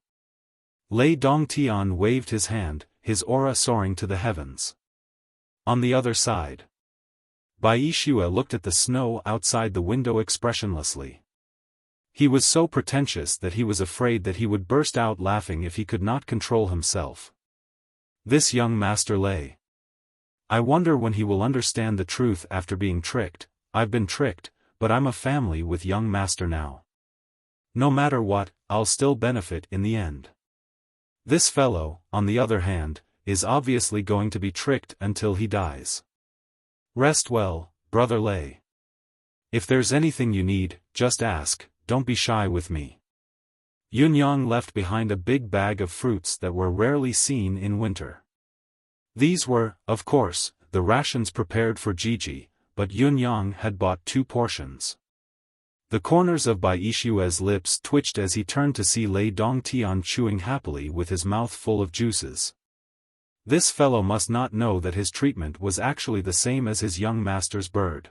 Lei Dongtian waved his hand, his aura soaring to the heavens. On the other side, Bai Yixue looked at the snow outside the window expressionlessly. He was so pretentious that he was afraid that he would burst out laughing if he could not control himself. This young Master Lei. I wonder when he will understand the truth after being tricked. I've been tricked, but I'm a family with young Master now. No matter what, I'll still benefit in the end. This fellow, on the other hand, is obviously going to be tricked until he dies. Rest well, Brother Lei. If there's anything you need, just ask, don't be shy with me. Yun Yang left behind a big bag of fruits that were rarely seen in winter. These were, of course, the rations prepared for Gigi, but Yun Yang had bought 2 portions. The corners of Bai Yixue's lips twitched as he turned to see Lei Dongtian chewing happily with his mouth full of juices. This fellow must not know that his treatment was actually the same as his young master's bird.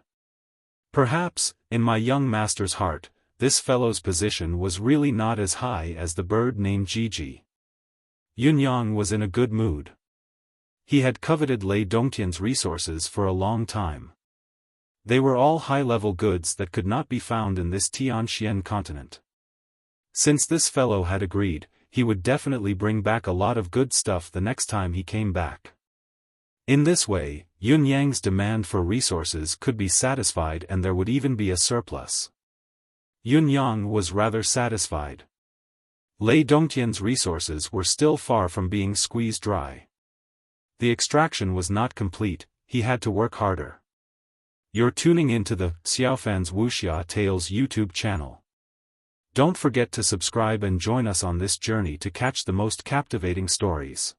Perhaps, in my young master's heart, this fellow's position was really not as high as the bird named Gigi. Yun Yang was in a good mood. He had coveted Lei Dongtian's resources for a long time. They were all high-level goods that could not be found in this Tianxian continent. Since this fellow had agreed, he would definitely bring back a lot of good stuff the next time he came back. In this way, Yun Yang's demand for resources could be satisfied and there would even be a surplus. Yun Yang was rather satisfied. Lei Dongtian's resources were still far from being squeezed dry. The extraction was not complete, he had to work harder. You're tuning into the Xiaofan's Wuxia Tales YouTube channel. Don't forget to subscribe and join us on this journey to catch the most captivating stories.